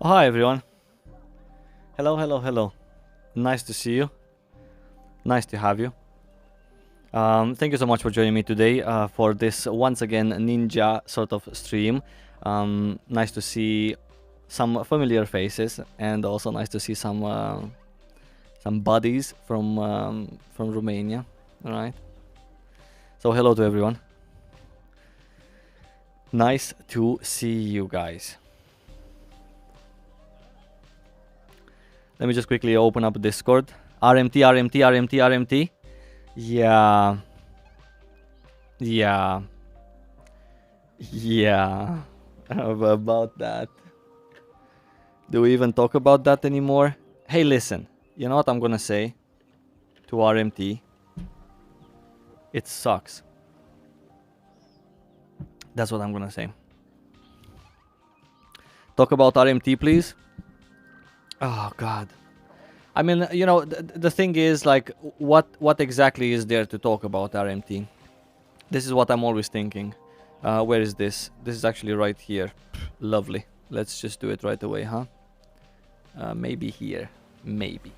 Oh, hi everyone. Hello, hello, hello. Nice to see you. Nice to have you. Thank you so much for joining me today for this once again ninja sort of stream. Nice to see some familiar faces and also nice to see some buddies from Romania. All right. So hello to everyone. Nice to see you guys. Let me just quickly open up Discord. RMT, RMT, RMT, RMT. Yeah. Yeah. Yeah. About that. Do we even talk about that anymore? Hey, listen. You know what I'm gonna say to RMT? It sucks. That's what I'm gonna say. Talk about RMT, please. Oh, God. I mean, you know, the thing is, like, what exactly is there to talk about RMT? This is what I'm always thinking. Where is this? This is actually right here. Lovely. Let's just do it right away, huh? Maybe here. Maybe.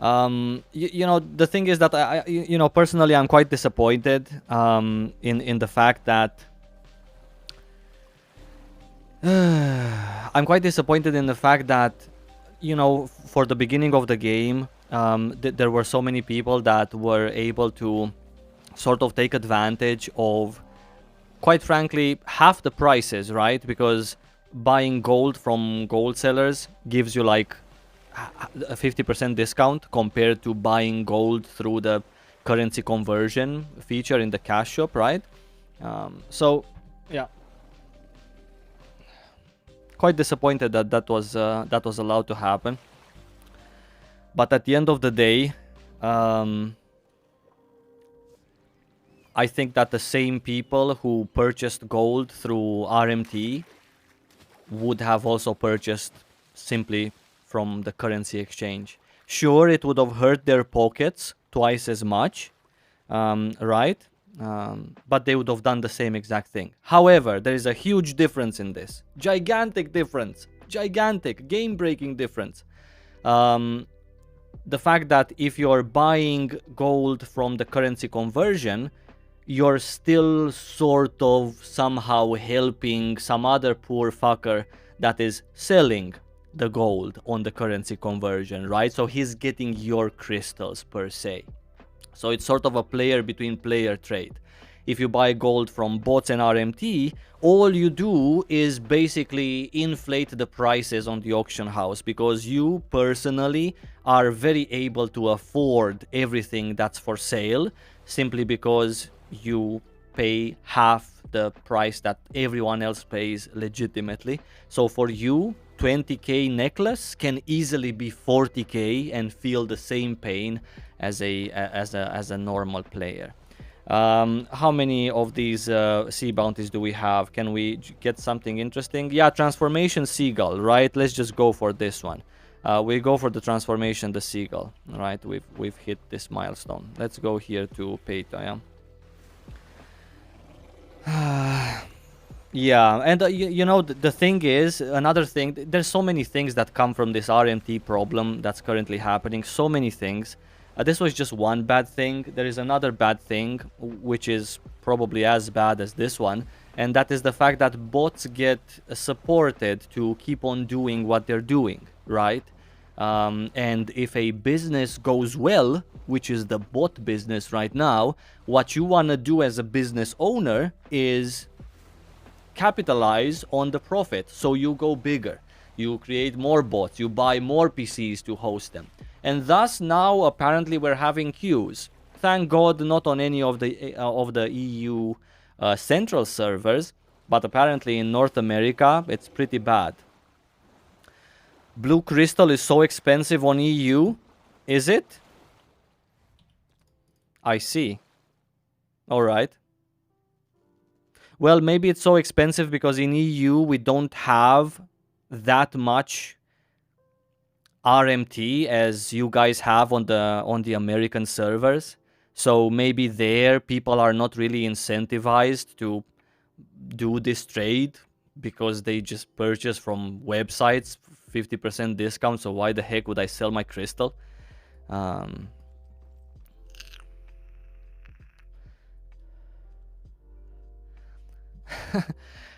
You know, the thing is that you know, personally, I'm quite disappointed in the fact that I'm quite disappointed in the fact that, you know, for the beginning of the game, there were so many people that were able to sort of take advantage of, quite frankly, half the prices, right? Because buying gold from gold sellers gives you like a 50% discount compared to buying gold through the currency conversion feature in the cash shop, right? So, yeah, quite disappointed that that was allowed to happen. But at the end of the day, I think that the same people who purchased gold through RMT would have also purchased simply from the currency exchange. Sure, it would have hurt their pockets twice as much, right? But they would have done the same exact thing. However, there is a huge difference in this. Gigantic difference. Gigantic, game-breaking difference. The fact that if you're buying gold from the currency conversion, you're still sort of somehow helping some other poor fucker that is selling the gold on the currency conversion, right? So he's getting your crystals per se. So it's sort of a player between player trade. If you buy gold from bots and RMT, all you do is basically inflate the prices on the auction house because you personally are very able to afford everything that's for sale simply because you pay half the price that everyone else pays legitimately. So for you, 20k necklace can easily be 40k and feel the same pain as a normal player. How many of these sea bounties do we have? Can we get something interesting? Yeah, transformation seagull, right? Let's just go for this one. We go for the transformation, the seagull, right? We've hit this milestone. Let's go here to Peita, yeah. Yeah, and you know, the thing is, another thing, there's so many things that come from this RMT problem that's currently happening, so many things. This was just one bad thing. There is another bad thing, which is probably as bad as this one, and that is the fact that bots get supported to keep on doing what they're doing, right? And if a business goes well, which is the bot business right now, what you want to do as a business owner is capitalize on the profit. So you go bigger, you create more bots, you buy more PCs to host them, and thus now apparently we're having queues. Thank God not on any of the EU central servers, but apparently in North America it's pretty bad. Blue crystal is so expensive on EU, is it? I see. All right. Well, maybe it's so expensive because in EU we don't have that much RMT as you guys have on the American servers. So maybe there people are not really incentivized to do this trade because they just purchase from websites 50% discount, so why the heck would I sell my crystal?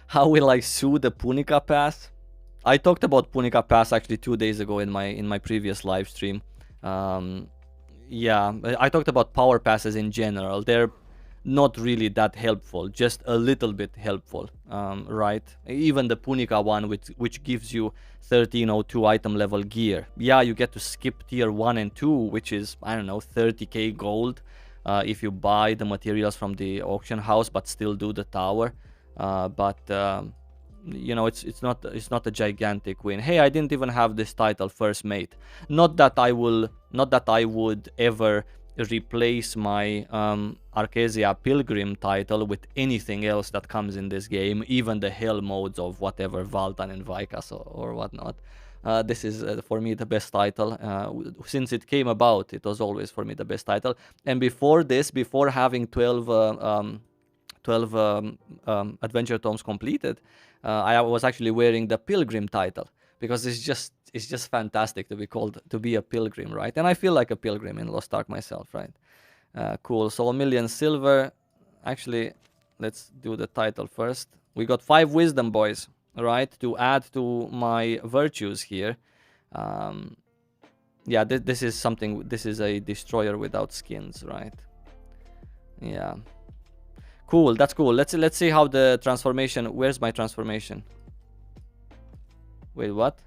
How will I sue the Punica Pass? I talked about Punica Pass actually 2 days ago in my previous live stream. Yeah, I talked about power passes in general. They're not really that helpful, just a little bit helpful, right? Even the Punica one, which gives you 1302 item level gear. Yeah, you get to skip tier 1 and 2, which is, I don't know, 30k gold if you buy the materials from the auction house, but still do the tower. But you know, it's not a gigantic win. Hey, I didn't even have this title, first mate. Not that I would ever replace my Arcesia Pilgrim title with anything else that comes in this game, even the hell modes of whatever Valtan and Vikas or whatnot. This is for me the best title. Since it came about, it was always for me the best title. And before this, before having 12 adventure tomes completed, I was actually wearing the Pilgrim title because it's just fantastic to be called, to be a pilgrim, right? And I feel like a pilgrim in Lost Ark myself, right? Cool. So 1 million silver. Actually, let's do the title first. We got 5 wisdom, boys, right, to add to my virtues here. Yeah, this is something. This is a destroyer without skins, right? Yeah. Cool, that's cool. Let's see how the transformation. Where's my transformation? Wait, what?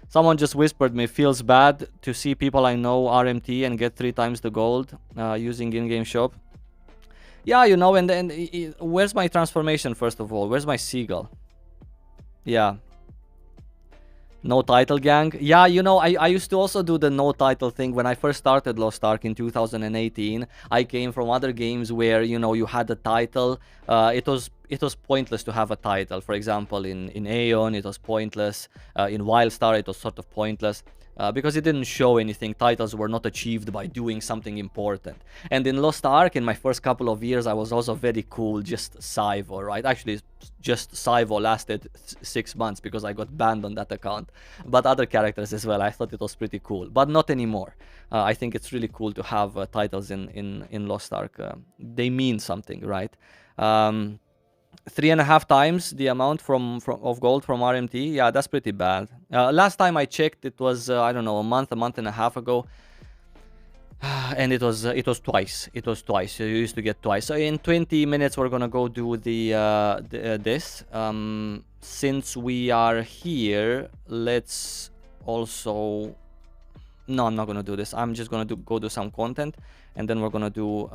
Someone just whispered me, feels bad to see people I know RMT and get 3 times the gold using in-game shop. Yeah, you know, and then where's my transformation first of all? Where's my seagull? Yeah. No title, gang. Yeah, you know, I used to also do the no title thing when I first started Lost Ark in 2018. I came from other games where, you know, you had a title. It was pointless to have a title. For example, in Aeon, it was pointless. In Wildstar, it was sort of pointless. Because it didn't show anything. Titles were not achieved by doing something important. And in Lost Ark, in my first couple of years, I was also very cool, just Saivo, right? Actually, just Saivo lasted 6 months because I got banned on that account. But other characters as well, I thought it was pretty cool. But not anymore. I think it's really cool to have titles in Lost Ark. They mean something, right? 3.5 times the amount of gold from RMT. Yeah, that's pretty bad. Last time I checked, it was I don't know, a month and a half ago, and it was twice. It was twice. You used to get twice. So in 20 minutes, we're gonna go do this. Since we are here, let's also. No, I'm not gonna do this. I'm just gonna go do some content, and then we're gonna do.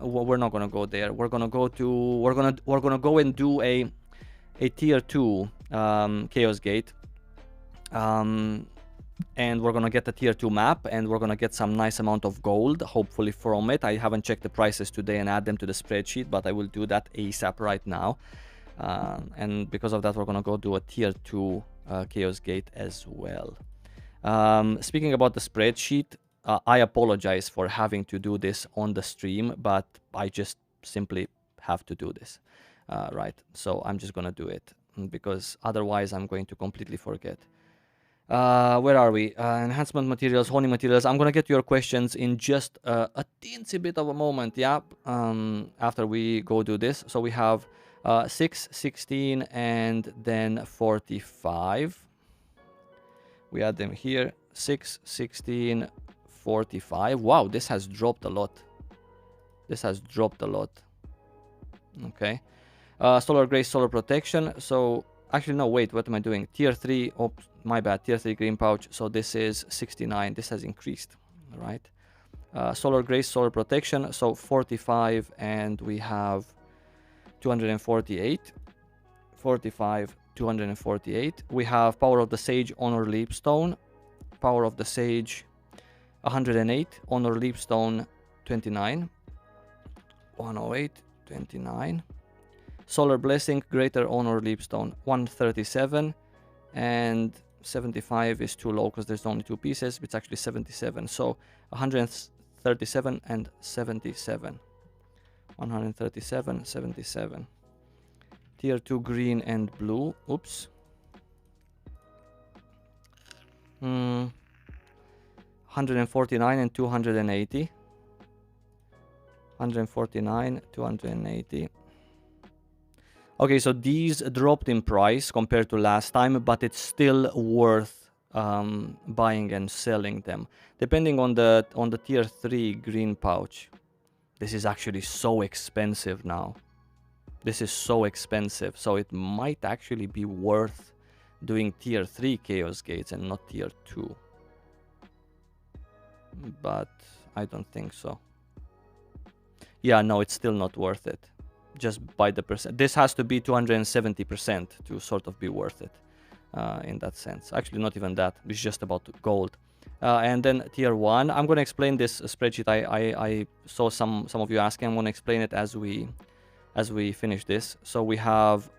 We're not gonna go there. We're gonna go to. We're gonna go and do a tier 2 Chaos Gate. And we're gonna get a tier 2 map, and we're gonna get some nice amount of gold, hopefully from it. I haven't checked the prices today and add them to the spreadsheet, but I will do that ASAP right now. And because of that, we're gonna go do a tier 2 Chaos Gate as well. Speaking about the spreadsheet, I apologize for having to do this on the stream, but I just simply have to do this, right? So I'm just gonna do it because otherwise I'm going to completely forget. Where are we? Enhancement materials, honing materials. I'm gonna get to your questions in just a teensy bit of a moment, yeah, after we go do this. So we have 6, 16, and then 45. We add them here. 6, 16, 45. Wow, this has dropped a lot. This has dropped a lot. Okay. Solar Grace, Solar Protection. So, actually, no, wait. What am I doing? Tier 3. Oh, my bad. Tier 3 Green Pouch. So, this is 69. This has increased. All right. Solar Grace, Solar Protection. So, 45. And we have 248. 45. 248. We have Power of the Sage, Honor Leapstone. Power of the Sage, 108. Honor Leapstone, 29. 108, 29. Solar Blessing, Greater Honor Leapstone, 137. And 75 is too low because there's only 2 pieces. It's actually 77. So 137 and 77. 137, 77. Tier 2 green and blue. Oops. 149 and 280. 149, 280. Okay, so these dropped in price compared to last time, but it's still worth buying and selling them, depending on the tier 3 green pouch. This is actually so expensive now. This is so expensive, so it might actually be worth doing tier 3 chaos gates and not tier 2. But I don't think so. Yeah, no, it's still not worth it. Just by the percent. This has to be 270% to sort of be worth it in that sense. Actually, not even that. It's just about gold. And then tier 1. I'm going to explain this spreadsheet. I saw some of you asking. I'm going to explain it as we finish this. So we have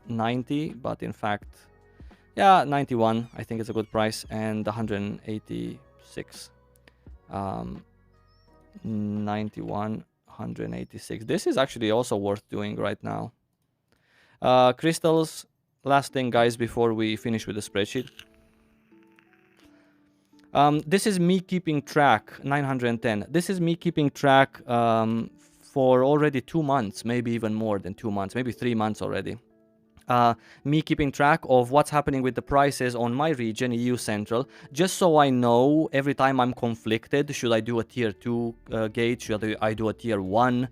90, but in fact, yeah, 91. I think it's a good price. And 186. 91, 186. This is actually also worth doing right now. Crystals, last thing, guys, before we finish with the spreadsheet. This is me keeping track, 910. This is me keeping track for already 2 months, maybe even more than 2 months, maybe 3 months already. Me keeping track of what's happening with the prices on my region, EU Central, just so I know every time I'm conflicted, should I do a tier 2 gate, should I do a tier 1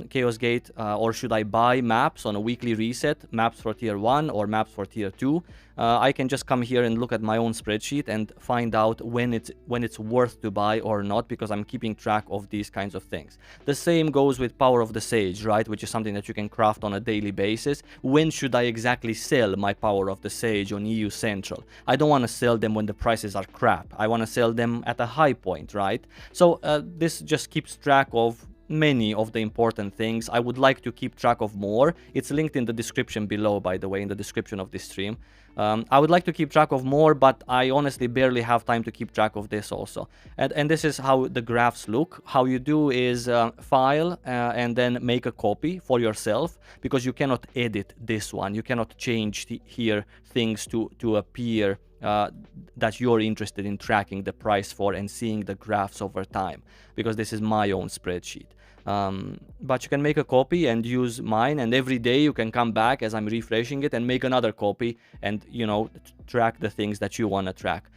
chaos gate, or should I buy maps on a weekly reset, maps for tier 1 or maps for tier 2. I can just come here and look at my own spreadsheet and find out when it's worth to buy or not, because I'm keeping track of these kinds of things. The same goes with Power of the Sage, right, which is something that you can craft on a daily basis. When should I exactly sell my Power of the Sage on EU Central? I don't want to sell them when the prices are crap. I want to sell them at a high point, right? So this just keeps track of many of the important things. I would like to keep track of more. It's linked in the description below, by the way, in the description of this stream. I would like to keep track of more, but I honestly barely have time to keep track of this also. And this is how the graphs look. How you do is file and then make a copy for yourself, because you cannot edit this one. You cannot change here things to appear that you're interested in tracking the price for and seeing the graphs over time, because this is my own spreadsheet. But you can make a copy and use mine, and every day you can come back as I'm refreshing it and make another copy and, you know, track the things that you want to track.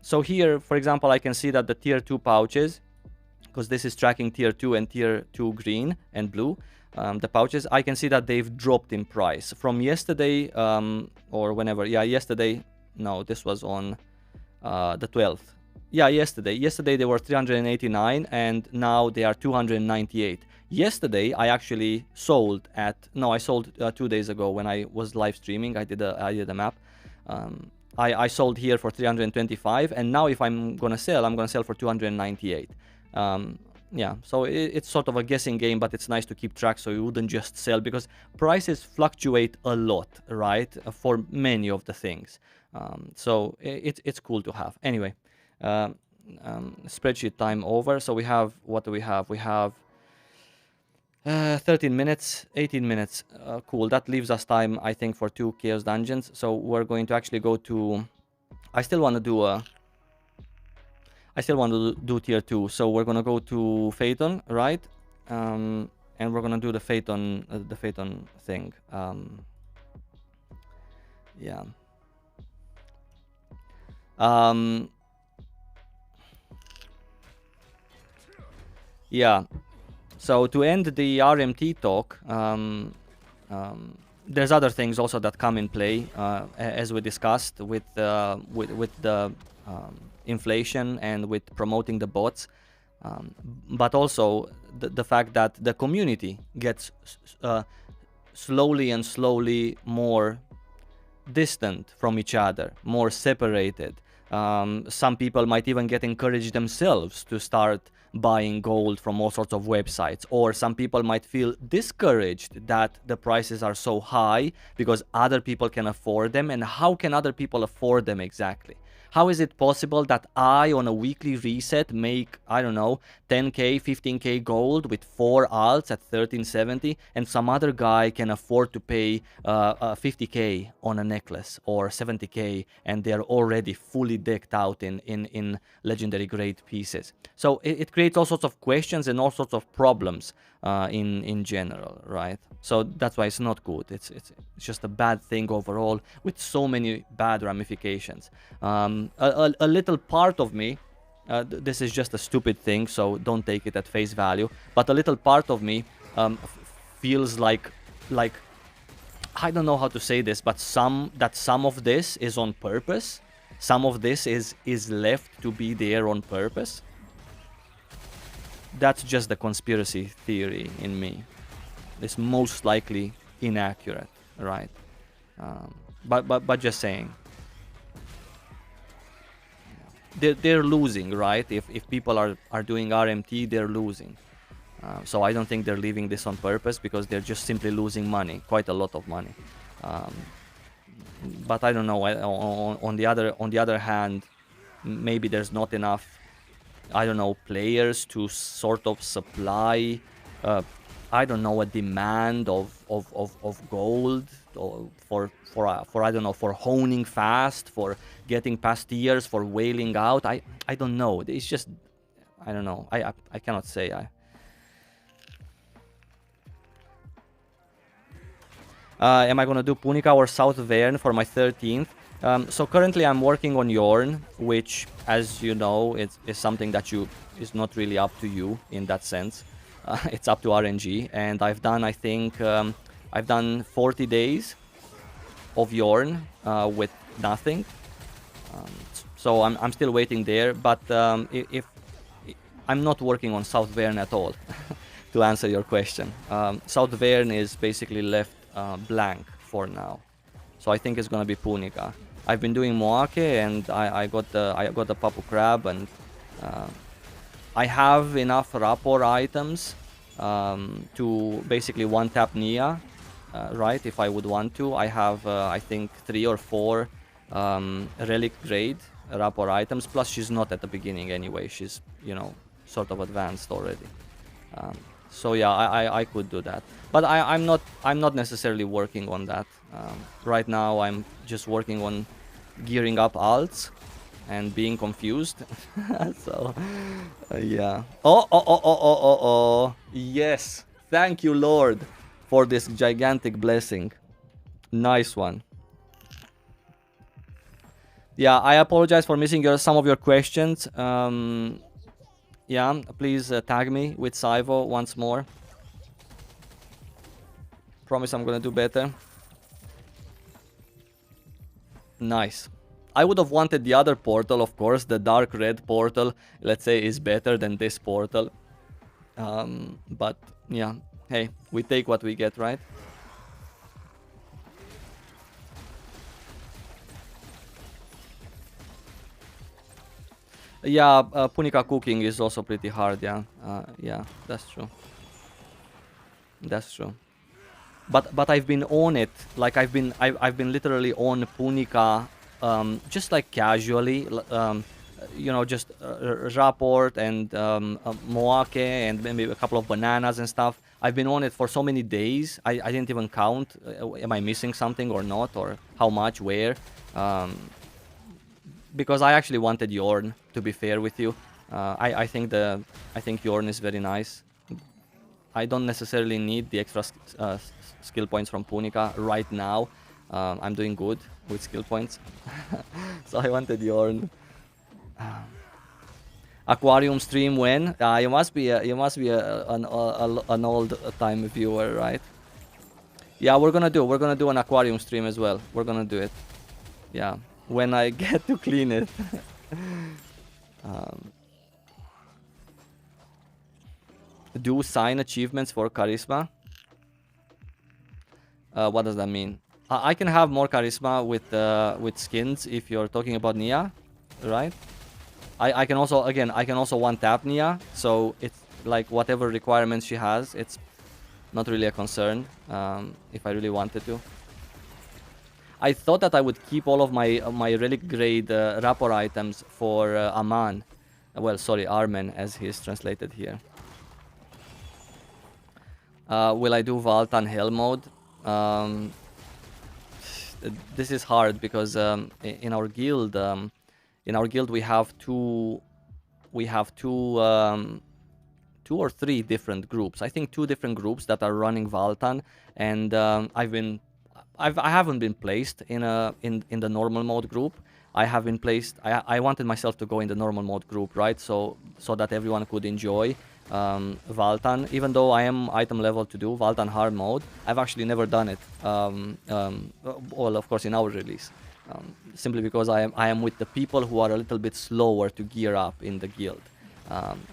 So here, for example, I can see that the tier 2 pouches, because this is tracking tier 2 and tier 2 green and blue, the pouches, I can see that they've dropped in price from yesterday, or whenever. Yeah, yesterday. No, this was on the 12th. Yeah, yesterday they were 389 and now they are 298. Yesterday I actually sold at, no, I sold 2 days ago when I was live streaming. I did a map. I sold here for 325, and now if I'm gonna sell for 298. Yeah, so it's sort of a guessing game, but it's nice to keep track so you wouldn't just sell, because prices fluctuate a lot, right, for many of the things. So it's cool to have. Anyway, spreadsheet time over. So we have, what do we have? We have 13 minutes, 18 minutes. Cool. That leaves us time, I think, for 2 chaos dungeons. So we're going to actually go to, I still want to do tier 2. So we're going to go to Phaeton, right? And we're going to do the Phaeton thing. Yeah. Yeah. So to end the RMT talk, there's other things also that come in play, as we discussed with the inflation and with promoting the bots, but also the fact that the community gets slowly more distant from each other, more separated. Some people might even get encouraged themselves to start buying gold from all sorts of websites, or some people might feel discouraged that the prices are so high because other people can afford them. And how can other people afford them exactly? How is it possible that I, on a weekly reset, make, I don't know, 10k, 15k gold with 4 alts at 1370, and some other guy can afford to pay 50k on a necklace or 70k, and they're already fully decked out in legendary grade pieces? So it creates all sorts of questions and all sorts of problems in general, right? So that's why it's not good. It's just a bad thing overall with so many bad ramifications. A little part of me, this is just a stupid thing, so don't take it at face value, but a little part of me feels like I don't know how to say this, but some of this is on purpose. Some of this is left to be there on purpose. That's just the conspiracy theory in me. It's most likely inaccurate, right? But just saying. They're losing, right? If people are doing RMT, they're losing. So I don't think they're leaving this on purpose, because they're just simply losing money, quite a lot of money. But I don't know. On the other hand, maybe there's not enough, I don't know, players to sort of supply, I don't know, a demand of gold, or for I don't know, for honing fast, for getting past tiers, for wailing out. I don't know. It's just, I don't know. I cannot say. Am I gonna do Punica or South Verne for my 13th? So currently I'm working on Yorn, which, as you know, is something that is not really up to you in that sense. It's up to RNG, and I've done, I think, I've done 40 days of Yorn with nothing. So I'm still waiting there, but if I'm not working on South Verne at all, to answer your question. South Verne is basically left blank for now, so I think it's gonna be Punica. I've been doing Moake, and I got the Papu Crab, and I have enough rapport items to basically one-tap Nia, right, if I would want to. I have, I think, 3 or 4 relic grade rapport items, plus she's not at the beginning anyway. She's, you know, sort of advanced already. So yeah, I could do that, but I'm not necessarily working on that. Right now I'm just working on gearing up alts and being confused. So yeah. Oh, yes, thank you, Lord, for this gigantic blessing. Nice one. Yeah, I apologize for missing some of your questions. Yeah, please tag me with Saivo once more. Promise I'm gonna do better. Nice. I would have wanted the other portal, of course. The dark red portal, let's say, is better than this portal. But yeah, hey, we take what we get, right? Yeah, Punica cooking is also pretty hard, yeah. Yeah, that's true. That's true. But I've been on it, like I've been literally on Punica, just like casually, you know, just rapport and moake and maybe a couple of bananas and stuff. I've been on it for so many days. I didn't even count. Am I missing something or not, or how much, where? Because I actually wanted Yorn, to be fair with you. I think Yorn is very nice. I don't necessarily need the extra skill points from Punica right now. I'm doing good with skill points. So I wanted Yorn. Aquarium stream when? You must be an old time viewer, right? Yeah, we're gonna do an aquarium stream as well. We're gonna do it. Yeah, when I get to clean it. Do sign achievements for charisma? What does that mean? I can have more charisma with skins if you're talking about Nia, right? I can also, again, I can also one-tap Nia, so it's like whatever requirements she has, it's not really a concern if I really wanted to. I thought that I would keep all of my relic grade rapport items for Aman. Well, sorry, Armen, as he is translated here. Will I do Valtan Hell mode? This is hard because in our guild, we have two two or three different groups. I think two different groups that are running Valtan, and I haven't been placed in the normal mode group. I have been placed. I wanted myself to go in the normal mode group, right? So that everyone could enjoy Valtan. Even though I am item level to do Valtan hard mode, I've actually never done it. Well, of course, in our release, simply because I am with the people who are a little bit slower to gear up in the guild.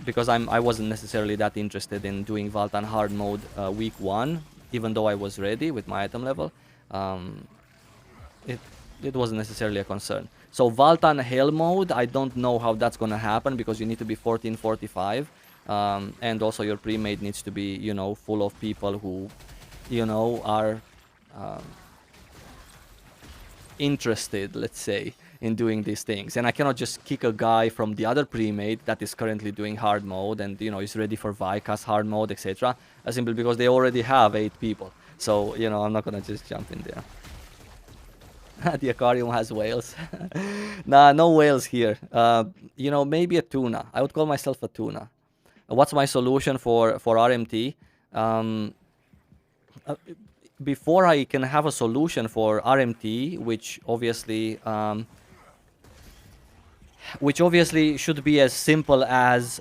Because I wasn't necessarily that interested in doing Valtan hard mode week 1, even though I was ready with my item level. It wasn't necessarily a concern. So Valtan Hell mode, I don't know how that's gonna happen because you need to be 1445, and also your pre-made needs to be, you know, full of people who, you know, are interested, let's say, in doing these things. And I cannot just kick a guy from the other pre-made that is currently doing hard mode and, you know, is ready for Vicas hard mode, etc. Simply because they already have 8 people. So, you know, I'm not gonna just jump in there. The aquarium has whales. Nah, no whales here. You know, maybe a tuna. I would call myself a tuna. What's my solution for RMT? Before I can have a solution for RMT, which obviously should be as simple as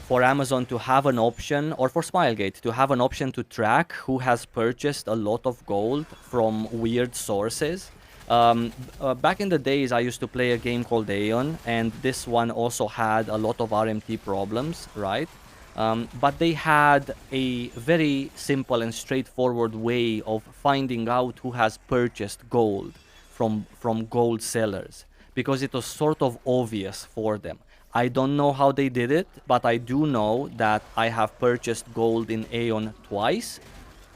for Amazon to have an option, or for Smilegate to have an option to track who has purchased a lot of gold from weird sources. Back in the days, I used to play a game called Aeon, and this one also had a lot of RMT problems, right? But they had a very simple and straightforward way of finding out who has purchased gold from gold sellers, because it was sort of obvious for them. I don't know how they did it, but I do know that I have purchased gold in Aeon twice.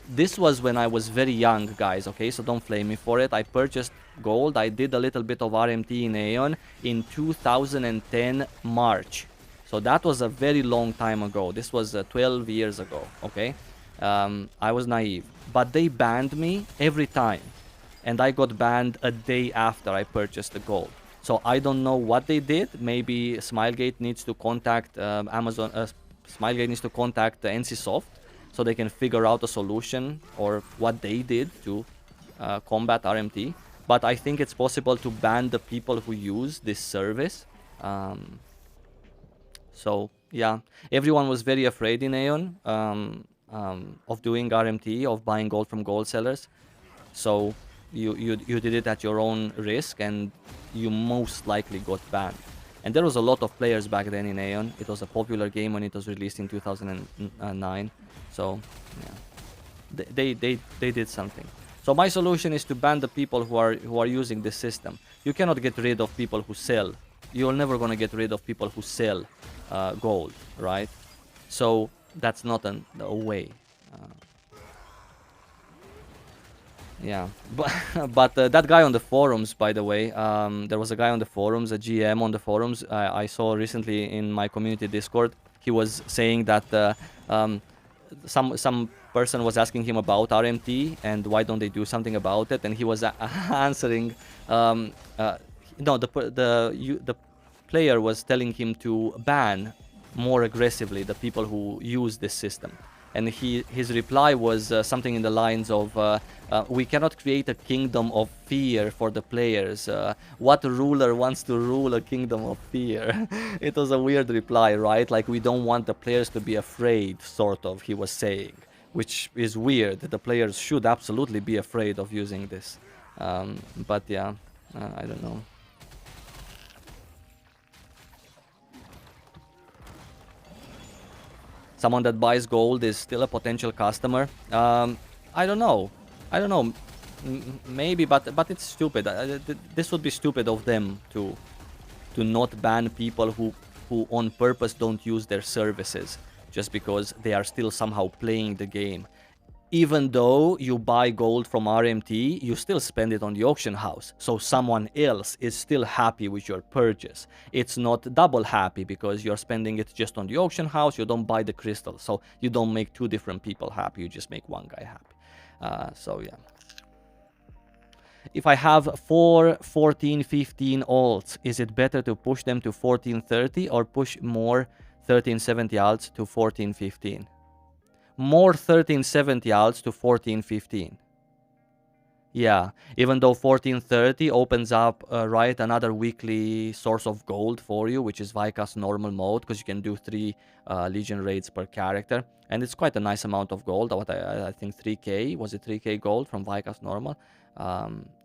This was when I was very young, guys, okay? So don't flame me for it. I purchased gold. I did a little bit of RMT in Aeon in 2010 March. So that was a very long time ago. This was 12 years ago, okay? I was naive. But they banned me every time. And I got banned a day after I purchased the gold. So I don't know what they did. Maybe Smilegate needs to contact Amazon. Smilegate needs to contact NCSoft so they can figure out a solution or what they did to combat RMT. But I think it's possible to ban the people who use this service. So yeah, everyone was very afraid in Aeon of doing RMT, of buying gold from gold sellers. So you did it at your own risk, and you most likely got banned. And there was a lot of players back then in Aeon. It was a popular game when it was released in 2009. So yeah, they did something. So my solution is to ban the people who are using this system. You cannot get rid of people who sell. You're never gonna get rid of people who sell gold, right? So that's not a way. Yeah, but that guy on the forums, by the way, there was a guy on the forums, a GM on the forums I saw recently in my community Discord. He was saying that some person was asking him about RMT and why don't they do something about it, and he was answering. No, the player was telling him to ban more aggressively the people who use this system. And his reply was something in the lines of, we cannot create a kingdom of fear for the players. What ruler wants to rule a kingdom of fear? It was a weird reply, right? Like, we don't want the players to be afraid, sort of, he was saying. Which is weird. The players should absolutely be afraid of using this. But yeah, I don't know. Someone that buys gold is still a potential customer. I don't know. Maybe, but it's stupid. This would be stupid of them to not ban people who on purpose don't use their services just because they are still somehow playing the game. even though you buy gold from RMT, you still spend it on the auction house. So someone else is still happy with your purchase. It's not double happy because you're spending it just on the auction house. You don't buy the crystal. So you don't make two different people happy. You just make one guy happy. So yeah. If I have 4 14 15 alts, is it better to push them to 1430 or push more 1370 alts to 1415? More 1370 alts to 1415. Yeah, even though 1430 opens up, right, another weekly source of gold for you, which is Vikas normal mode, because you can do 3 Legion raids per character. And it's quite a nice amount of gold. What I think 3k, was it 3k gold from Vikas normal?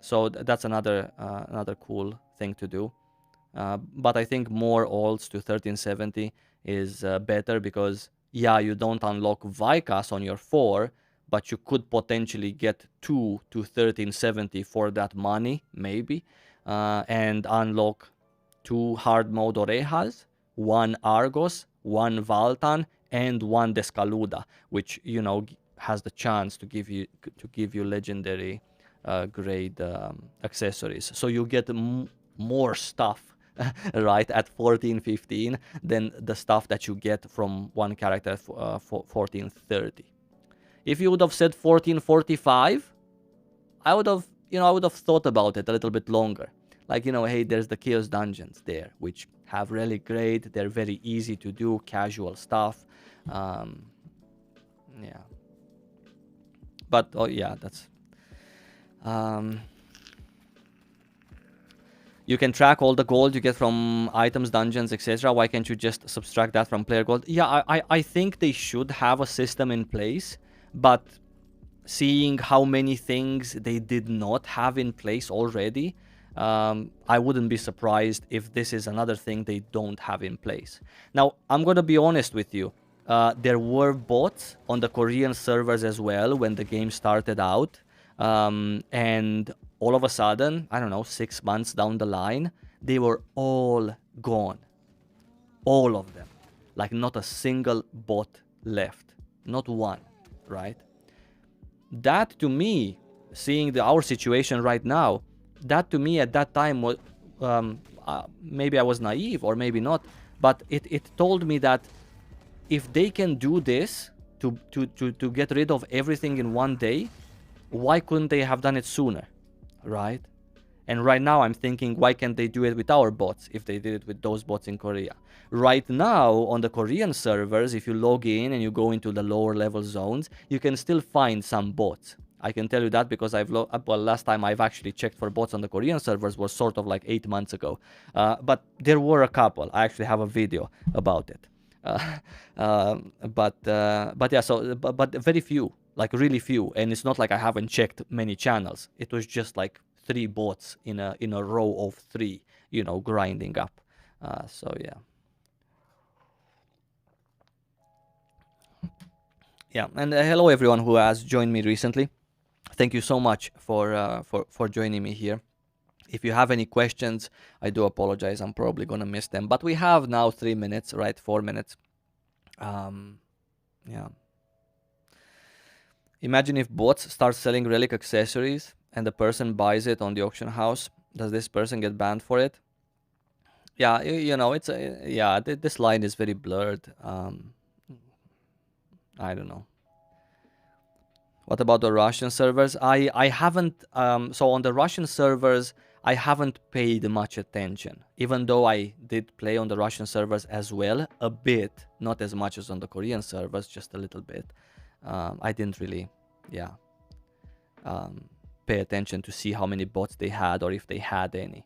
So that's another cool thing to do. But I think more alts to 1370 is better because, yeah, you don't unlock Vikas on your 4, but you could potentially get 2 to 1370 for that money, maybe, and unlock 2 hard mode Orejas, 1 Argos, 1 Valtan, and 1 Descaluda, which, you know, has the chance to give you legendary grade accessories. So you get more stuff right, at 14, 15 than the stuff that you get from one character for 1430. If you would have said 1445, I would have thought about it a little bit longer. Like, hey, there's the Chaos Dungeons there, which have really great, they're very easy to do, casual stuff. Yeah. But, oh yeah, that's... You can track all the gold you get from items, dungeons, etc. Why can't you just subtract that from player gold? Yeah, I think they should have a system in place, but seeing how many things they did not have in place already, I wouldn't be surprised if this is another thing they don't have in place. Now, I'm going to be honest with you. There were bots on the Korean servers as well when the game started out. And all of a sudden, I don't know, 6 months down the line, they were all gone. All of them. Like, not a single bot left. Not one, right? That, to me, seeing our situation right now, that to me at that time was, maybe I was naive or maybe not, but it told me that if they can do this to get rid of everything in one day, why couldn't they have done it sooner, right? And right now I'm thinking, why can't they do it with our bots if they did it with those bots in Korea? Right now, on the Korean servers, if you log in and you go into the lower level zones, you can still find some bots. I can tell you that because last time I've actually checked for bots on the Korean servers was sort of like 8 months ago. But there were a couple. I actually have a video about it. But yeah, so but very few, like really few, and it's not like I haven't checked many channels. It was just like 3 bots in a row of 3, grinding up. So yeah. Yeah, and hello everyone who has joined me recently. Thank you so much for joining me here. If you have any questions, I do apologize. I'm probably gonna miss them, but we have now 3 minutes, right? 4 minutes. Yeah. Imagine if bots start selling relic accessories and the person buys it on the auction house. Does this person get banned for it? Yeah, it's this line is very blurred. I don't know. What about the Russian servers? I haven't, so on the Russian servers, I haven't paid much attention, even though I did play on the Russian servers as well, a bit, not as much as on the Korean servers, just a little bit. I didn't really, pay attention to see how many bots they had or if they had any.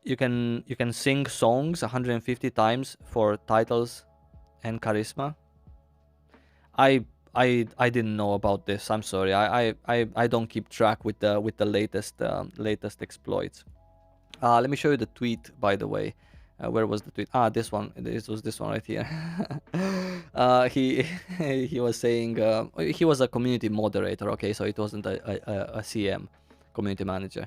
You can sing songs 150 times for titles and charisma. I didn't know about this. I'm sorry. I don't keep track with the latest exploits. Let me show you the tweet, by the way. Where was the tweet? This one. This was this one right here. He was saying he was a community moderator. Okay, so it wasn't a CM. community manager.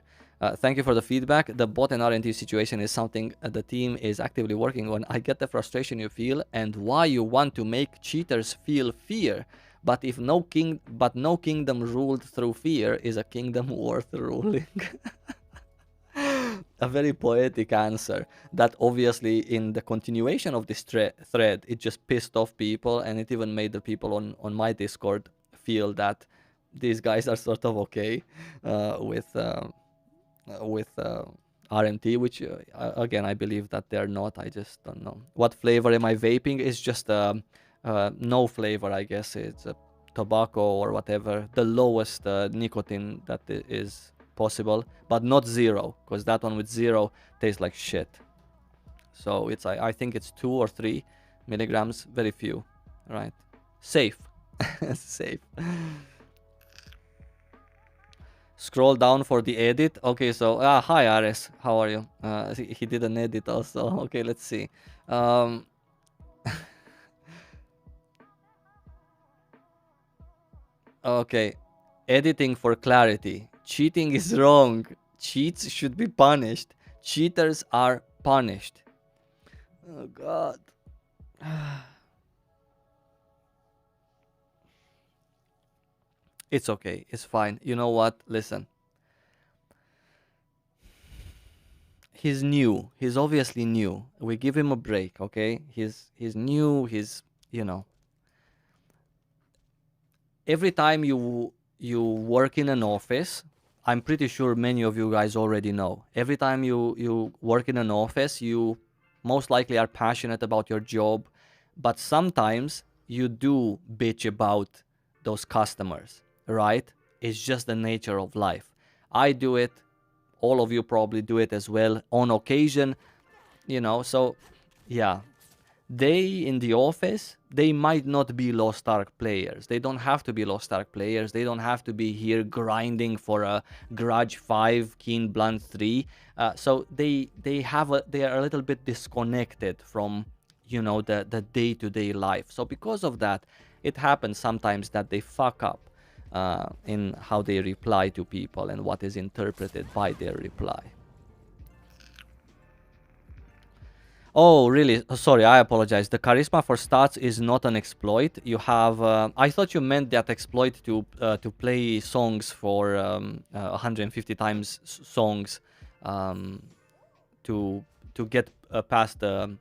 Thank you for the feedback. The bot and RNT situation is something the team is actively working on. I get the frustration you feel and why you want to make cheaters feel fear. But if no kingdom ruled through fear is a kingdom worth ruling. A very poetic answer that obviously in the continuation of this thread, it just pissed off people, and it even made the people on my Discord feel that these guys are sort of okay with RMT, which again, I believe that they're not. I just don't know. What flavor am I vaping? Is just no flavor, I guess. It's a tobacco or whatever. The lowest nicotine that is possible, but not zero, because that one with zero tastes like shit. So it's I think it's 2 or 3 milligrams, very few, right? Safe. Safe. Scroll down for the edit. Okay, so hi Ares, how are you? He did an edit also. Okay, let's see. Okay, editing for clarity. Cheating is wrong. Cheats should be punished. Cheaters are punished. Oh God. It's okay. It's fine. You know what? Listen. He's new. He's obviously new. We give him a break, okay? He's new. He's, you know. Every time you work in an office, I'm pretty sure many of you guys already know. Every time you work in an office, you most likely are passionate about your job, but sometimes you do bitch about those customers, right? It's just the nature of life. I do it. All of you probably do it as well on occasion, you know. So yeah, they in the office, they might not be Lost Ark players. They don't have to be Lost Ark players. They don't have to be here grinding for a Grudge 5, Keen Blunt 3. So they are a little bit disconnected from, you know, the day-to-day life. So because of that, it happens sometimes that they fuck up in how they reply to people and what is interpreted by their reply. Oh, really? Sorry, I apologize. The charisma for stats is not an exploit. You have... I thought you meant that exploit to play songs for 150 times songs to get past the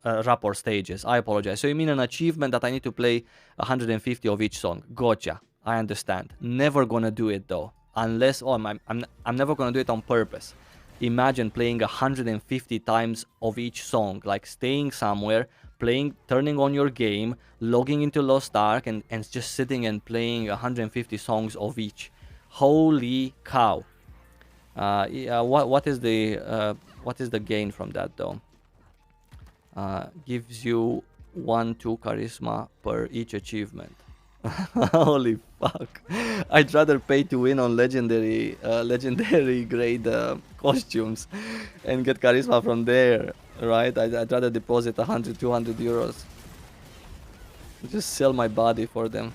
rapport stages. I apologize. So you mean an achievement that I need to play 150 of each song? Gotcha. I understand. Never gonna do it though. Unless... Oh, I'm never gonna do it on purpose. Imagine playing 150 times of each song, like staying somewhere, playing, turning on your game, logging into Lost Ark, and just sitting and playing 150 songs of each. Holy cow! Yeah, what is the gain from that though? Gives you 1-2 charisma per each achievement. Holy fuck. I'd rather pay to win on legendary grade costumes and get charisma from there, right? I'd rather deposit 100-200 euros. Just sell my body for them.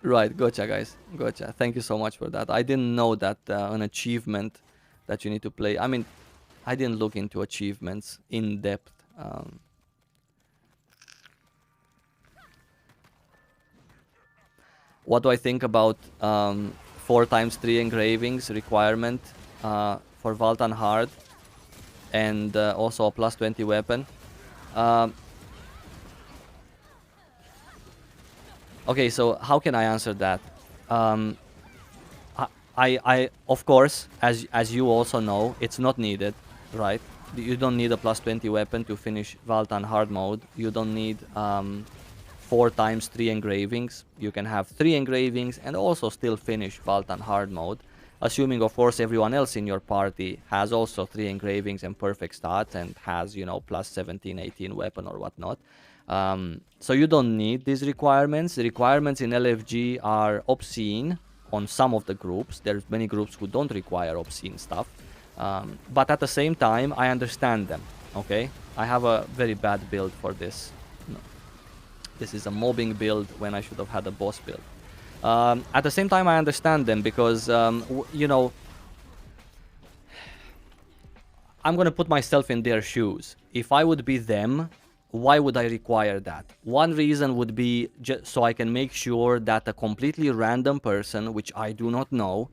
Right, gotcha guys, gotcha. Thank you so much for that. I didn't know that an achievement that you need to play. I mean, I didn't look into achievements in depth. What do I think about 4x3 engravings requirement for Valtan Hard and also a plus 20 weapon? Okay, so how can I answer that? I of course, as you also know, it's not needed, right? You don't need a plus 20 weapon to finish Valtan Hard mode. You don't need 4x3 engravings. You can have 3 engravings and also still finish Valtan Hard mode, assuming of course everyone else in your party has also 3 engravings and perfect stats and has, you know, plus 17, 18 weapon or whatnot. So you don't need these requirements. The requirements in LFG are obscene on some of the groups. There's many groups who don't require obscene stuff. But at the same time, I understand them, okay? I have a very bad build for this. this is a mobbing build when I should have had a boss build. At the same time, I understand them because, you know, I'm gonna put myself in their shoes. If I would be them, why would I require that? One reason would be just so I can make sure that a completely random person, which I do not know,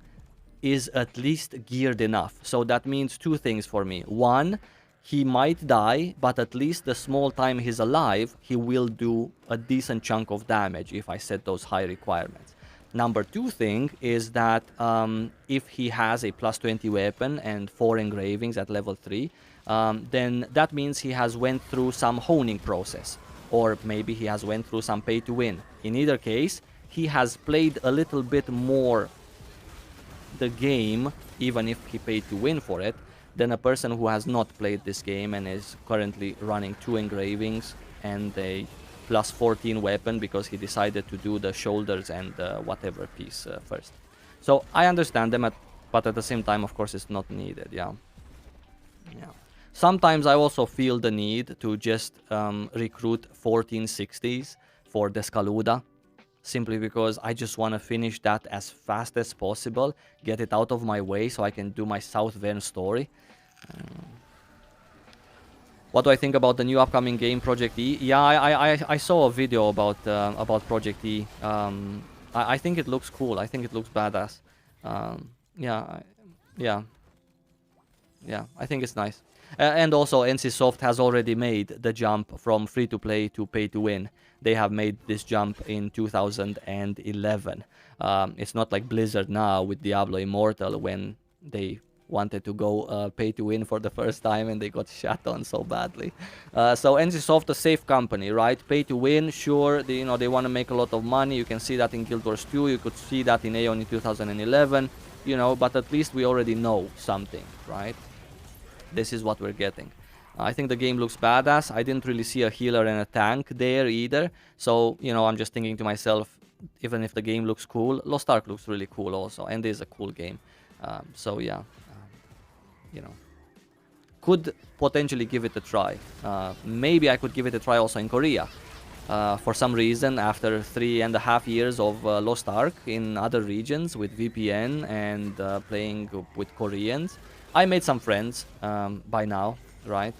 is at least geared enough. So that means two things for me. One, he might die, but at least the small time he's alive, he will do a decent chunk of damage if I set those high requirements. Number two thing is that if he has a plus 20 weapon and 4 engravings at level 3, then that means he has went through some honing process. Or maybe he has went through some pay to win. In either case, he has played a little bit more the game, even if he paid to win for it, than a person who has not played this game and is currently running 2 engravings and a plus 14 weapon because he decided to do the shoulders and whatever piece first. So I understand them, but at the same time, of course, it's not needed, yeah. Sometimes I also feel the need to just recruit 1460s for Descaluda, simply because I just want to finish that as fast as possible, get it out of my way so I can do my South Vern story. What do I think about the new upcoming game, Project E? Yeah, I saw a video about Project E. I think it looks cool. I think it looks badass. Yeah, I think it's nice. And also, NCSoft has already made the jump from free-to-play to pay-to-win. They have made this jump in 2011. It's not like Blizzard now with Diablo Immortal when they wanted to go pay-to-win for the first time and they got shat on so badly. So NCSoft, a safe company, right? Pay-to-win, sure, they want to make a lot of money. You can see that in Guild Wars 2. You could see that in Aeon in 2011. But at least we already know something, right? This is what we're getting. I think the game looks badass. I didn't really see a healer and a tank there either. So, I'm just thinking to myself, even if the game looks cool, Lost Ark looks really cool also. And it is a cool game. So, yeah. Could potentially give it a try. Maybe I could give it a try also in Korea. For some reason, after 3.5 years of Lost Ark in other regions with VPN and playing with Koreans, I made some friends by now, right?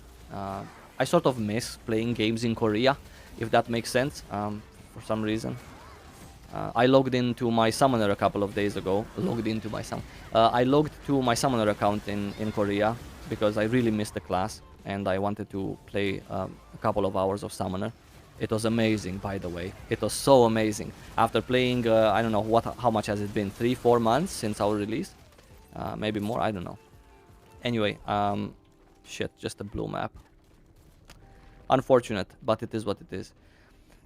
I sort of miss playing games in Korea, if that makes sense, for some reason. I logged into my Summoner a couple of days ago. I logged to my Summoner account in Korea because I really missed the class and I wanted to play a couple of hours of Summoner. It was amazing, by the way. It was so amazing. After playing, I don't know how much has it been, 3-4 months since our release? Maybe more, I don't know. Anyway, shit, just a blue map. Unfortunate, but it is what it is.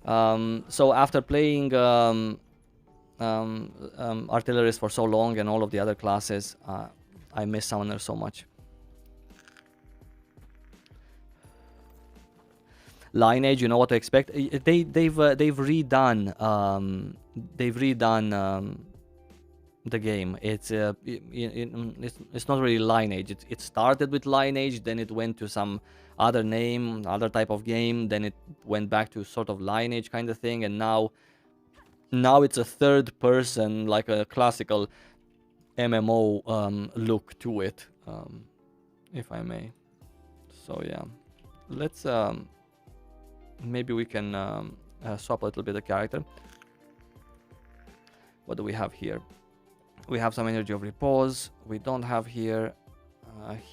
So after playing Artillerist for so long and all of the other classes, I miss Summoner so much. Lineage, you know what to expect. They've redone the game. It's not really Lineage. It started with Lineage, then it went to some other name, other type of game, then it went back to sort of Lineage kind of thing, and now it's a third person, like a classical MMO look to it, if I may. So yeah, let's maybe we can swap a little bit of character. What do we have here? We have some Energy of Repose. We don't have here.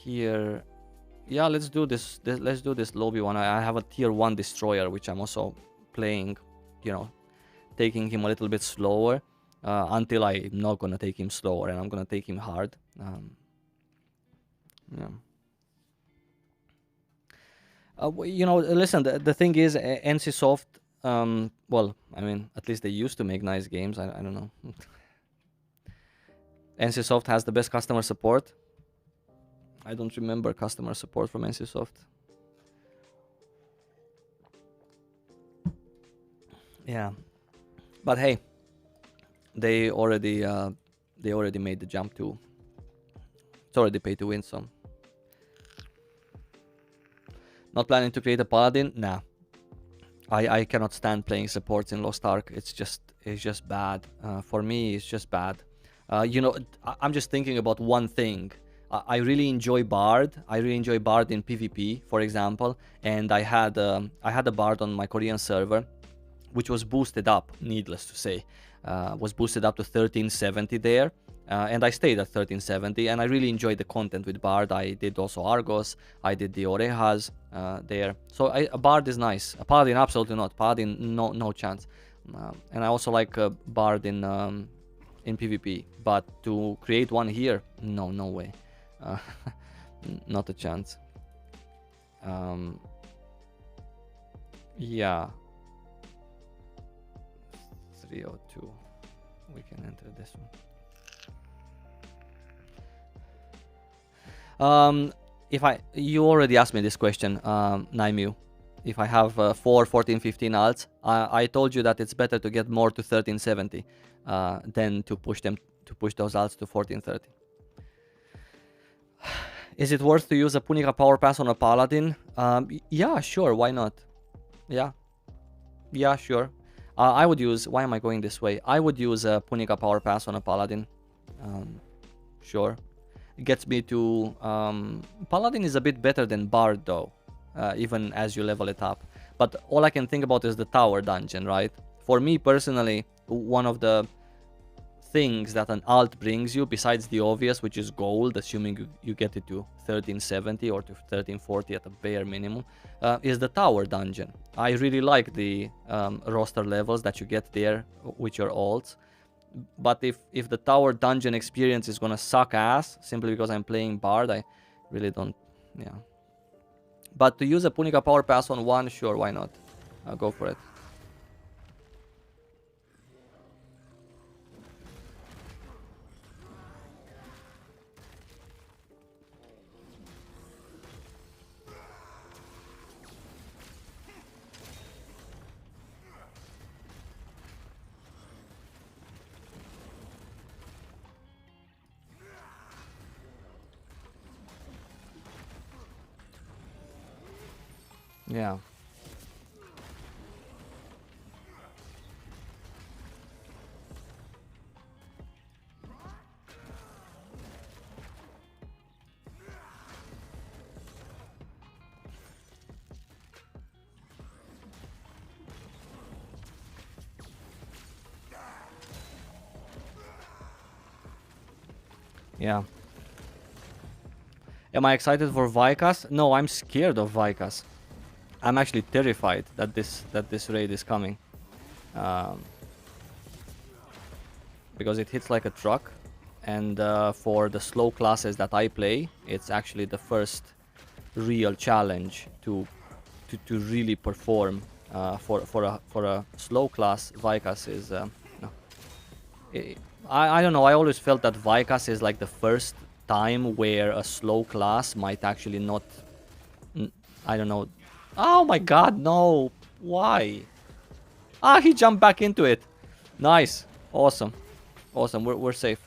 Here, yeah, let's do this. Let's do this lobby one. I have a tier 1 destroyer, which I'm also playing. Taking him a little bit slower until I'm not gonna take him slower, and I'm gonna take him hard. Yeah. Listen, the thing is, NCSoft, well, I mean, at least they used to make nice games. I don't know. NCSoft has the best customer support. I don't remember customer support from NCSoft. Yeah. But hey, they already made the jump to... It's already pay to win, so... Not planning to create a paladin? Nah. I cannot stand playing supports in Lost Ark. It's just bad. For me, it's just bad. You know, I'm just thinking about one thing. I really enjoy Bard. I really enjoy Bard in PvP, for example. And I had a Bard on my Korean server, which was boosted up, needless to say, was boosted up to 1370 there. And I stayed at 1370, and I really enjoyed the content with Bard. I did also Argos, I did the Orejas there. So a Bard is nice. A Paladin, absolutely not. Paladin, no chance. And I also like Bard in PvP, but to create one here, no way. Uh, not a chance. Yeah. 302. We can enter this one. You already asked me this question, Naimu. If I have 4, 14, 15 alts, I told you that it's better to get more to 1370 than to push those alts to 1430. Is it worth to use a Punica Power Pass on a Paladin? Yeah, sure, why not? Yeah, sure. I would use... Why am I going this way? I would use a Punica Power Pass on a Paladin. Sure. It gets me to... Paladin is a bit better than Bard, though. Even as you level it up. But all I can think about is the tower dungeon, right? For me, personally, one of the things that an alt brings you, besides the obvious, which is gold, assuming you get it to 1370 or to 1340 at a bare minimum, is the tower dungeon. I really like the roster levels that you get there with your alts. But if the tower dungeon experience is gonna suck ass simply because I'm playing Bard, I really don't... Yeah. But to use a Punica Power Pass on one, sure, why not? I'll go for it. Yeah. Yeah. Am I excited for Vikas? No, I'm scared of Vikas. I'm actually terrified that this raid is coming. Because it hits like a truck. And for the slow classes that I play, it's actually the first real challenge to really perform. For a slow class, Vikas is... no. I don't know, I always felt that Vikas is like the first time where a slow class might actually not... I don't know. Oh my god, no! Why? Ah, he jumped back into it. Nice. Awesome. Awesome, we're safe.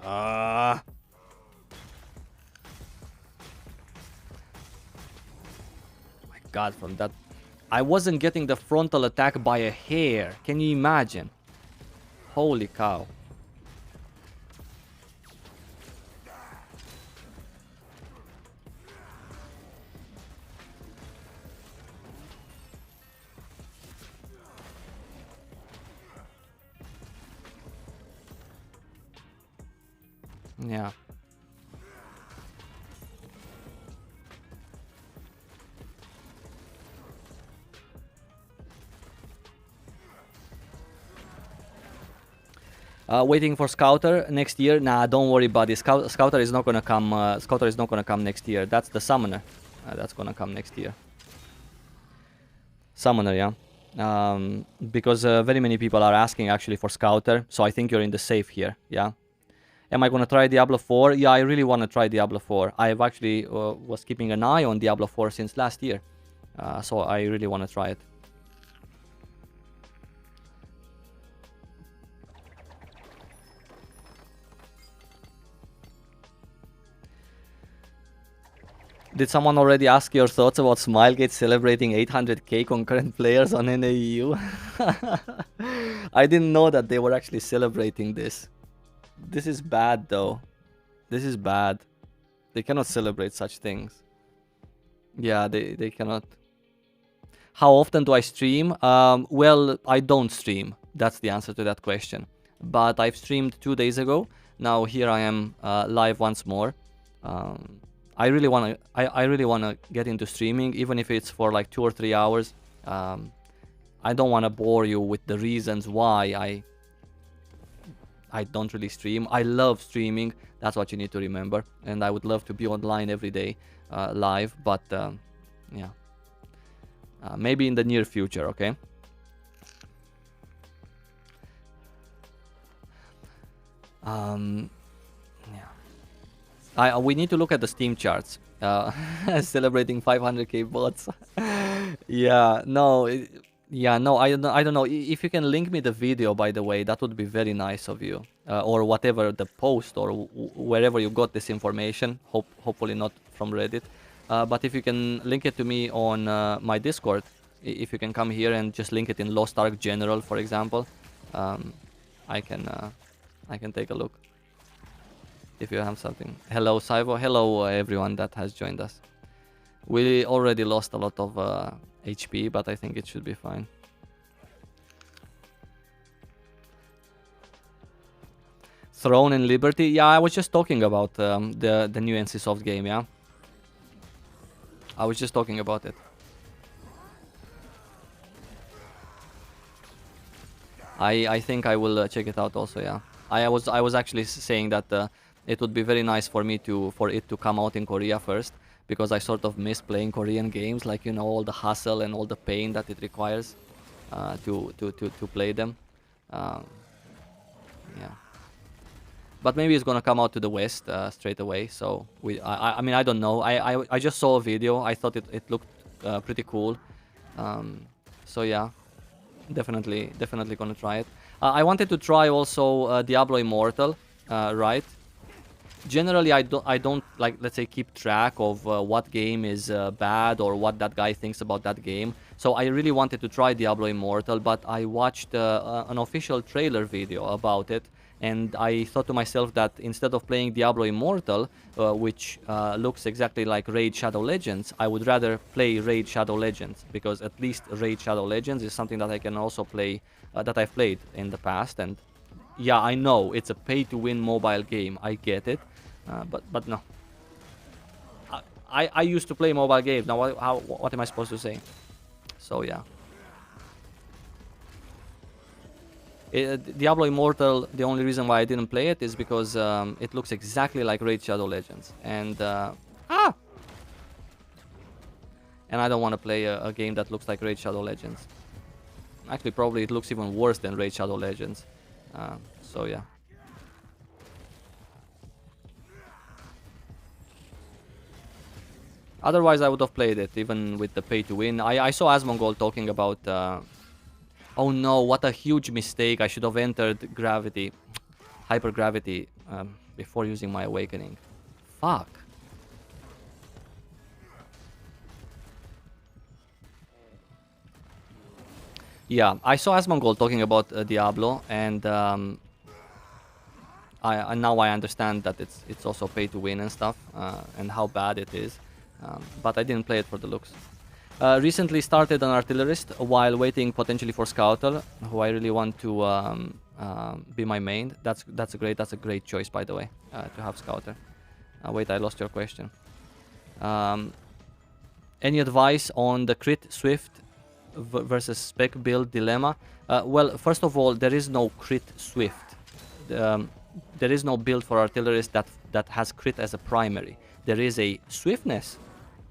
My god, from that... I wasn't getting the frontal attack by a hair. Can you imagine? Holy cow. Yeah. Waiting for Scouter next year. Nah, don't worry, buddy. Scouter is not gonna come. Scouter is not gonna come next year. That's the Summoner. That's gonna come next year. Summoner, yeah. Because very many people are asking actually for Scouter, so I think you're in the safe here. Yeah. Am I gonna try Diablo 4? Yeah, I really want to try Diablo 4. I've actually was keeping an eye on Diablo 4 since last year, so I really want to try it. Did someone already ask your thoughts about Smilegate celebrating 800k concurrent players on NAEU? I didn't know that they were actually celebrating this. This is bad though. This is bad. They cannot celebrate such things. Yeah, they cannot. How often do I stream? Well, I don't stream. That's the answer to that question. But I've streamed 2 days ago. Now here I am live once more. I really wanna get into streaming, even if it's for like 2 or 3 hours. I don't wanna bore you with the reasons why I don't really stream. I love streaming. That's what you need to remember. And I would love to be online every day, live. But yeah. Maybe in the near future, okay? Yeah. We need to look at the Steam charts. Celebrating 500k bots. Yeah, no, no, I don't know. If you can link me the video, by the way, that would be very nice of you. Or whatever the post or wherever you got this information. Hopefully not from Reddit. But if you can link it to me on my Discord, if you can come here and just link it in Lost Ark General, for example, I can take a look. If you have something. Hello, Saivo. Hello, everyone that has joined us. We already lost a lot of HP, but I think it should be fine. Throne and Liberty. Yeah, I was just talking about the new NCSoft game, yeah? I was just talking about it. I think I will check it out also, yeah. I was actually saying that it would be very nice for me for it to come out in Korea first, because I sort of miss playing Korean games, like, you know, all the hustle and all the pain that it requires to play them. Yeah. But maybe it's gonna come out to the West straight away. So I mean, I don't know. I just saw a video. I thought it looked pretty cool. So yeah, definitely gonna try it. I wanted to try also Diablo Immortal, right? Generally, I don't like, let's say, keep track of what game is bad or what that guy thinks about that game. So I really wanted to try Diablo Immortal, but I watched an official trailer video about it, and I thought to myself that instead of playing Diablo Immortal, which looks exactly like Raid Shadow Legends, I would rather play Raid Shadow Legends, because at least Raid Shadow Legends is something that I can also play, that I've played in the past. And yeah, I know it's a pay-to-win mobile game, I get it, but no. I used to play mobile games. Now what am I supposed to say? So yeah. Diablo Immortal, the only reason why I didn't play it is because it looks exactly like Raid Shadow Legends. And and I don't want to play a game that looks like Raid Shadow Legends. Actually, probably it looks even worse than Raid Shadow Legends. So yeah. Otherwise, I would have played it, even with the pay-to-win. I saw Asmongold talking about... oh no, what a huge mistake. I should have entered Gravity, Hypergravity, before using my Awakening. Fuck. Yeah, I saw Asmongold talking about Diablo, and now I understand that it's also pay-to-win and stuff, and how bad it is. But I didn't play it for the looks. Recently started an Artillerist while waiting potentially for Scouter, who I really want to be my main. That's a great choice, by the way, to have Scouter. Wait, I lost your question. Any advice on the crit Swift versus spec build dilemma? Well, first of all, there is no crit Swift. There is no build for Artillerist that has crit as a primary. There is a swiftness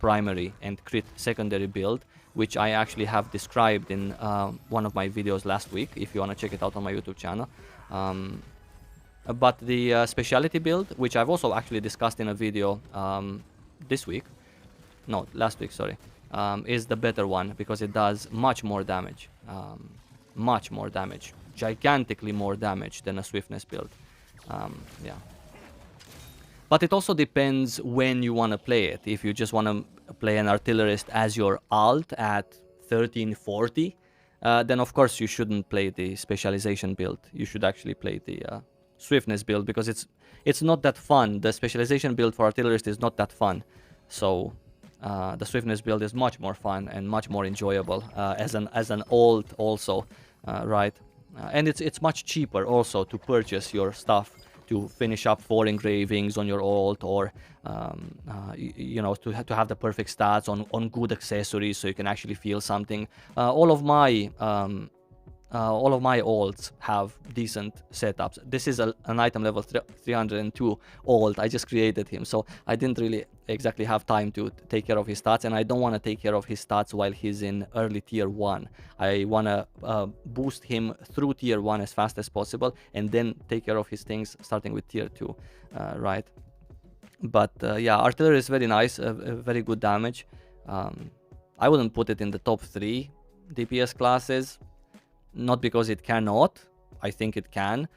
primary and crit secondary build, which I actually have described in one of my videos last week, if you want to check it out on my YouTube channel. But the speciality build, which I've also actually discussed in a video last week, sorry, is the better one, because it does much more damage. Gigantically more damage than a swiftness build. Yeah. But it also depends when you want to play it. If you just want to play an artillerist as your alt at 1340, then of course you shouldn't play the specialization build. You should actually play the swiftness build, because it's not that fun. The specialization build for artillerist is not that fun. So the swiftness build is much more fun and much more enjoyable as an alt also, right? And it's much cheaper also to purchase your stuff, to finish up 4 engravings on your alt, or you know, to have the perfect stats on good accessories so you can actually feel something. All of my alts have decent setups. This is an item level 302 alt. I just created him, so I didn't really exactly have time to take care of his stats, and I don't want to take care of his stats while he's in early tier 1. I want to boost him through tier 1 as fast as possible, and then take care of his things starting with tier 2, right? But yeah, artillery is very nice, very good damage. I wouldn't put it in the top 3 DPS classes. Not because it cannot, I think it can,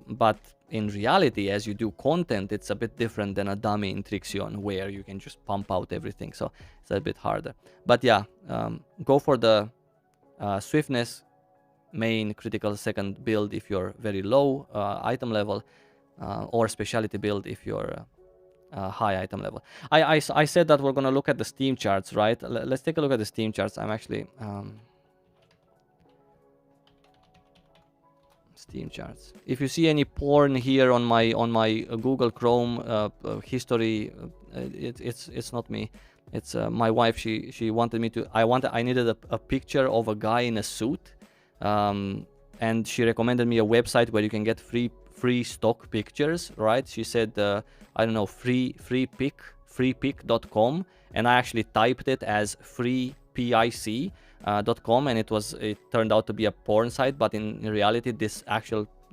but in reality, as you do content, it's a bit different than a dummy in Trixion, where you can just pump out everything, so it's a bit harder. But yeah, go for the swiftness main critical second build if you're very low item level, or specialty build if you're high item level. I said that we're gonna look at the Steam charts, right? Let's take a look at the Steam charts. I'm actually... Steam charts. If you see any porn here on my Google Chrome history, it's not me. It's my wife. She wanted me to. I needed a picture of a guy in a suit, and she recommended me a website where you can get free stock pictures. Right? She said I don't know, freepic.com, and I actually typed it as freepic.com, and it turned out to be a porn site, but in reality the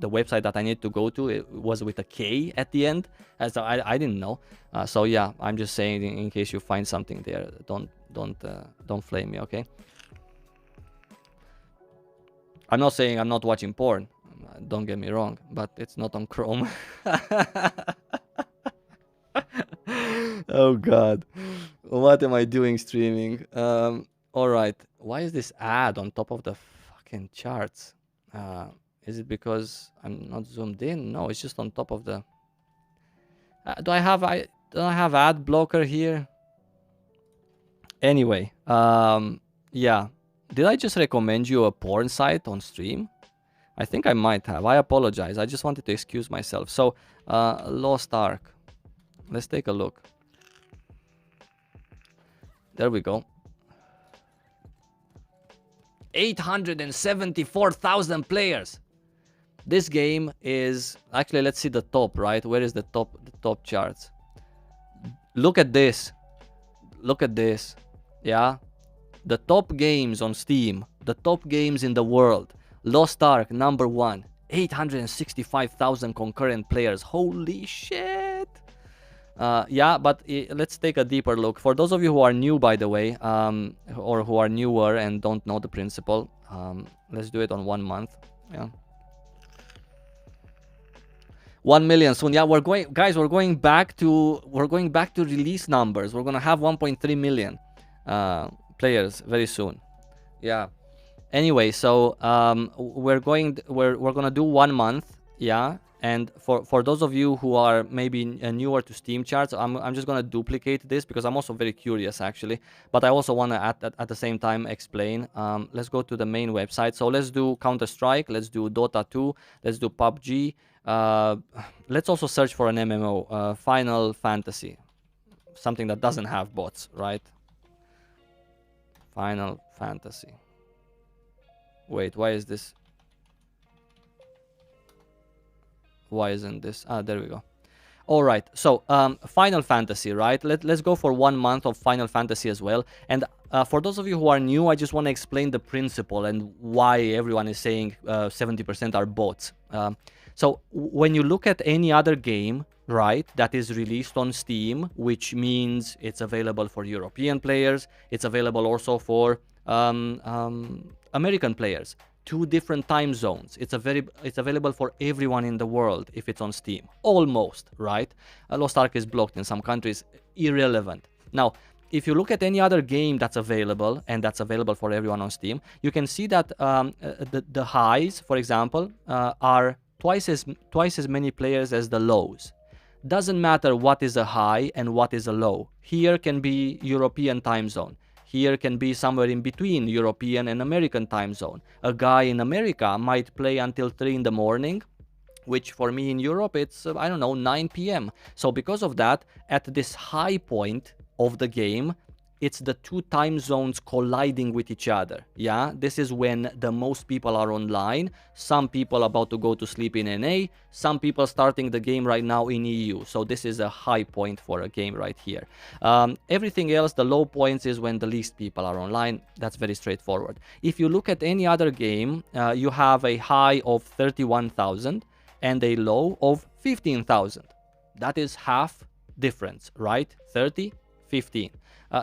website that I need to go to, it was with a K at the end, as I didn't know. So yeah, I'm just saying in case you find something there, don't flame me, okay? I'm not saying I'm not watching porn, don't get me wrong, but it's not on Chrome. Oh god, what am I doing streaming? All right, why is this ad on top of the fucking charts? Is it because I'm not zoomed in? No, it's just on top of the... do I have ad blocker here? Anyway, yeah. Did I just recommend you a porn site on stream? I think I might have. I apologize. I just wanted to excuse myself. So, Lost Ark. Let's take a look. There we go. 874,000 players. This game is... Actually, let's see the top, right? Where is the top charts? Look at this. Look at this. Yeah? The top games on Steam. The top games in the world. Lost Ark, number 1. 865,000 concurrent players. Holy shit! Yeah, but let's take a deeper look. For those of you who are new, by the way, or who are newer and don't know the principle, let's do it on 1 month. Yeah, 1 million soon. Yeah, we're going back to release numbers. We're gonna have 1.3 million players very soon. Yeah. Anyway, so we're gonna do 1 month. Yeah. And for those of you who are maybe newer to Steam charts, I'm just going to duplicate this because I'm also very curious, actually. But I also want to, at the same time, explain. Let's go to the main website. So let's do Counter-Strike. Let's do Dota 2. Let's do PUBG. Let's also search for an MMO. Final Fantasy. Something that doesn't have bots, right? Final Fantasy. Wait, why is this... Why isn't this? There we go. All right, so Final Fantasy, right? Let's go for 1 month of Final Fantasy as well. And for those of you who are new, I just want to explain the principle and why everyone is saying 70% are bots. So when you look at any other game, right, that is released on Steam, which means it's available for European players, it's available also for American players. 2 different time zones. It's available for everyone in the world if it's on Steam. Almost, right? Lost Ark is blocked in some countries. Irrelevant. Now, if you look at any other game that's available, and that's available for everyone on Steam, you can see that the highs, for example, are twice as many players as the lows. Doesn't matter what is a high and what is a low. Here can be European time zone. Here can be somewhere in between European and American time zone. A guy in America might play until 3 in the morning, which for me in Europe, it's, I don't know, 9 p.m. So because of that, at this high point of the game, it's the 2 time zones colliding with each other. Yeah, this is when the most people are online. Some people about to go to sleep in NA, some people starting the game right now in EU. So this is a high point for a game right here. Everything else, the low points, is when the least people are online. That's very straightforward. If you look at any other game, you have a high of 31,000 and a low of 15,000. That is half difference, right? 30, 15.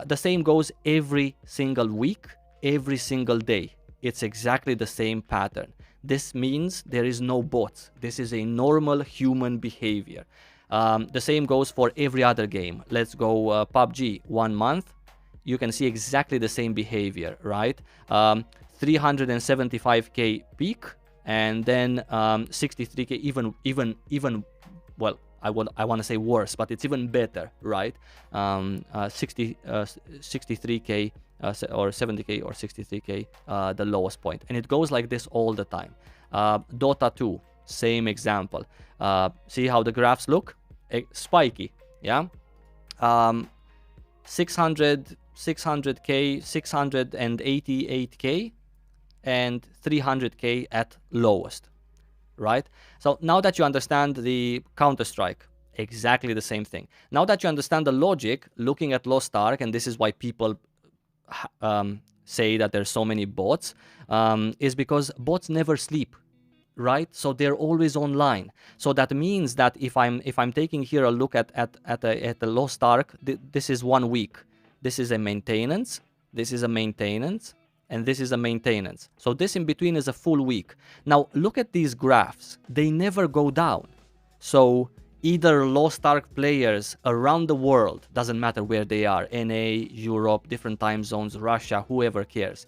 The same goes every single week, every single day. It's exactly the same pattern. This means there is no bots. This is a normal human behavior. The same goes for every other game. Let's go PUBG, 1 month. You can see exactly the same behavior, right? 375k peak, and then 63k, even well, I want to say worse, but it's even better, right? 63k or 70k or 63k, the lowest point, and it goes like this all the time. Dota 2, same example. See how the graphs look? Spiky, yeah. 600k, 688k, and 300k at lowest, right? So now that you understand the Counter-Strike, exactly the same thing. Now that you understand the logic, looking at Lost Ark, and this is why people say that there's so many bots, is because bots never sleep, right? So they're always online. So that means that if I'm taking here a look at the Lost Ark, this is 1 week. This is a maintenance. This is a maintenance. And this is a maintenance. So this in between is a full week. Now look at these graphs. They never go down. So either Lost Ark players around the world, doesn't matter where they are, NA, Europe, different time zones, Russia, whoever cares.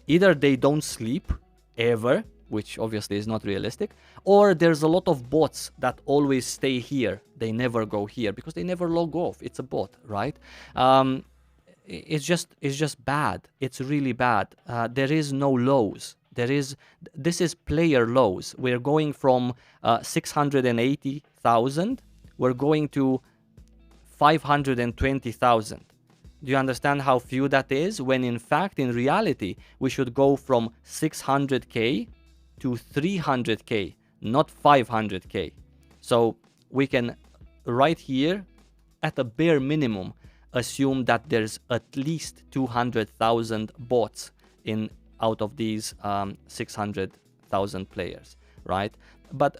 Either they don't sleep ever, which obviously is not realistic, or there's a lot of bots that always stay here. They never go here because they never log off. It's a bot, right? It's just bad. It's really bad. There is no lows. This is player lows. We're going from 680,000. We're going to 520,000. Do you understand how few that is? When in fact, in reality, we should go from 600k to 300k, not 500k. So we can, right here, at a bare minimum, assume that there's at least 200,000 bots out of these 600,000 players, right? But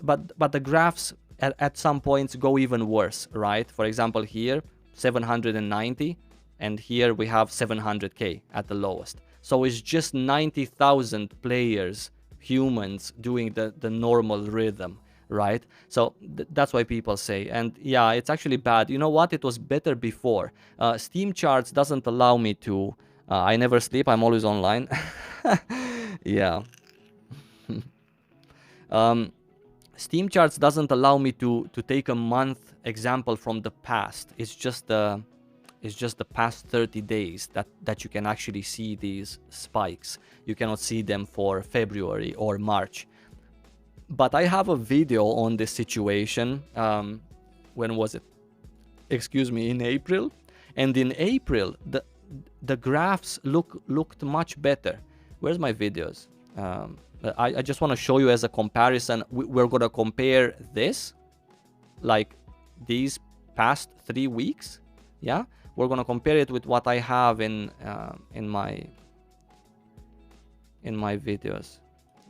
the graphs at some points go even worse, right? For example, here 790, and here we have 700k at the lowest. So it's just 90,000 players, humans, doing the normal rhythm, right? So that's why people say, and yeah, it's actually bad. You know what? It was better before. Steam charts doesn't allow me to. I never sleep. I'm always online. Yeah. Steam charts doesn't allow me to take a month example from the past. It's just the past 30 days that you can actually see these spikes. You cannot see them for February or March. But I have a video on this situation. When was it? Excuse me, in April. And in April, the graphs looked much better. Where's my videos? I just want to show you as a comparison. We're going to compare this, like these past 3 weeks. Yeah, we're going to compare it with what I have in my videos.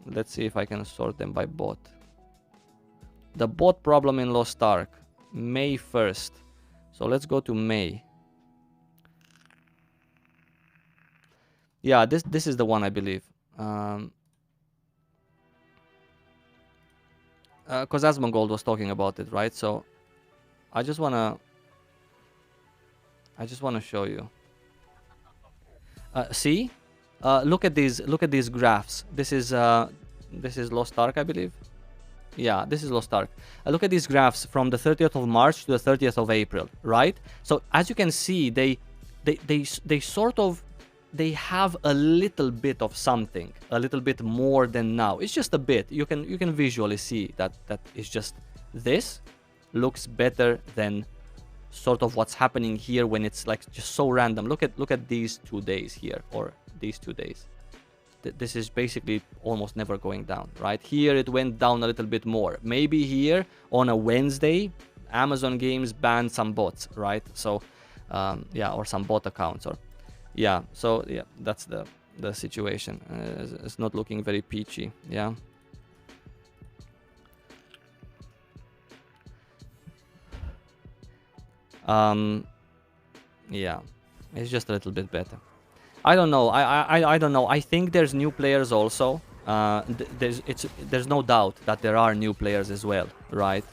Let's see if I can sort them by bot. The bot problem in Lost Ark, May 1st. So let's go to May. Yeah, this is the one, I believe. because Asmongold was talking about it, right? So I just wanna show you. See, look at these graphs. This is Lost Ark, I believe. Yeah, this is Lost Ark. Look at these graphs from the 30th of March to the 30th of April, right? So as you can see, they sort of, they have a little bit of something, a little bit more than now. It's just a bit. You can visually see that it's just, this looks better than sort of what's happening here when it's like just so random. Look at these 2 days here, or these 2 days. This is basically almost never going down, right? Here it went down a little bit more. Maybe here on a Wednesday, Amazon Games banned some bots, right? So yeah, or some bot accounts, or yeah. So yeah, that's the situation. It's not looking very peachy. Yeah. Yeah, it's just a little bit better. I don't know. I don't know. I think there's new players also. There's no doubt that there are new players as well, right?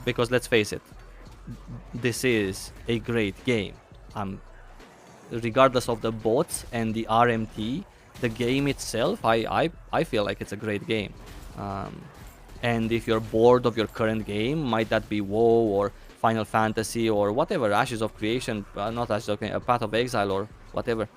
Because let's face it, this is a great game. Regardless of the bots and the RMT, the game itself, I feel like it's a great game. And if you're bored of your current game, might that be WoW or Final Fantasy or whatever, Ashes of Creation, not Ashes of Creation, Path of Exile or whatever,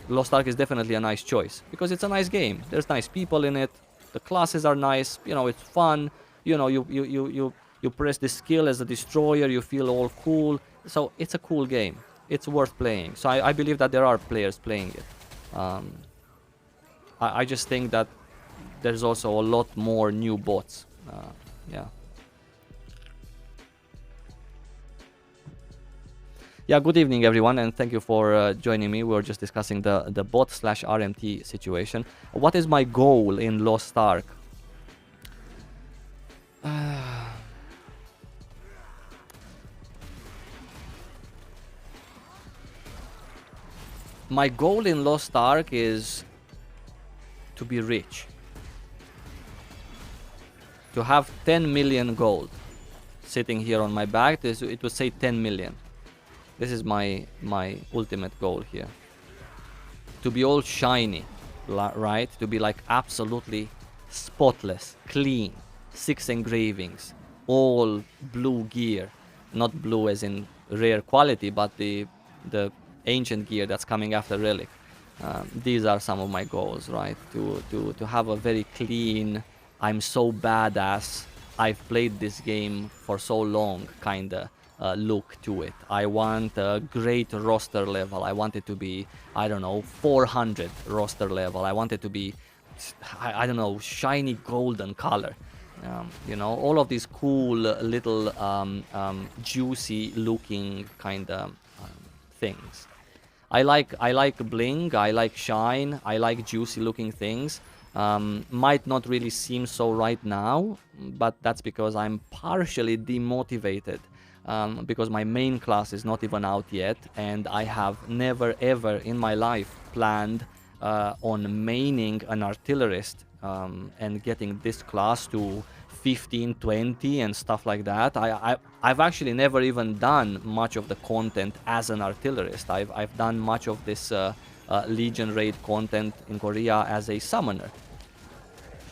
Lost Ark is definitely a nice choice because it's a nice game. There's nice people in it. The classes are nice. You know, it's fun. You know, you press the skill as a destroyer. You feel all cool. So it's a cool game. It's worth playing. So I believe that there are players playing it. I just think that there's also a lot more new bots. Yeah. Yeah, good evening everyone, and thank you for joining me. We were just discussing the bot/RMT situation. What is my goal in Lost Ark? My goal in Lost Ark is to be rich. To have 10 million gold sitting here on my back. It would say 10 million. This is my ultimate goal here. To be all shiny, right? To be like absolutely spotless, clean, 6 engravings, all blue gear. Not blue as in rare quality, but the ancient gear that's coming after Relic. These are some of my goals, right? To have a very clean, I'm so badass, I've played this game for so long kinda look to it. I want a great roster level. I want it to be, I don't know, 400 roster level. I want it to be, I don't know, shiny golden color. You know, all of these cool little juicy looking kind of things. I like bling, I like shine, I like juicy looking things. Might not really seem so right now, but that's because I'm partially demotivated. Because my main class is not even out yet, and I have never ever in my life planned on maining an artillerist and getting this class to 15, 20 and stuff like that. I've actually never even done much of the content as an artillerist. I've done much of this Legion raid content in Korea as a summoner.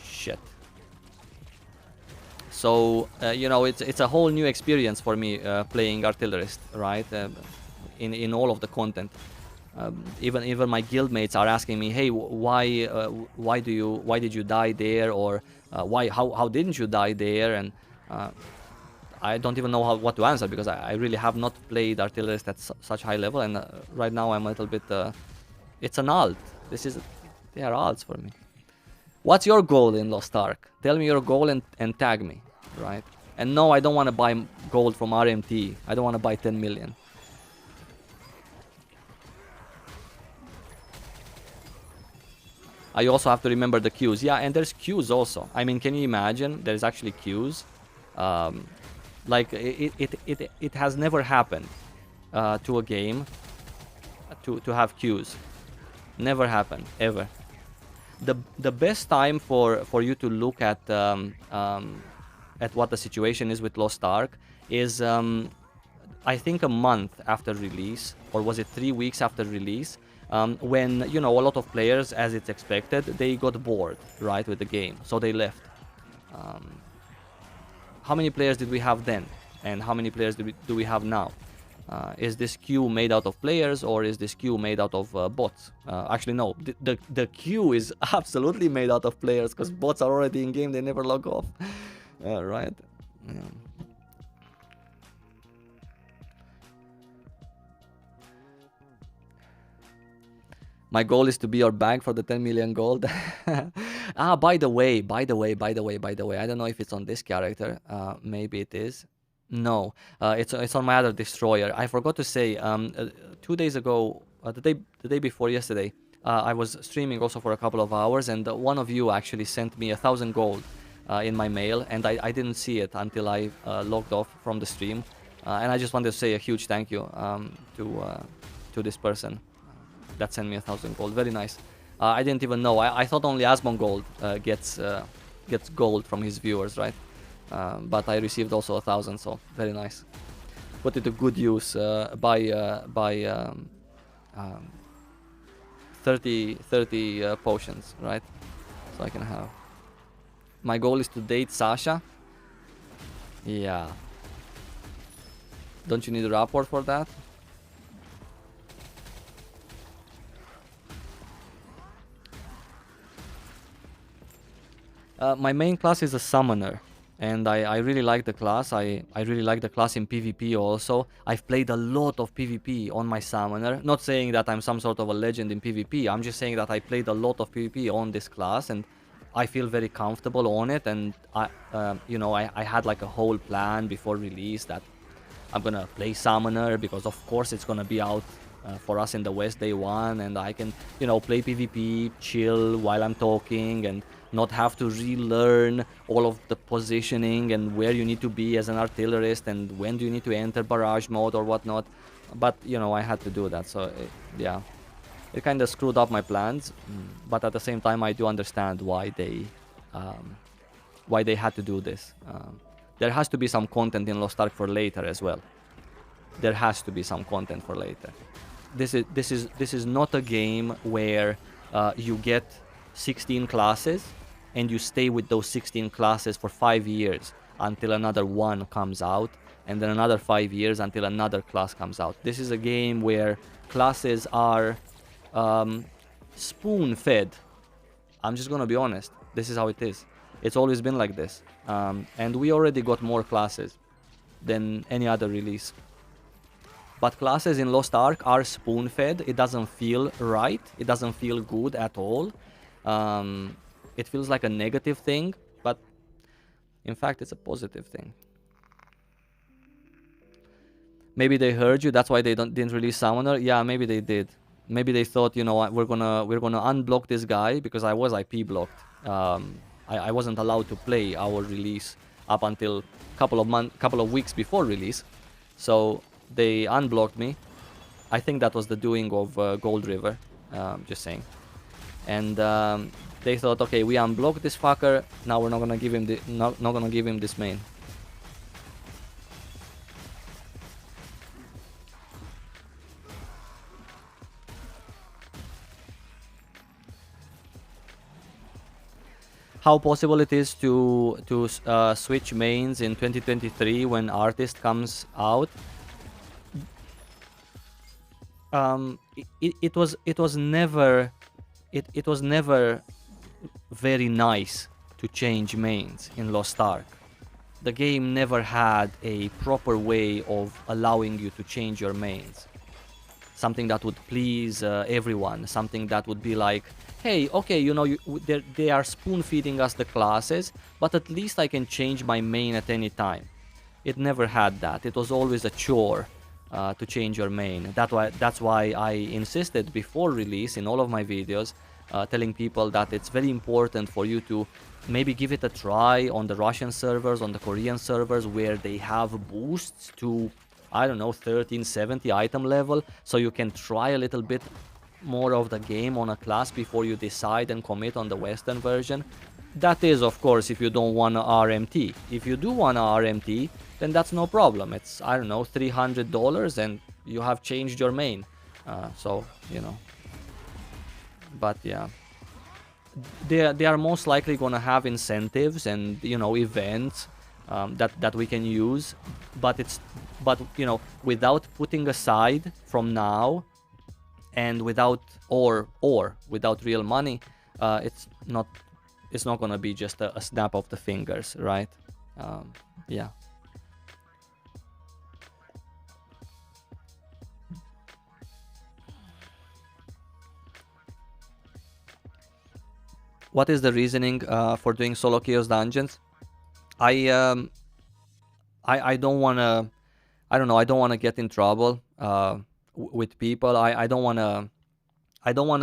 Shit. So you know, it's a whole new experience for me playing artillerist, right? In all of the content. Even my guildmates are asking me, hey, why did you die there, or how didn't you die there? And I don't even know what to answer, because I really have not played artillerist at such high level, and right now I'm a little bit. It's an alt. They are alts for me. What's your goal in Lost Ark? Tell me your goal and tag me, right? And no, I don't want to buy gold from RMT. I don't want to buy 10 million. I also have to remember the queues. Yeah, and there's queues also. I mean, can you imagine? There's actually queues. Like, it has never happened to a game to have queues. Never happened, ever. the best time for you to look at what the situation is with Lost Ark is I think a month after release, or was it 3 weeks after release, when, you know, a lot of players, as it's expected, they got bored, right, with the game, so they left. How many players did we have then, and how many players do we have now? Is this queue made out of players, or is this queue made out of bots? Actually, no. The queue is absolutely made out of players, because bots are already in game. They never log off. Right? Yeah. My goal is to be your bank for the 10 million gold. By the way, I don't know if it's on this character. Maybe it is. No, it's on my other destroyer. I forgot to say, 2 days ago, the day before yesterday, I was streaming also for a couple of hours, and one of you actually sent me 1,000 gold in my mail, and I didn't see it until I logged off from the stream. And I just wanted to say a huge thank you to this person that sent me 1,000 gold. Very nice. I didn't even know. I thought only Asmongold gets gold from his viewers, right? But I received also 1,000, so very nice. Put it to good use. Buy 30 potions, right? So I can have. My goal is to date Sasha. Yeah. Don't you need a rapport for that? My main class is a summoner, and I really like the class. I really like the class in PvP also. I've played a lot of PvP on my summoner. Not saying that I'm some sort of a legend in PvP. I'm just saying that I played a lot of PvP on this class, and I feel very comfortable on it. And I had like a whole plan before release that I'm gonna play summoner, because of course it's gonna be out for us in the West day one, and I can, play PvP, chill while I'm talking, and not have to relearn all of the positioning and where you need to be as an artillerist and when do you need to enter barrage mode or whatnot. But, I had to do that, so yeah. It kind of screwed up my plans, but at the same time I do understand why they had to do this. There has to be some content in Lost Ark for later as well. There has to be some content for later. This is not a game where you get 16 classes and you stay with those 16 classes for 5 years until another one comes out, and then another 5 years until another class comes out. This is a game where classes are spoon-fed. I'm just gonna be honest. This is how it is. It's always been like this. And we already got more classes than any other release. But classes in Lost Ark are spoon-fed. It doesn't feel right. It doesn't feel good at all. It feels like a negative thing, but in fact it's a positive thing. Maybe they heard you, that's why they didn't release Summoner. Yeah, maybe they did. Maybe they thought, we're gonna unblock this guy, because I was IP blocked. I wasn't allowed to play our release up until couple of weeks before release, so they unblocked me. I think that was the doing of Gold River, just saying. And they thought, okay, we unblocked this fucker. Now we're not gonna give him not gonna give him this main. How possible it is to switch mains in 2023 when Artist comes out? It was never very nice to change mains in Lost Ark. The game never had a proper way of allowing you to change your mains. Something that would please everyone. Something that would be like, hey, okay, they are spoon-feeding us the classes, but at least I can change my main at any time. It never had that. It was always a chore to change your main. That's why I insisted before release in all of my videos, telling people that it's very important for you to maybe give it a try on the Russian servers, on the Korean servers, where they have boosts to, I don't know, 1370 item level, so you can try a little bit more of the game on a class before you decide and commit on the Western version. That is, of course, if you don't want a RMT. If you do want a RMT, then that's no problem. It's, I don't know, $300 and you have changed your main. So, you know. But yeah. They are most likely going to have incentives and, you know, events that we can use. But, you know, without putting aside from now and without or without real money, it's not going to be just a snap of the fingers, right? Yeah. What is the reasoning for doing solo chaos dungeons? I don't want to, I don't know, I don't want to get in trouble with people. I don't want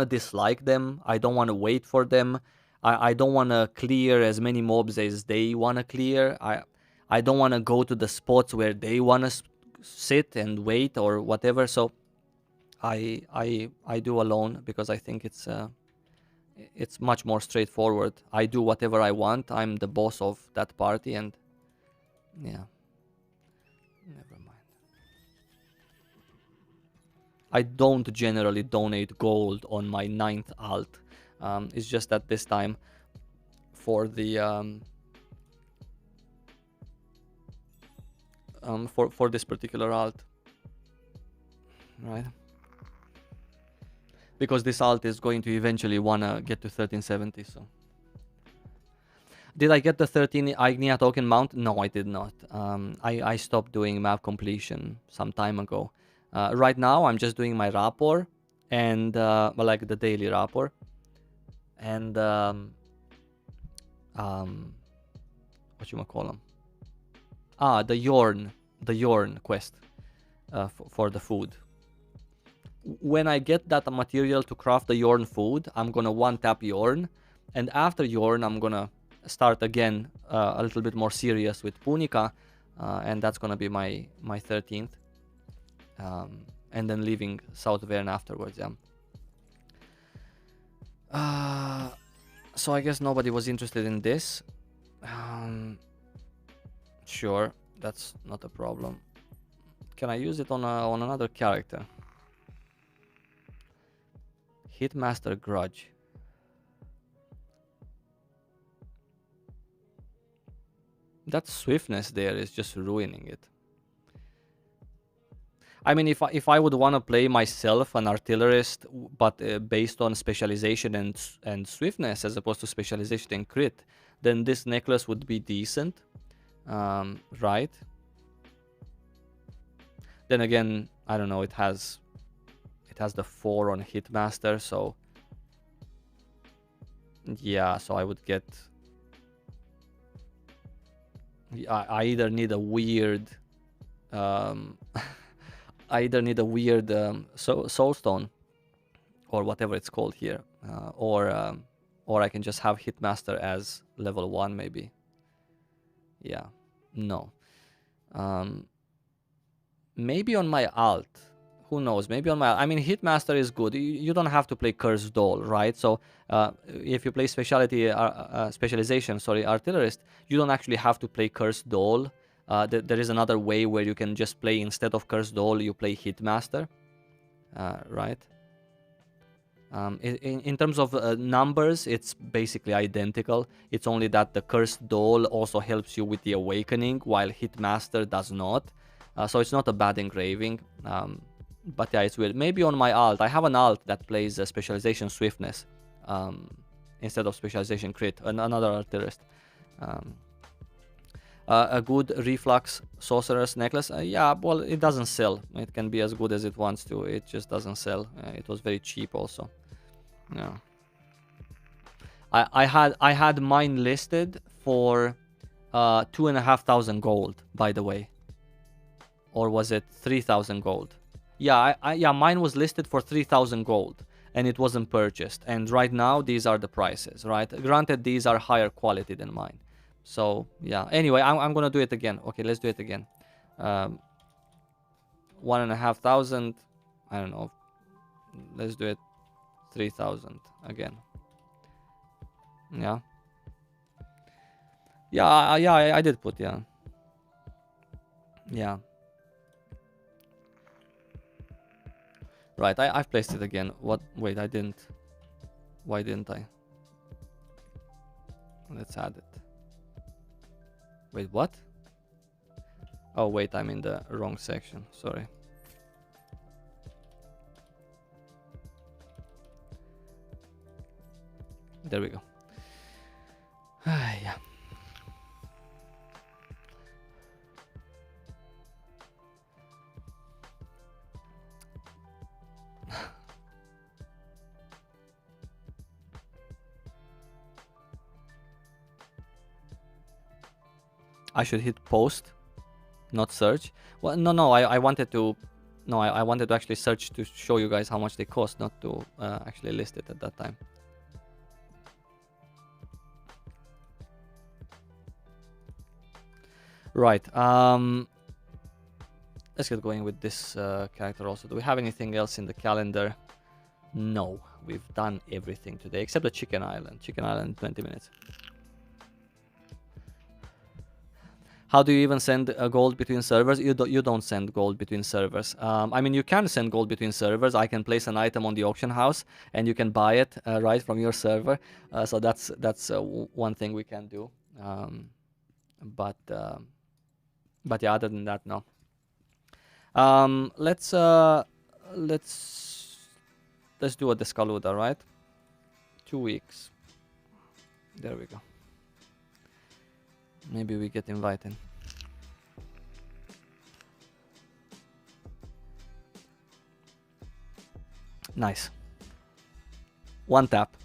to dislike them. I don't want to wait for them. I don't want to clear as many mobs as they want to clear. I don't want to go to the spots where they want to sit and wait or whatever. So I do alone because I think it's much more straightforward. I do whatever I want. I'm the boss of that party, and yeah, never mind. I don't generally donate gold on my 9th alt. It's just that this time for the for this particular alt, right? Because this alt is going to eventually wanna get to 1370. So, did I get the 13 Ignia token mount? No, I did not. I stopped doing map completion some time ago. Right now, I'm just doing my rapport and well, like the daily rapport, and what you call them? The Yorn quest for the food. When I get that material to craft the Yorn food, I'm gonna one-tap Yorn, and after Yorn, I'm gonna start again a little bit more serious with Punica, and that's gonna be my 13th, and then leaving South Verne afterwards. Yeah. So I guess nobody was interested in this. Sure, that's not a problem. Can I use it on another character? Hitmaster Grudge. That swiftness there is just ruining it. I mean, if I would want to play myself an artillerist, but based on specialization and swiftness as opposed to specialization and crit, then this necklace would be decent, right? Then again, I don't know. It has the 4 on Hitmaster, so yeah. So I would get. I either need a weird. I either need a weird soulstone, or whatever it's called here, or I can just have Hitmaster as level 1 maybe. Yeah, no. Maybe on my alt. Who knows? Maybe on my... I mean, Hitmaster is good. You don't have to play Cursed Doll, right? So if you play specialization, artillerist, you don't actually have to play Cursed Doll. There is another way where you can just play, instead of Cursed Doll, you play Hitmaster, right? In terms of numbers, it's basically identical. It's only that the Cursed Doll also helps you with the Awakening, while Hitmaster does not. So it's not a bad engraving. But yeah, it's weird. Maybe on my alt, I have an alt that plays specialization swiftness instead of specialization crit, another artillerist. A good reflux sorcerer's necklace. Yeah, well, it doesn't sell. It can be as good as it wants to. It just doesn't sell. It was very cheap also. Yeah. I had mine listed for 2,500 gold, by the way. Or was it 3,000 gold? Yeah, yeah, mine was listed for 3,000 gold, and it wasn't purchased. And right now, these are the prices, right? Granted, these are higher quality than mine. So, yeah. Anyway, I'm going to do it again. Okay, let's do it again. 1,500. I don't know. Let's do it 3,000 again. Yeah. Yeah, I did put, yeah. Yeah. Right, I've placed it again. What? Wait, I didn't. Why didn't I? Let's add it. Wait, what? Oh, wait, I'm in the wrong section. Sorry. There we go. Yeah. I should hit post, not search. Well, no, I wanted to... No, I wanted to actually search to show you guys how much they cost, not to actually list it at that time. Right. Let's get going with this character also. Do we have anything else in the calendar? No, we've done everything today except the Chicken Island. Chicken Island, 20 minutes. How do you even send gold between servers? You don't send gold between servers. I mean, you can send gold between servers. I can place an item on the auction house, and you can buy it right from your server. So that's one thing we can do. But yeah, other than that, no. Let's do a Descaluda, right? 2 weeks. There we go. Maybe we get invited. Nice. One tap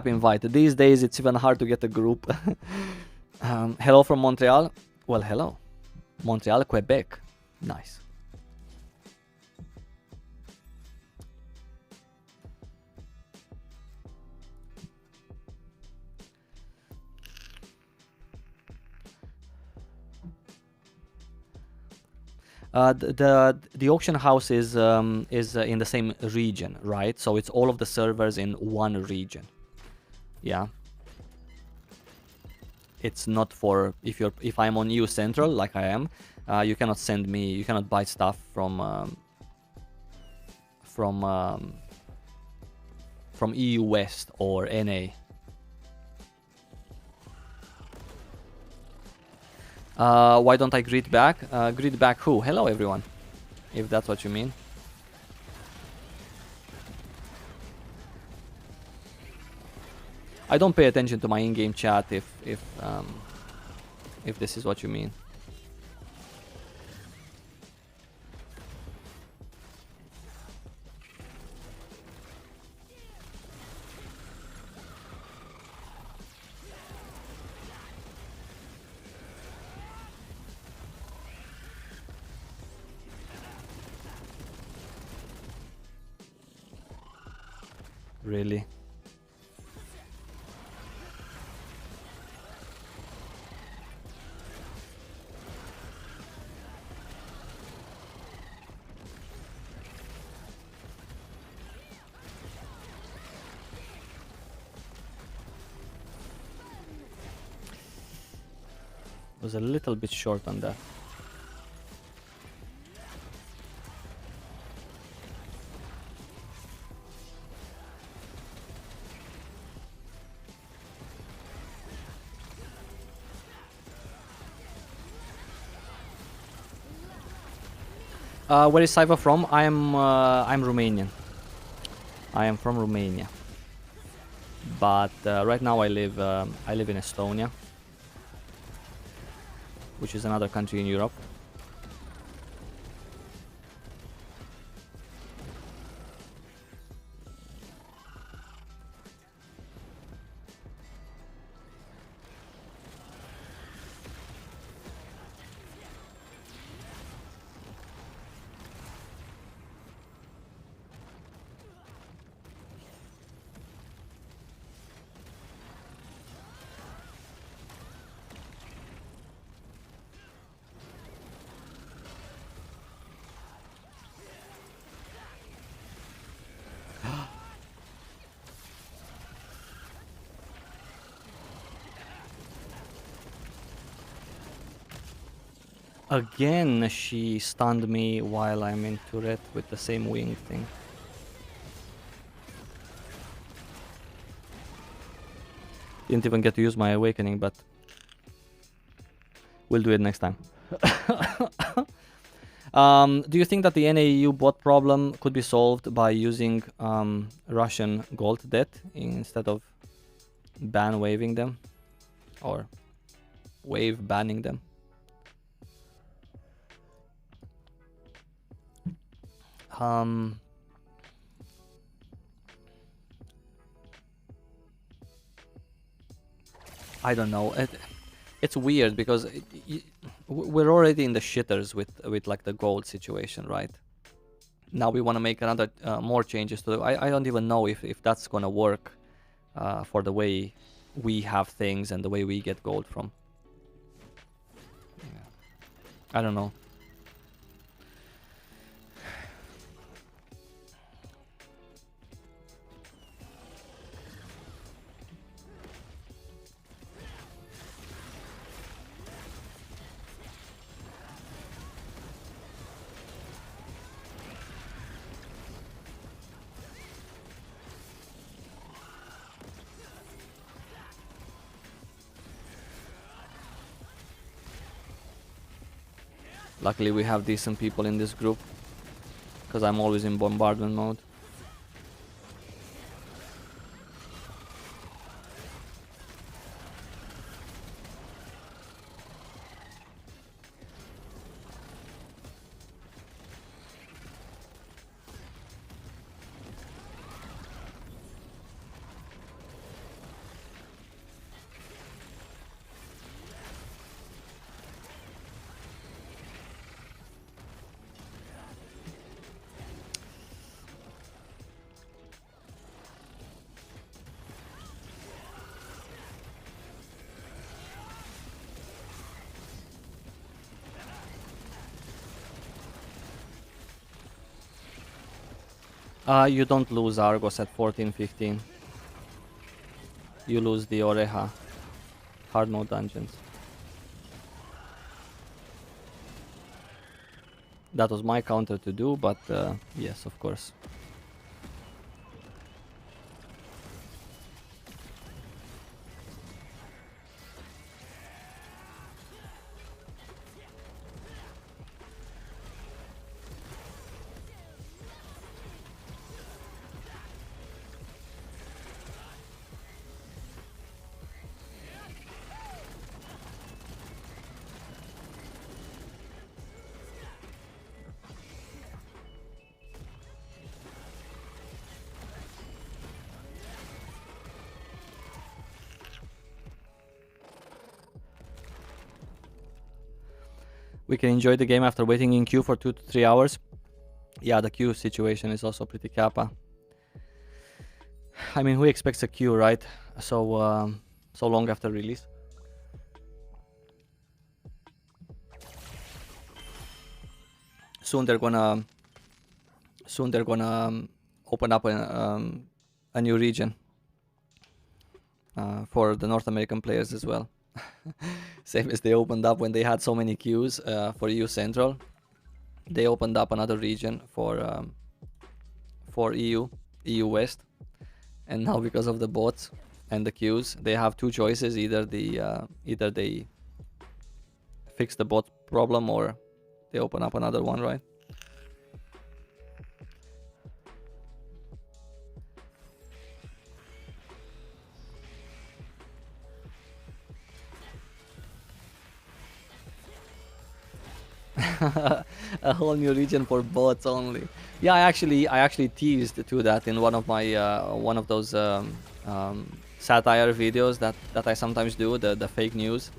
invite. These days it's even hard to get a group. Hello from Montreal. Well, hello. Montreal, Quebec. Nice. The auction house is in the same region, right? So it's all of the servers in one region. Yeah. It's not for if I'm on EU Central like I am, you cannot send me, you cannot buy stuff from EU West or NA. Why don't I greet back? Greet back who? Hello everyone, if that's what you mean. I don't pay attention to my in-game chat if this is what you mean. Really? Was a little bit short on that. Where is Saiva from? I'm Romanian. I am from Romania, but right now I live in Estonia, which is another country in Europe. Again, she stunned me while I'm in turret with the same wing thing. Didn't even get to use my awakening, but we'll do it next time. Do you think that the NAU bot problem could be solved by using Russian gold debt instead of ban waving them? Or wave banning them? I don't know. It's weird because we're already in the shitters with like the gold situation, right? Now we want to make another more changes to it. I don't even know if that's gonna work for the way we have things and the way we get gold from. Yeah. I don't know. Luckily we have decent people in this group, because I'm always in bombardment mode. You don't lose Argos at 14-15. You lose the Oreha hard mode dungeons. That was my counter to do, but yes, of course. We can enjoy the game after waiting in queue for 2 to 3 hours. Yeah, the queue situation is also pretty kappa. I mean, who expects a queue, right? So, so long after release. Soon they're gonna open up a new region for the North American players as well. Same as they opened up when they had so many queues for EU Central. They opened up another region for EU West, and now because of the bots and the queues, they have two choices: either they fix the bot problem or they open up another one, right? A whole new region for bots only. Yeah, I actually teased to that in one of my one of those satire videos that I sometimes do, the fake news.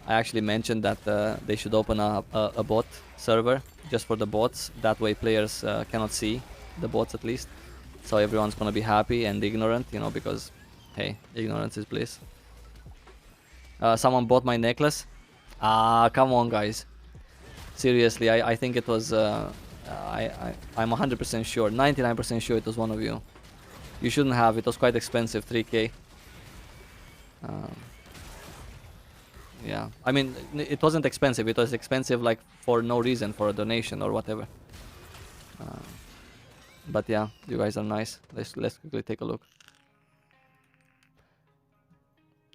I actually mentioned that they should open a bot server just for the bots. That way players cannot see the bots at least. So everyone's gonna be happy and ignorant, you know, because hey, ignorance is bliss. Someone bought my necklace. Ah, come on, guys. Seriously, I think it was, I'm 100% sure, 99% sure it was one of you. You shouldn't have, it was quite expensive, 3k. Yeah, I mean, it wasn't expensive. It was expensive like for no reason, for a donation or whatever. But yeah, you guys are nice. Let's quickly take a look.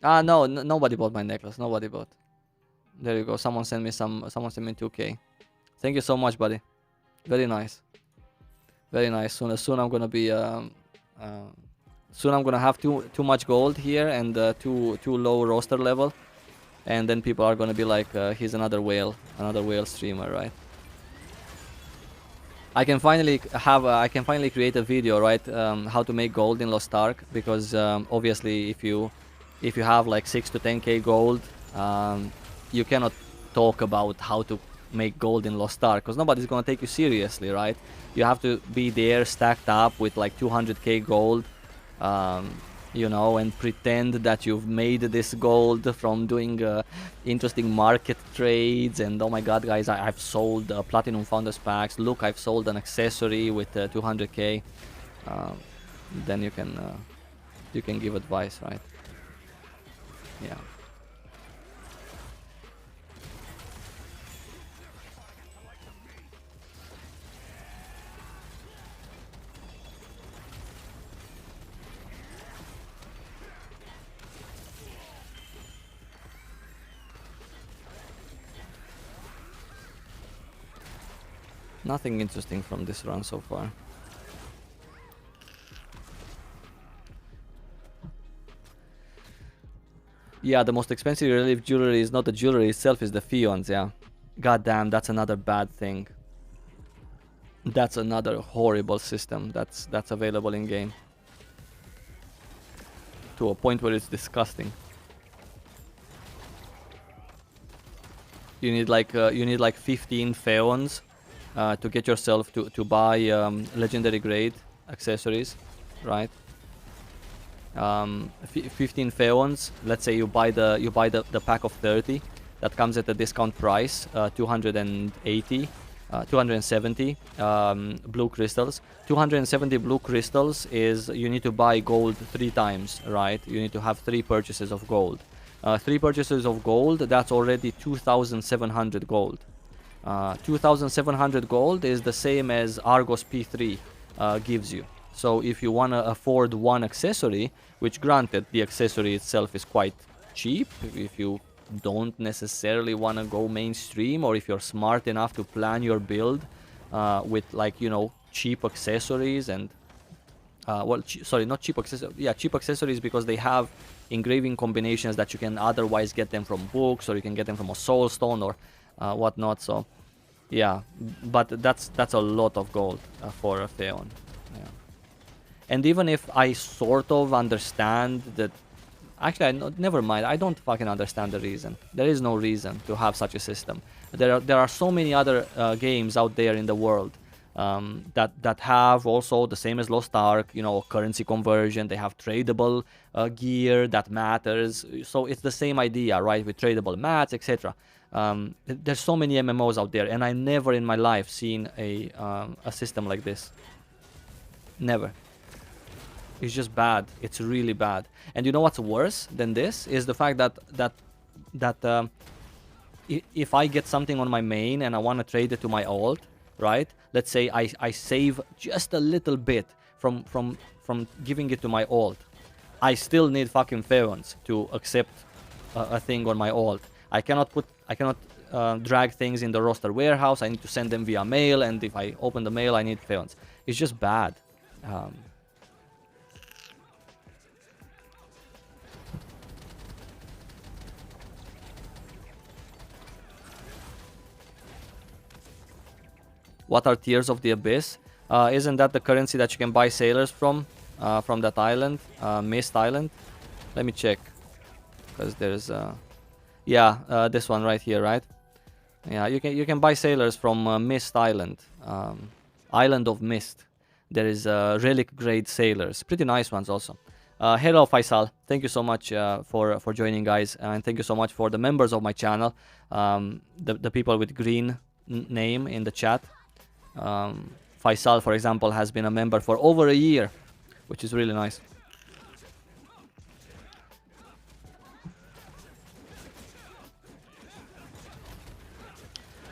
Ah, no, nobody bought my necklace. Nobody bought. There you go. Someone sent me 2K. Thank you so much, buddy. Very nice. Very nice. Soon I'm gonna be uh, soon I'm gonna have too much gold here and too low roster level, and then people are gonna be like, he's another whale streamer, right? I can finally create a video, right? How to make gold in Lost Ark, because obviously if you have like 6 to 10k gold, you cannot talk about how to make gold in Lost Ark because nobody's gonna take you seriously, right? You have to be there stacked up with like 200k gold, you know, and pretend that you've made this gold from doing interesting market trades. And oh my god, guys, I've sold Platinum Founders Packs. Look, I've sold an accessory with 200k. Then you can give advice, right? Yeah. Nothing interesting from this run so far. Yeah, the most expensive relief jewelry is not the jewelry itself, is the fions, yeah. God damn, that's another bad thing. That's another horrible system that's available in game. To a point where it's disgusting. You need like 15 feons to get yourself to buy legendary grade accessories, right? 15 feons. Let's say you buy the pack of 30 that comes at a discount price, 280, 270 blue crystals. 270 blue crystals is, you need to buy gold 3 times, right? You need to have 3 purchases of gold. 3 purchases of gold, that's already 2,700 gold. 2,700 gold is the same as Argos P3 gives you. So if you want to afford one accessory, which granted the accessory itself is quite cheap, if you don't necessarily want to go mainstream, or if you're smart enough to plan your build with, like, you know, cheap accessories and well, sorry, not cheap accessories. Yeah, cheap accessories because they have engraving combinations that you can otherwise get them from books, or you can get them from a soul stone or whatnot. So yeah, but that's a lot of gold for a Theon. Yeah. And even if I sort of understand that, actually, never mind. I don't fucking understand the reason. There is no reason to have such a system. There are so many other games out there in the world that have also the same as Lost Ark, you know, currency conversion. They have tradable gear that matters. So it's the same idea, right? With tradable mats, etc. There's so many MMOs out there, and I never in my life seen a system like this. Never. It's just bad. It's really bad. And you know what's worse than this is the fact that if I get something on my main and I want to trade it to my alt, right? Let's say I save just a little bit from giving it to my alt. I still need fucking Feons to accept a thing on my alt. I cannot drag things in the roster warehouse. I need to send them via mail, and if I open the mail, I need Feons. It's just bad. What are Tears of the Abyss? Isn't that the currency that you can buy sailors from that island, Mist Island? Let me check, because there's yeah, this one right here, right? Yeah, you can buy sailors from Mist Island, Island of Mist. There is relic grade sailors, pretty nice ones also. Hello Faisal, thank you so much for joining, guys, and thank you so much for the members of my channel, the people with green name in the chat. Faisal, for example, has been a member for over a year, which is really nice.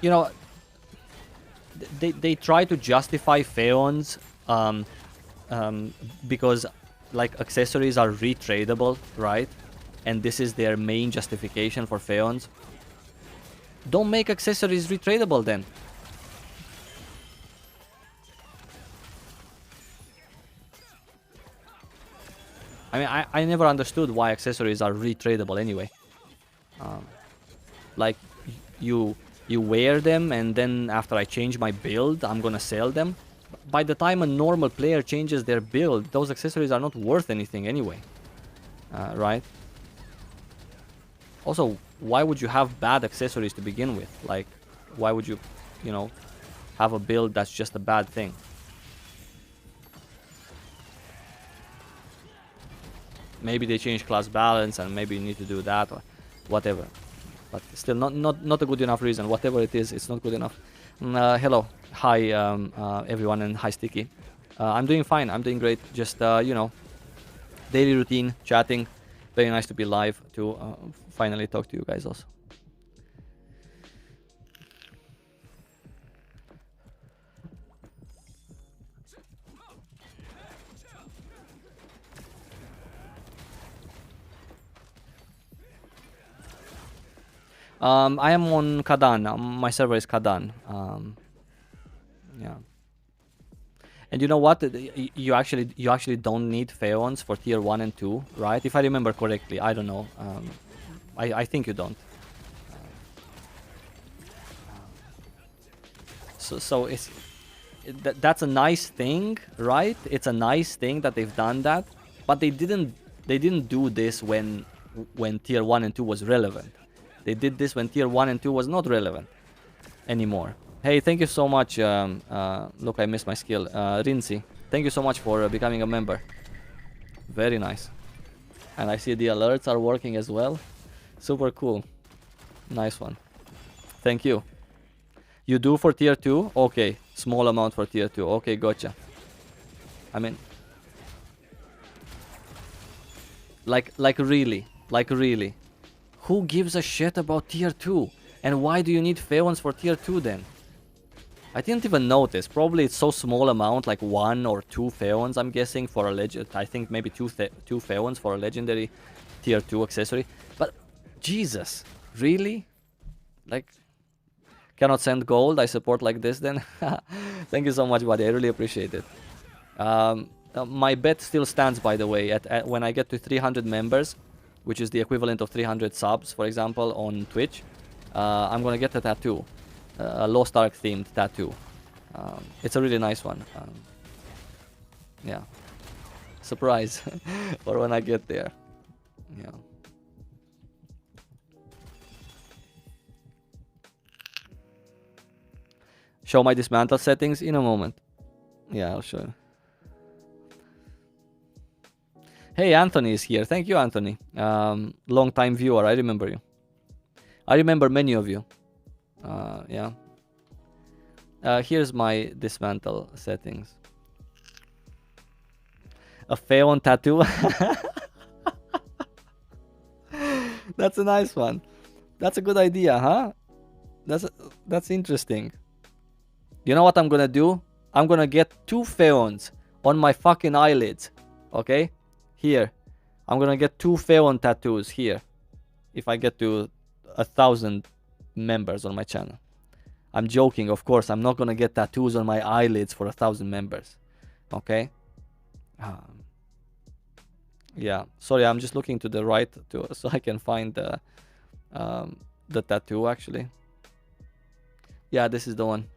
you know, they try to justify Feons because like accessories are retradable, right? And this is their main justification for Feons. Don't make accessories retradable then. I mean, I never understood why accessories are retradable anyway. Like, you wear them, and then after I change my build, I'm gonna sell them. By the time a normal player changes their build, those accessories are not worth anything anyway. Right? Also, why would you have bad accessories to begin with? Like, why would you, you know, have a build that's just a bad thing? Maybe they change class balance and maybe you need to do that or whatever. But still not a good enough reason. Whatever it is, it's not good enough. Hello. Hi, everyone, and hi, Sticky. I'm doing fine. I'm doing great. Just, you know, daily routine, chatting. Very nice to be live, to finally talk to you guys also. I am on Kadan. My server is Kadan. Yeah. And you know what? You actually don't need Feons for tier 1 and 2, right? If I remember correctly. I don't know. I think you don't. So that's a nice thing, right? It's a nice thing that they've done that, but they didn't do this when tier 1 and 2 was relevant. They did this when tier 1 and 2 was not relevant anymore. Hey, thank you so much. Look, I missed my skill. Rinzi, thank you so much for becoming a member. Very nice. And I see the alerts are working as well. Super cool. Nice one. Thank you. You do for tier 2? Okay. Small amount for tier 2. Okay, gotcha. I mean, like really. Who gives a shit about tier 2? And why do you need Feons for tier 2 then? I didn't even notice. Probably it's so small amount, like 1 or 2 Feons, I'm guessing, for a legend. I think maybe two Feons for a legendary tier 2 accessory. But, Jesus, really? Like, cannot send gold, I support like this then? Thank you so much, buddy, I really appreciate it. My bet still stands, by the way, at when I get to 300 members, which is the equivalent of 300 subs, for example, on Twitch, I'm gonna get a tattoo. A Lost Ark themed tattoo. It's a really nice one. Yeah. Surprise for when I get there. Yeah. Show my dismantle settings in a moment. Yeah, I'll show you. Hey, Anthony is here. Thank you, Anthony. Long time viewer. I remember you. I remember many of you. Yeah. Here's my dismantle settings. A Feon tattoo. That's a nice one. That's a good idea, huh? That's interesting. You know what I'm gonna do? I'm gonna get 2 Feons on my fucking eyelids. Okay? Here. I'm gonna get 2 Feon tattoos here. If I get to 1,000 members on my channel. I'm joking, of course. I'm not gonna get tattoos on my eyelids for 1,000 members. Okay? Yeah. Sorry, I'm just looking to the right so I can find the tattoo actually. Yeah, this is the one.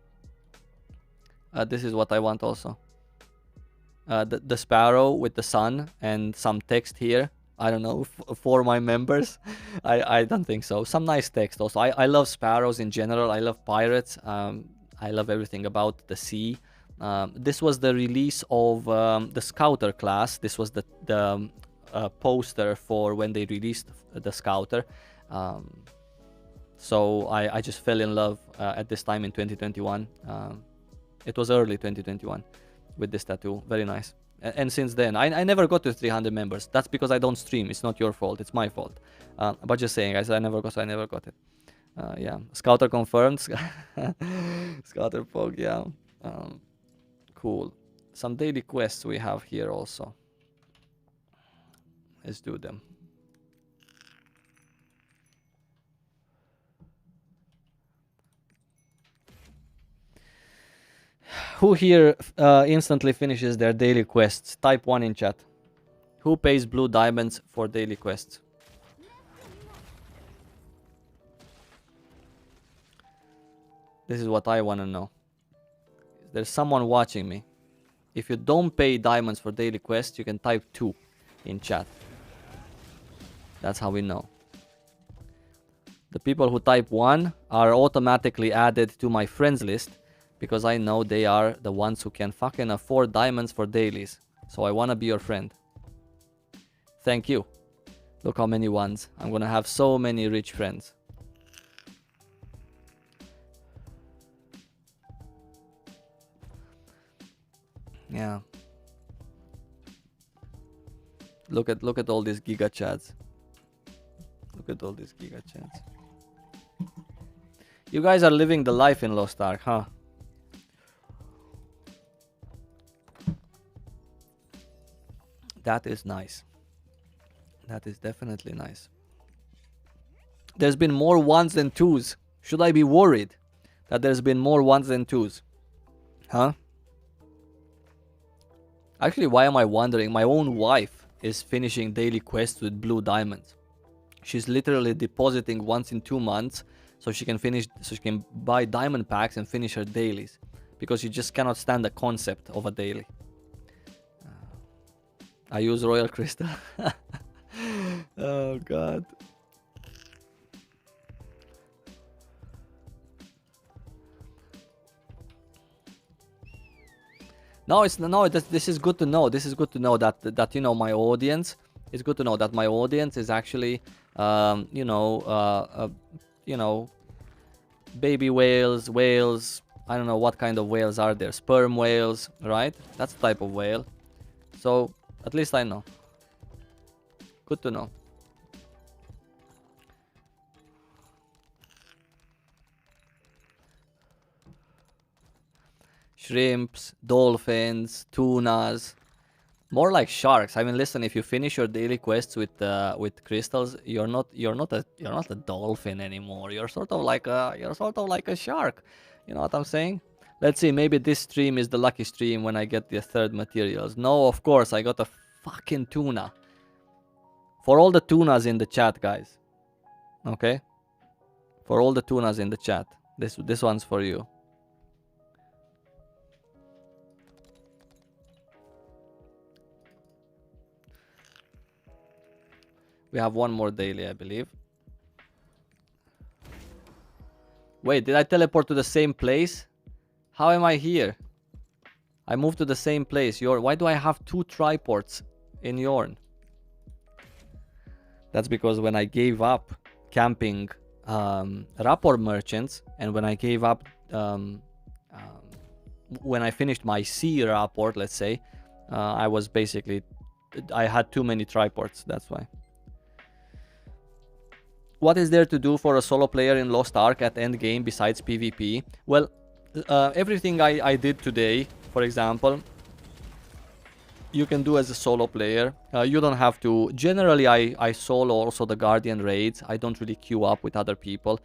This is what I want also. The sparrow with the sun and some text here. I don't know, for my members. I don't think so. Some nice text also. I love sparrows in general. I love pirates. I love everything about the sea. This was the release of the Scouter class. This was the poster for when they released the Scouter. So I just fell in love at this time in 2021. It was early 2021 with this tattoo. Very nice. And since then, I never got to 300 members. That's because I don't stream. It's not your fault. It's my fault. But just saying, guys, I never got it. Yeah, Scouter confirmed. Scouter Pog, yeah. Cool. Some daily quests we have here also. Let's do them. Who here instantly finishes their daily quests? Type 1 in chat. Who pays blue diamonds for daily quests? This is what I want to know. There's someone watching me. If you don't pay diamonds for daily quests, you can type 2 in chat. That's how we know. The people who type 1 are automatically added to my friends list because I know they are the ones who can fucking afford diamonds for dailies. So I want to be your friend. Thank you. Look how many ones. I'm gonna have so many rich friends. Yeah. Look at all these giga chats. Look at all these giga chats. You guys are living the life in Lost Ark, huh? That is nice. That is definitely nice. There's been more ones than twos. Should I be worried that there's been more ones than twos? Huh? Actually, why am I wondering? My own wife is finishing daily quests with blue diamonds. She's literally depositing once in 2 months so she can buy diamond packs and finish her dailies because she just cannot stand the concept of a daily. I use Royal Crystal. Oh god. This is good to know. This is good to know that you know my audience. It's good to know that my audience is actually baby whales, whales. I don't know what kind of whales are there. Sperm whales, right? That's the type of whale. So at least I know. Good to know. Shrimps, dolphins, tunas, more like sharks. I mean, listen, if you finish your daily quests with crystals, you're not a dolphin anymore. You're sort of like a shark. You know what I'm saying? Let's see, maybe this stream is the lucky stream when I get the third materials. No, of course, I got a fucking tuna. For all the tunas in the chat, guys. Okay? For all the tunas in the chat. This one's for you. We have one more daily, I believe. Wait, did I teleport to the same place? How am I here? I moved to the same place. Why do I have 2 triports in Yorn? That's because when I gave up camping rapport merchants and when I gave up when I finished my C rapport, let's say, I had too many triports. That's why. What is there to do for a solo player in Lost Ark at endgame besides PvP? Well, everything I did today, for example, you can do as a solo player. You don't have to. Generally, I solo also the Guardian raids. I don't really queue up with other people,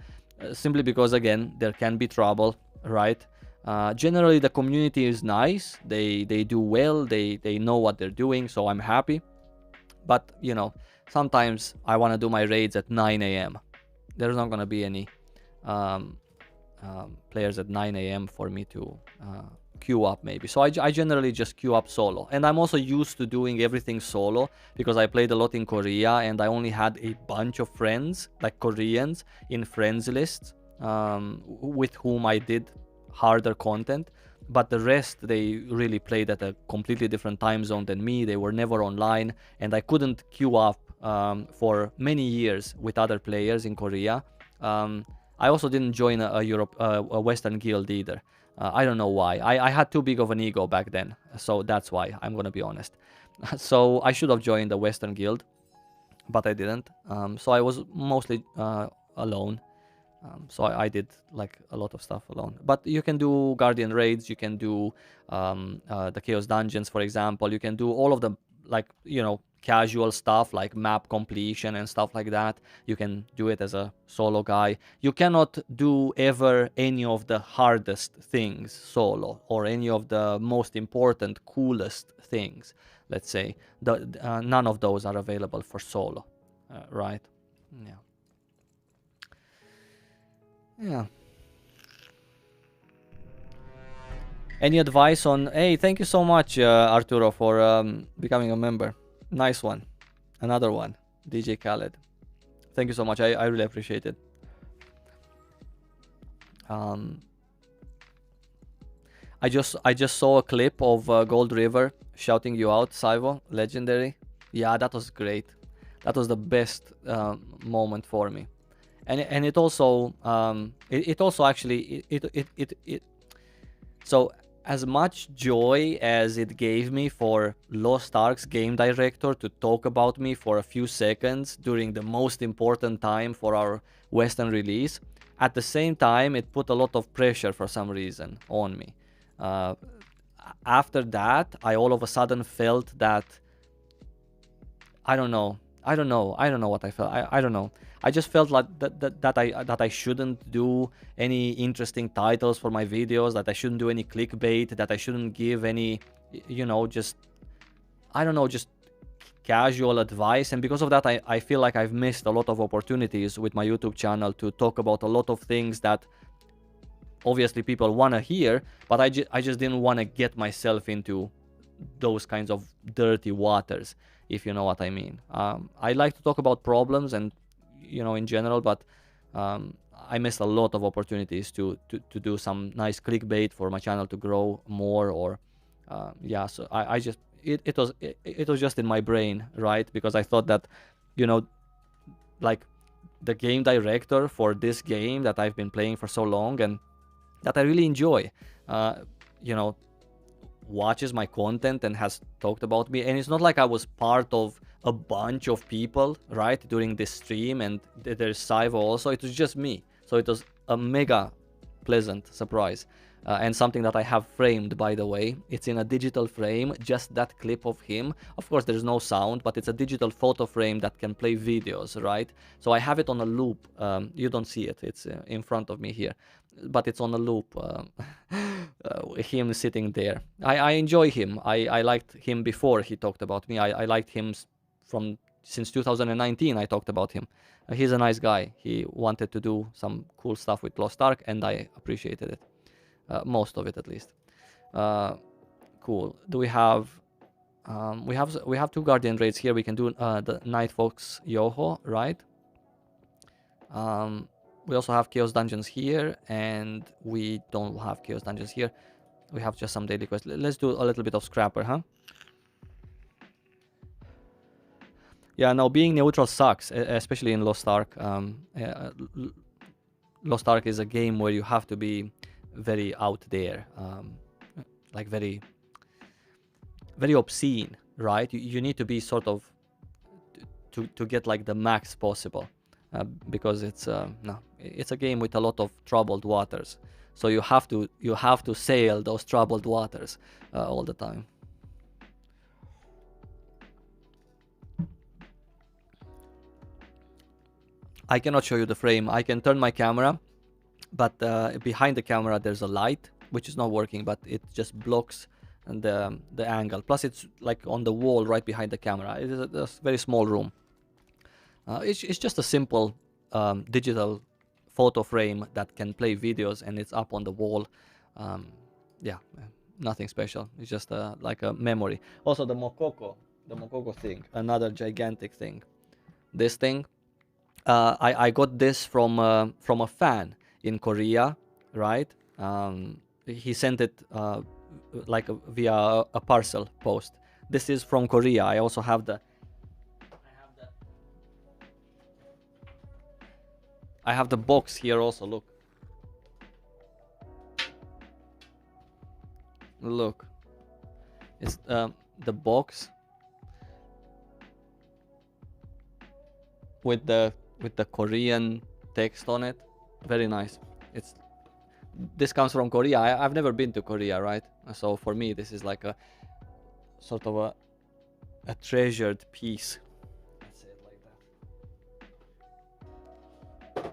simply because, again, there can be trouble, right? Generally, the community is nice. They do well. They know what they're doing, so I'm happy. But, you know, sometimes I want to do my raids at 9 a.m. There's not going to be any players at 9 a.m. for me to queue up, maybe. So I generally just queue up solo. And I'm also used to doing everything solo because I played a lot in Korea and I only had a bunch of friends, like Koreans, in friends lists with whom I did harder content. But the rest, they really played at a completely different time zone than me. They were never online, and I couldn't queue up for many years with other players in Korea. I also didn't join a Western guild either. I don't know why. I had too big of an ego back then, so that's why, I'm gonna be honest. So I should have joined the Western guild, but I didn't. So I was mostly alone. So I did like a lot of stuff alone. But you can do Guardian raids, you can do the Chaos Dungeons, for example. You can do all of the, like, you know, casual stuff like map completion and stuff like that. You can do it as a solo guy. You cannot do ever any of the hardest things solo, or any of the most important, coolest things, let's say. None of those are available for solo, right? Yeah. Yeah. Any advice on... Hey, thank you so much, Arturo, for becoming a member. Nice one. Another one. DJ Khaled. Thank you so much. I really appreciate it. I just saw a clip of Gold River shouting you out, Saivo. Legendary. Yeah, that was great. That was the best moment for me. And it also it also actually it so as much joy as it gave me for Lost Ark's game director to talk about me for a few seconds during the most important time for our Western release, at the same time it put a lot of pressure for some reason on me. After that, I all of a sudden felt that I don't know what I felt. I don't know. I just felt like that I shouldn't do any interesting titles for my videos, that I shouldn't do any clickbait, that I shouldn't give any, you know, just, I don't know, just casual advice. And because of that, I feel like I've missed a lot of opportunities with my YouTube channel to talk about a lot of things that obviously people want to hear, but I just didn't want to get myself into those kinds of dirty waters, if you know what I mean. I like to talk about problems and, you know, in general, but I missed a lot of opportunities to do some nice clickbait for my channel to grow more, or yeah. So I just it was just in my brain, right? Because I thought that, you know, like the game director for this game that I've been playing for so long and that I really enjoy, you know, watches my content and has talked about me. And it's not like I was part of a bunch of people, right, during this stream, and there's Saivo also. It was just me. So it was a mega pleasant surprise. And something that I have framed, by the way. It's in a digital frame, just that clip of him. Of course, there's no sound, but it's a digital photo frame that can play videos, right? So I have it on a loop. You don't see it. It's in front of me here. But it's on a loop, him sitting there. I enjoy him. I liked him before he talked about me. I liked him since 2019. I talked about him. He's a nice guy. He wanted to do some cool stuff with Lost Ark, and I appreciated it. Most of it, at least. Cool. Do we have... we have two Guardian raids here. We can do the Night Fox Yoho, right? We also have Chaos Dungeons here, and we don't have Chaos Dungeons here. We have just some daily quests. Let's do a little bit of Scrapper, huh? Yeah, no, being neutral sucks, especially in Lost Ark. Lost Ark is a game where you have to be very out there, like very, very obscene, right? You need to be sort of to get like the max possible, because it's it's a game with a lot of troubled waters. So you have to sail those troubled waters all the time. I cannot show you the frame. I can turn my camera, but behind the camera there's a light which is not working, but it just blocks the angle. Plus it's like on the wall right behind the camera. It is a very small room. It's just a simple digital photo frame that can play videos, and it's up on the wall. Yeah, nothing special. It's just like a memory. Also the Mokoko thing, another gigantic thing. This thing, I got this from a fan in Korea, right? He sent it like via a parcel post. This is from Korea. I also have the box here also. Look, it's the box with the Korean text on it. very nice. This comes from Korea. I've never been to Korea, right? So for me, this is like a sort of a treasured piece. Let's say it like that.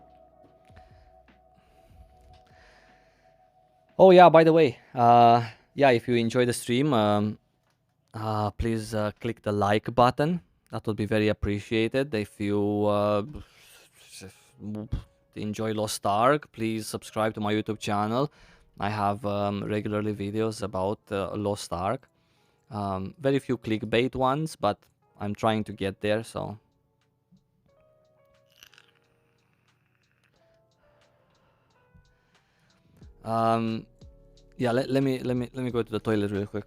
Oh yeah, by the way, yeah, if you enjoy the stream, please click the like button. That would be very appreciated. If you enjoy Lost Ark, please subscribe to my YouTube channel. I have regularly videos about Lost Ark. Very few clickbait ones, but I'm trying to get there, so. Yeah, let me go to the toilet real quick.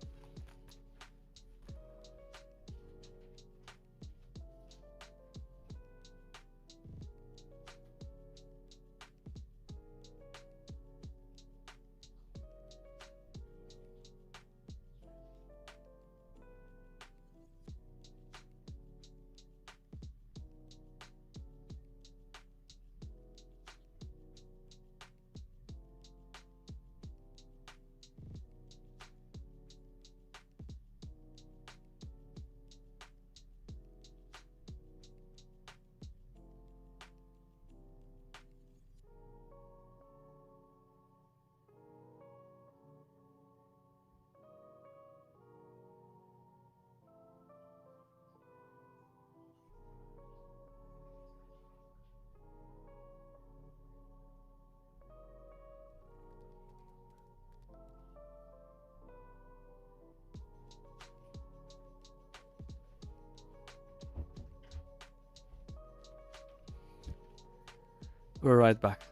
We're right back.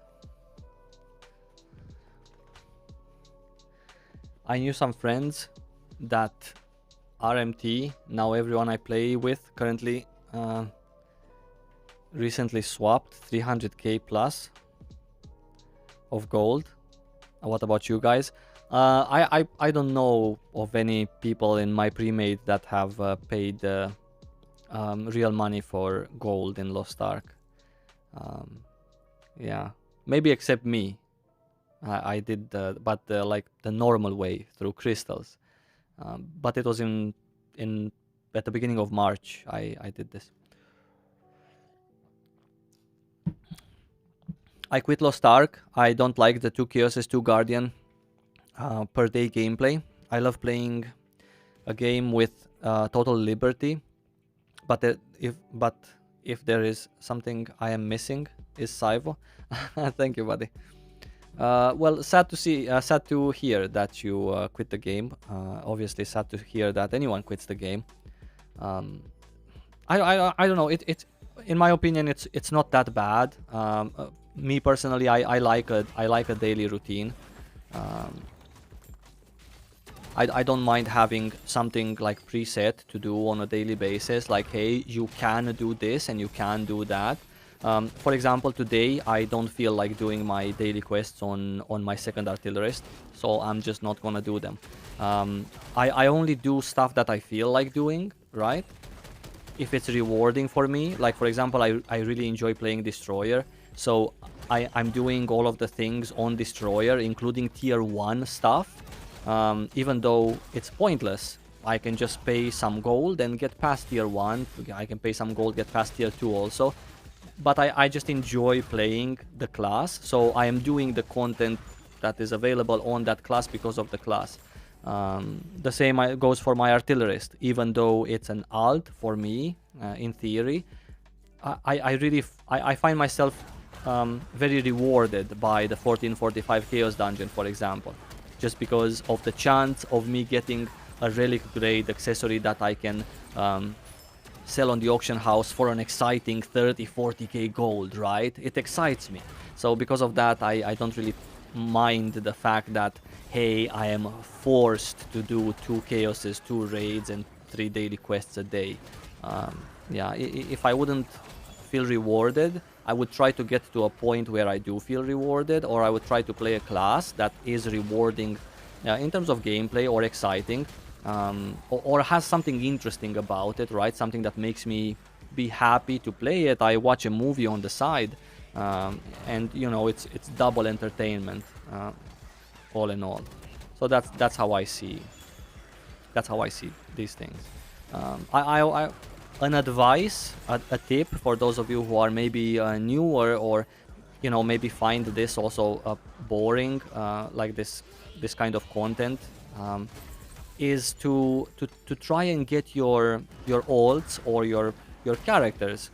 I knew some friends that RMT, now everyone I play with currently, recently swapped 300k plus of gold. What about you guys? I don't know of any people in my pre-made that have paid real money for gold in Lost Ark. Yeah, maybe except me. I did, but like the normal way through crystals. But it was in at the beginning of March. I did this. I quit Lost Ark. I don't like the 2 Chaoses, 2 Guardian per day gameplay. I love playing a game with total liberty, but if there is something I am missing, is Saivo. Thank you, buddy. Well, sad to hear that you quit the game. Obviously, sad to hear that anyone quits the game. I don't know. It's in my opinion, it's not that bad. Me personally, I like a daily routine. I don't mind having something like preset to do on a daily basis. Like, hey, you can do this and you can do that. For example, today I don't feel like doing my daily quests on my second artillerist, so I'm just not gonna do them. I only do stuff that I feel like doing, right? If it's rewarding for me, like for example, I really enjoy playing Destroyer, so I'm doing all of the things on Destroyer, including tier 1 stuff, even though it's pointless. I can just pay some gold and get past tier 1, I can pay some gold, get past tier 2 also. But I just enjoy playing the class, so I am doing the content that is available on that class because of the class. The same goes for my artillerist, even though it's an alt for me, in theory. I find myself very rewarded by the 1445 Chaos Dungeon, for example, just because of the chance of me getting a relic grade accessory that I can sell on the auction house for an exciting 30-40k gold, right? It excites me. So because of that, I don't really mind the fact that, hey, I am forced to do 2 chaoses, 2 raids, and 3 daily quests a day. Yeah, if I wouldn't feel rewarded, I would try to get to a point where I do feel rewarded, or I would try to play a class that is rewarding in terms of gameplay or exciting. Or has something interesting about it, right? Something that makes me be happy to play it. I watch a movie on the side. and you know, it's double entertainment, all in all. So that's how I see these things. I an advice, a tip for those of you who are maybe newer, or you know, maybe find this also boring, like this kind of content, is to try and get your alts or your characters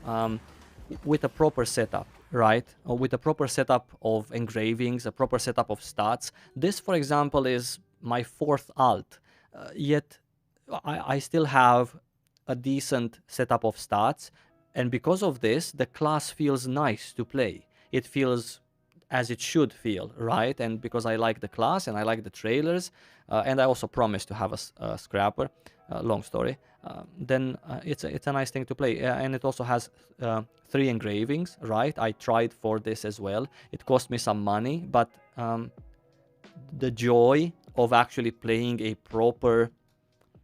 with a proper setup, right? With a proper setup of engravings, a proper setup of stats. This, for example, is my 4th alt, yet I still have a decent setup of stats, and because of this, the class feels nice to play. It feels as it should feel, right? And because I like the class and I like the trailers, and I also promised to have a scrapper, long story, then it's a nice thing to play. And it also has 3 engravings, right? I tried for this as well. It cost me some money, but the joy of actually playing a proper,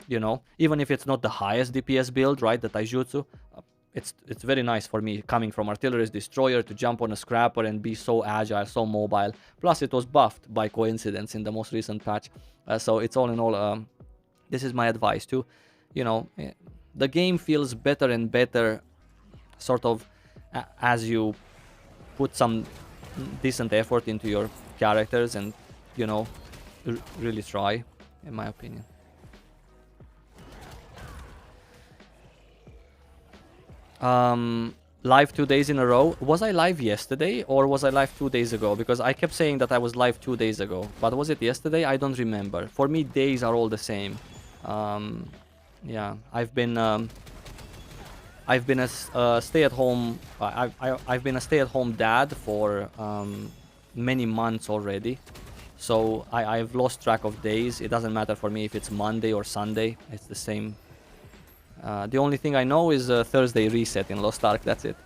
you know, even if it's not the highest DPS build, right, the Taijutsu, it's very nice for me, coming from Artillery's Destroyer, to jump on a Scrapper and be so agile, so mobile. Plus it was buffed by coincidence in the most recent patch. So it's all in all, this is my advice too. You know, the game feels better and better sort of as you put some decent effort into your characters and, you know, really try, in my opinion. Live 2 days in a row. Was I live yesterday or was I live 2 days ago? Because I kept saying that I was live 2 days ago, but was it yesterday? I don't remember. For me, days are all the same. Yeah, I've been a stay-at-home. I've been a stay-at-home dad for many months already, so I've lost track of days. It doesn't matter for me if it's Monday or Sunday. It's the same. The only thing I know is Thursday reset in Lost Ark, that's it.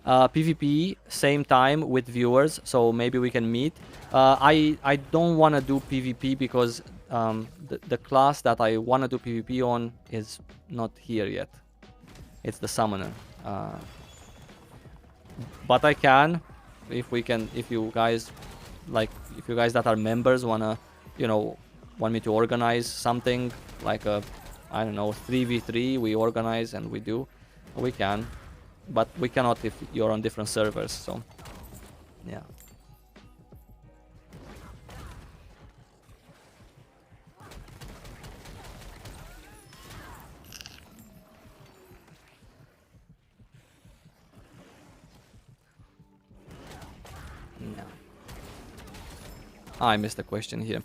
PvP, same time with viewers, so maybe we can meet. I don't want to do PvP because the class that I want to do PvP on is not here yet. It's the Summoner. But I can, if you guys that are members wanna, you know, want me to organize something like a, I don't know, 3v3, we organize and we do, we can, but we cannot if you're on different servers, so yeah. I missed a question here.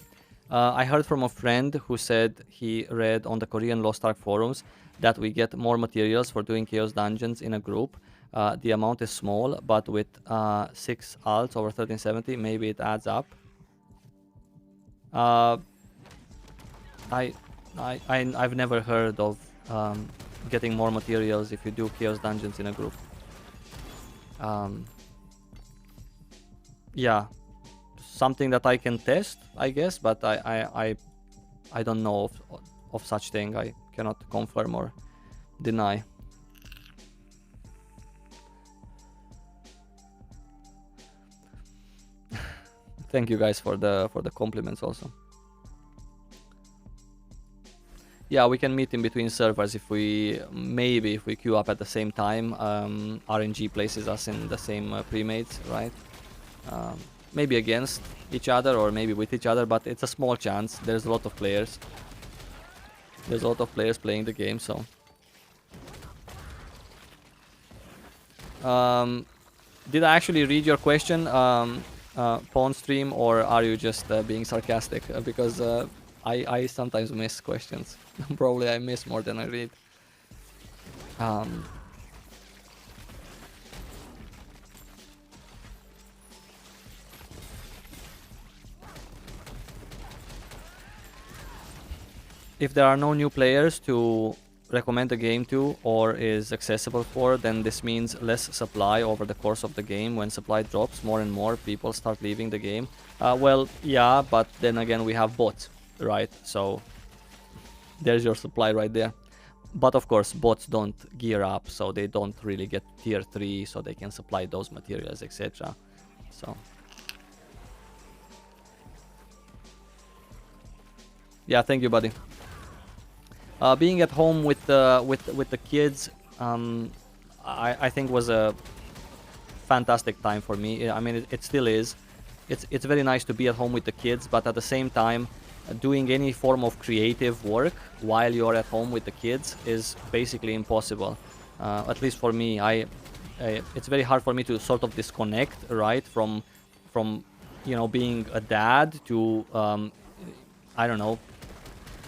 I heard from a friend who said he read on the Korean Lost Ark forums that we get more materials for doing Chaos Dungeons in a group. The amount is small, but with 6 alts over 1370, maybe it adds up. I've never heard of getting more materials if you do Chaos Dungeons in a group. Yeah. Something that I can test, I guess, but I don't know of such thing. I cannot confirm or deny. Thank you guys for the compliments also. Yeah, we can meet in between servers if we queue up at the same time. RNG places us in the same premates, right? Maybe against each other or maybe with each other, but it's a small chance. There's a lot of players. There's a lot of players playing the game, so. Did I actually read your question, Pawn Stream, or are you just being sarcastic? Because I sometimes miss questions. Probably I miss more than I read. If there are no new players to recommend the game to or is accessible for, then this means less supply over the course of the game. When supply drops, more and more people start leaving the game. Well, yeah, but then again we have bots, right? So there's your supply right there. But of course, bots don't gear up, so they don't really get tier 3, so they can supply those materials, etc. So yeah, thank you, buddy. Being at home with the kids, I think was a fantastic time for me. I mean, it still is. It's very nice to be at home with the kids, but at the same time, doing any form of creative work while you're at home with the kids is basically impossible. At least for me, it's very hard for me to sort of disconnect, right, from you know, being a dad to I don't know,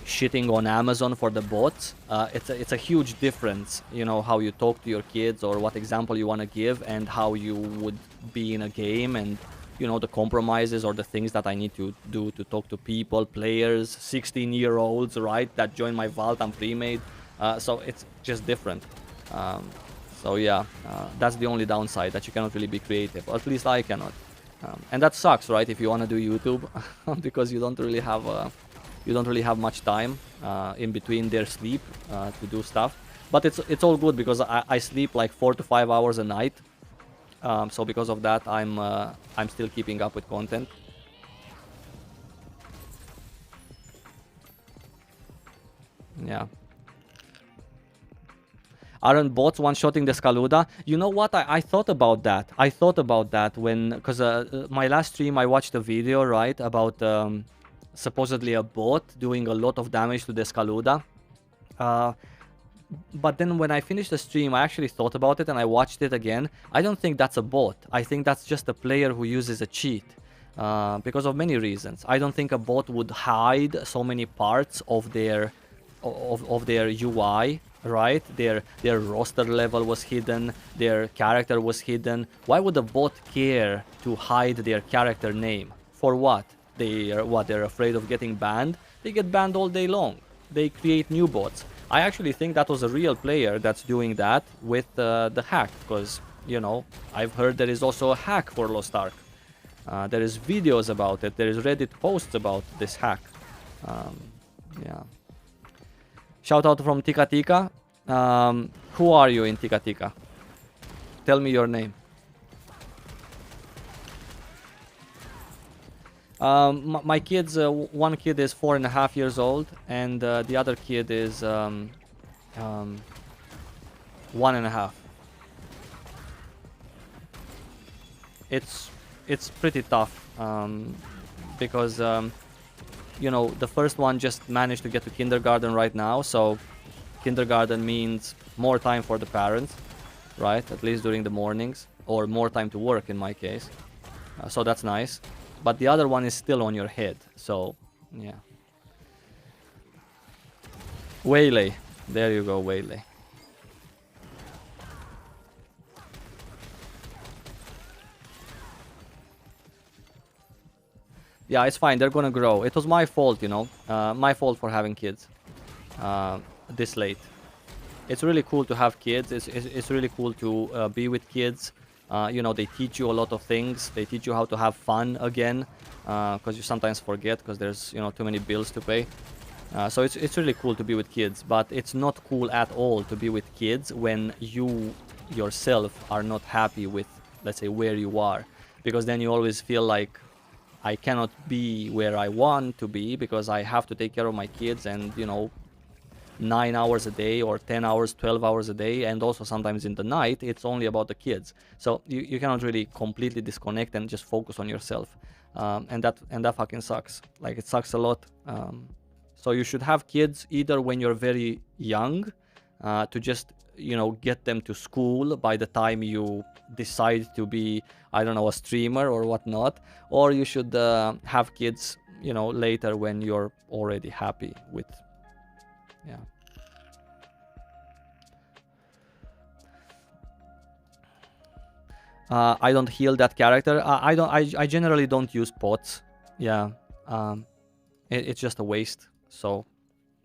shitting on Amazon for the bots. It's a huge difference, you know, how you talk to your kids or what example you want to give and how you would be in a game, and you know, the compromises or the things that I need to do to talk to people, players, 16-year-olds, right, that join my vault and pre-made. So it's just different. Um, so yeah, that's the only downside, that you cannot really be creative, or at least I cannot. And that sucks, right, if you want to do YouTube, because you don't really have much time in between their sleep to do stuff. But it's all good, because I sleep like 4 to 5 hours a night. So because of that, I'm still keeping up with content. Yeah. Aren't bots one-shotting the Scaluda? You know what? I thought about that. I thought about that when... Because my last stream, I watched a video, right, about supposedly a bot doing a lot of damage to the Scaluda. But then when I finished the stream, I actually thought about it and I watched it again. I don't think that's a bot. I think that's just a player who uses a cheat. Because of many reasons. I don't think a bot would hide so many parts of their UI, right? Their roster level was hidden, their character was hidden. Why would a bot care to hide their character name? For what? They're afraid of getting banned? They get banned all day long. They create new bots. I actually think that was a real player that's doing that with the hack, because, you know, I've heard there is also a hack for Lost Ark. There is videos about it. There is Reddit posts about this hack. Yeah. Shout out from Tika Tika. Who are you in Tika Tika? Tell me your name. My kids, one kid is 4.5 years old, and the other kid is 1.5. It's pretty tough, because you know, the first one just managed to get to kindergarten right now, so kindergarten means more time for the parents, right? At least during the mornings, or more time to work in my case. So that's nice. But the other one is still on your head, so yeah. Waylay. There you go, Waylay. Yeah, it's fine. They're gonna grow. It was my fault, you know. My fault for having kids this late. It's really cool to have kids. It's really cool to be with kids. You know, they teach you a lot of things. They teach you how to have fun again, because you sometimes forget because there's, you know, too many bills to pay. So it's really cool to be with kids, but it's not cool at all to be with kids when you yourself are not happy with, let's say, where you are, because then you always feel like, I cannot be where I want to be because I have to take care of my kids, and, you know, 9 hours a day or 10 hours, 12 hours a day, and also sometimes in the night, it's only about the kids. So you cannot really completely disconnect and just focus on yourself. And that fucking sucks. Like, it sucks a lot. So you should have kids either when you're very young, to just, you know, get them to school by the time you decide to be, I don't know, a streamer or whatnot, or you should have kids, you know, later when you're already happy with, yeah. I don't heal that character. I generally don't use pots. Yeah. It's just a waste. So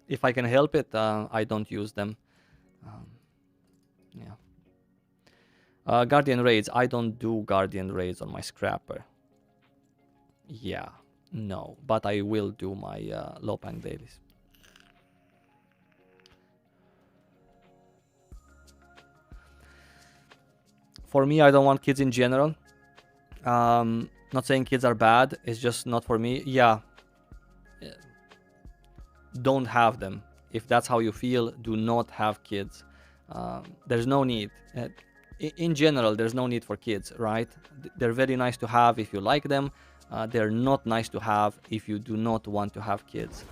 if I can help it, I don't use them. Yeah. Guardian raids. I don't do guardian raids on my scrapper. Yeah. No. But I will do my low pang dailies. For me, I don't want kids in general. Not saying kids are bad, it's just not for me. Yeah, don't have them. If that's how you feel, do not have kids. There's no need. In general, there's no need for kids, right? They're very nice to have if you like them. They're not nice to have if you do not want to have kids.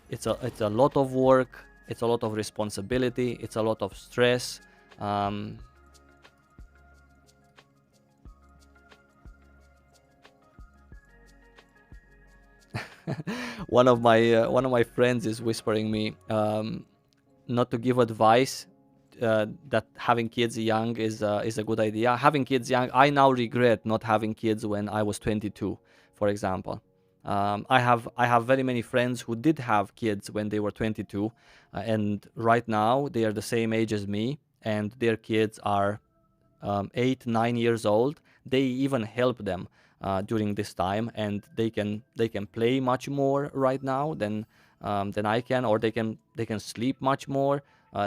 It's a lot of work. It's a lot of responsibility. It's a lot of stress. One of my friends is whispering me not to give advice that having kids young is a good idea. Having kids young, I now regret not having kids when I was 22, for example. I have very many friends who did have kids when they were 22, and right now they are the same age as me, and their kids are 8, 9 years old. They even help them during this time, and they can play much more right now than I can, or they can sleep much more.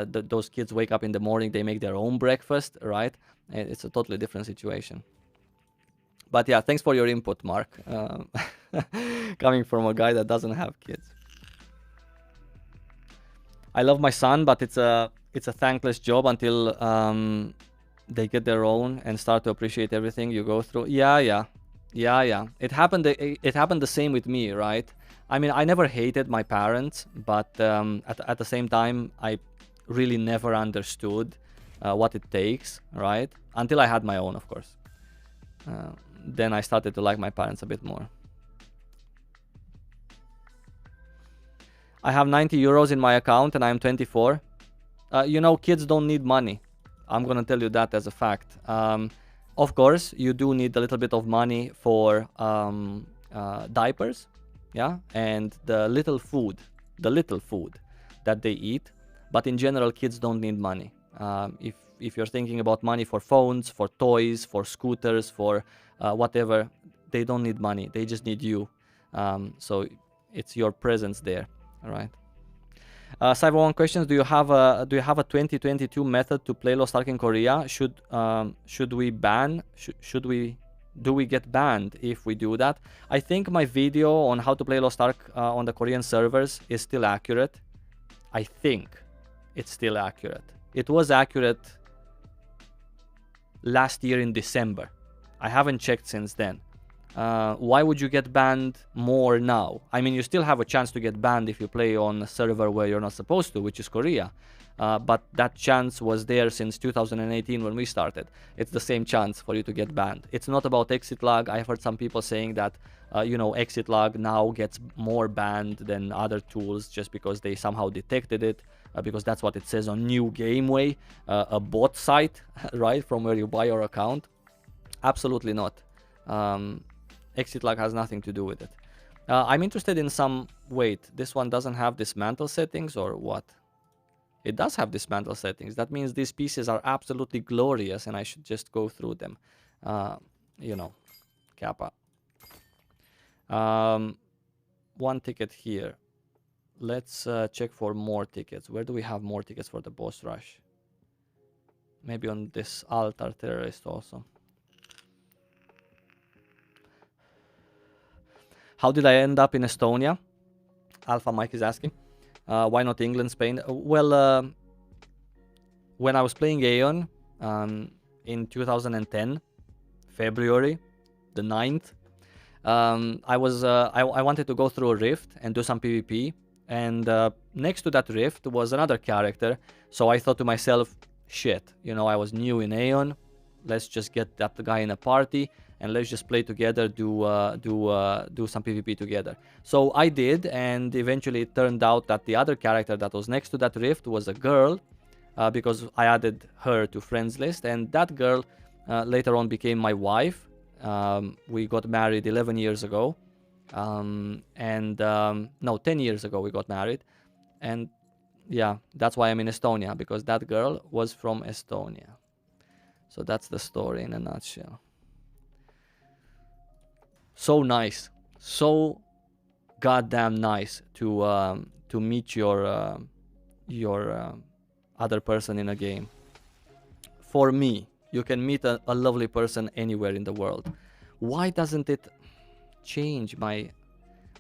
Those kids wake up in the morning, they make their own breakfast, right? And it's a totally different situation. But yeah, thanks for your input, Mark. Coming from a guy that doesn't have kids. I love my son, but it's a thankless job until they get their own and start to appreciate everything you go through. Yeah. It happened the same with me, right? I mean, I never hated my parents, but at the same time, I really never understood what it takes, right? Until I had my own, of course. Then I started to like my parents a bit more. I have 90 euros in my account and I'm 24. You know, kids don't need money. I'm gonna tell you that as a fact. Of course, you do need a little bit of money for diapers, yeah, and the little food that they eat. But in general, kids don't need money. If you're thinking about money for phones, for toys, for scooters, for whatever, they don't need money. They just need you. So it's your presence there, all right? Cyber1 questions: Do you have a 2022 method to play Lost Ark in Korea? Should we ban? Do we get banned if we do that? I think my video on how to play Lost Ark on the Korean servers is still accurate. I think it's still accurate. It was accurate last year in December. I haven't checked since then. Why would you get banned more now? I mean, you still have a chance to get banned if you play on a server where you're not supposed to, which is Korea. But that chance was there since 2018 when we started. It's the same chance for you to get banned. It's not about exit lag. I've heard some people saying that, exit lag now gets more banned than other tools just because they somehow detected it, because that's what it says on New Gameway, a bot site, right, from where you buy your account. Absolutely not. Exit lag has nothing to do with it. I'm interested in some... Wait, this one doesn't have dismantle settings or what? It does have dismantle settings. That means these pieces are absolutely glorious and I should just go through them. Kappa. One ticket here. Let's check for more tickets. Where do we have more tickets for the boss rush? Maybe on this altar terrorist also. How did I end up in Estonia? Alpha Mike is asking. Why not England, Spain? Well, when I was playing Aeon in 2010, February the 9th, I wanted to go through a rift and do some PvP. And next to that rift was another character. So I thought to myself, shit, I was new in Aeon. Let's just get that guy in a party and let's just play together, do some PvP together. So I did, and eventually it turned out that the other character that was next to that rift was a girl, because I added her to friends list, and that girl later on became my wife. We got married 11 years ago, no, 10 years ago we got married, and yeah, that's why I'm in Estonia, because that girl was from Estonia. So that's the story in a nutshell. So nice, so goddamn nice to meet your other person in a game. For me, You can meet a lovely person anywhere in the world. Why doesn't it change my...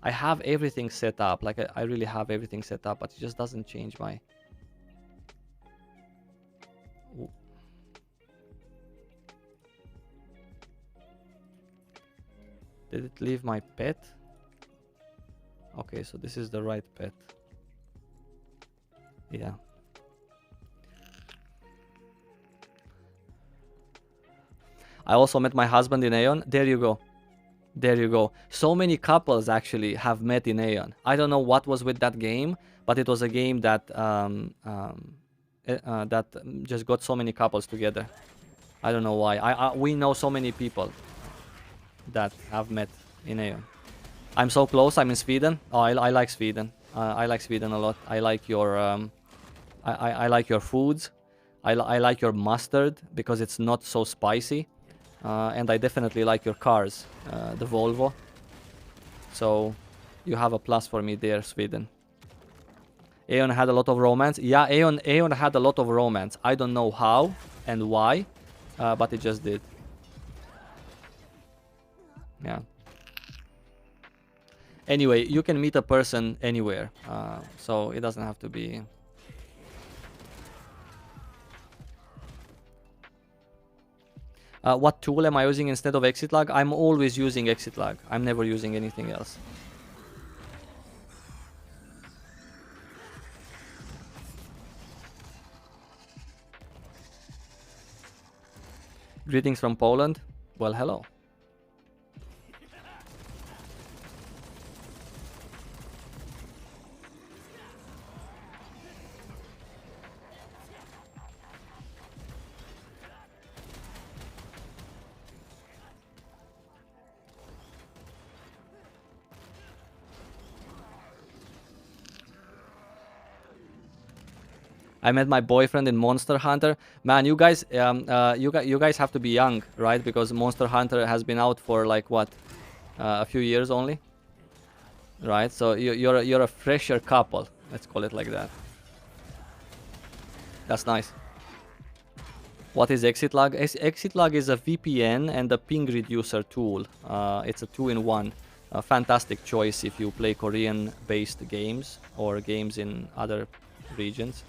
I have everything set up. Like, I really have everything set up, but it just doesn't change my... Did it leave my pet? Okay, so this is the right pet. Yeah. I also met my husband in Aeon. There you go. There you go. So many couples actually have met in Aeon. I don't know what was with that game, but it was a game that that just got so many couples together. I don't know why. We know so many people that have met in Aeon. I'm so close. I'm in Sweden. Oh, I like Sweden. I like Sweden a lot. I like your I like your foods. I like your mustard because it's not so spicy. And I definitely like your cars, the Volvo. So you have a plus for me there, Sweden. Aeon had a lot of romance. Yeah, Aeon had a lot of romance. I don't know how and why, but it just did. Yeah. Anyway, you can meet a person anywhere, so it doesn't have to be... what tool am I using instead of exit lag? I'm always using exit lag. I'm never using anything else. Greetings from Poland. Well, hello. I met my boyfriend in Monster Hunter. Man, you guys have to be young, right? Because Monster Hunter has been out for like what, a few years only, right? So you're a fresher couple. Let's call it like that. That's nice. What is exit lag? Exit lag is a VPN and a ping reducer tool. It's a two-in-one. A fantastic choice if you play Korean-based games or games in other regions.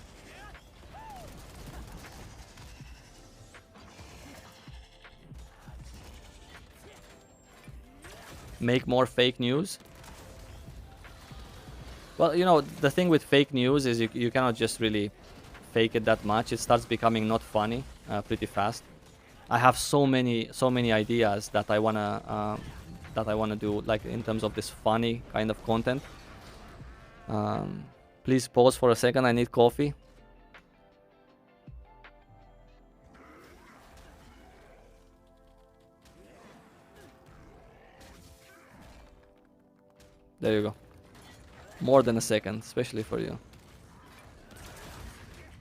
Make more fake news. Well, you know, the thing with fake news is you cannot just really fake it that much. It starts becoming not funny pretty fast. I have so many ideas that I wanna do, like in terms of this funny kind of content. Please pause for a second. I need coffee. There you go. More than a second, especially for you.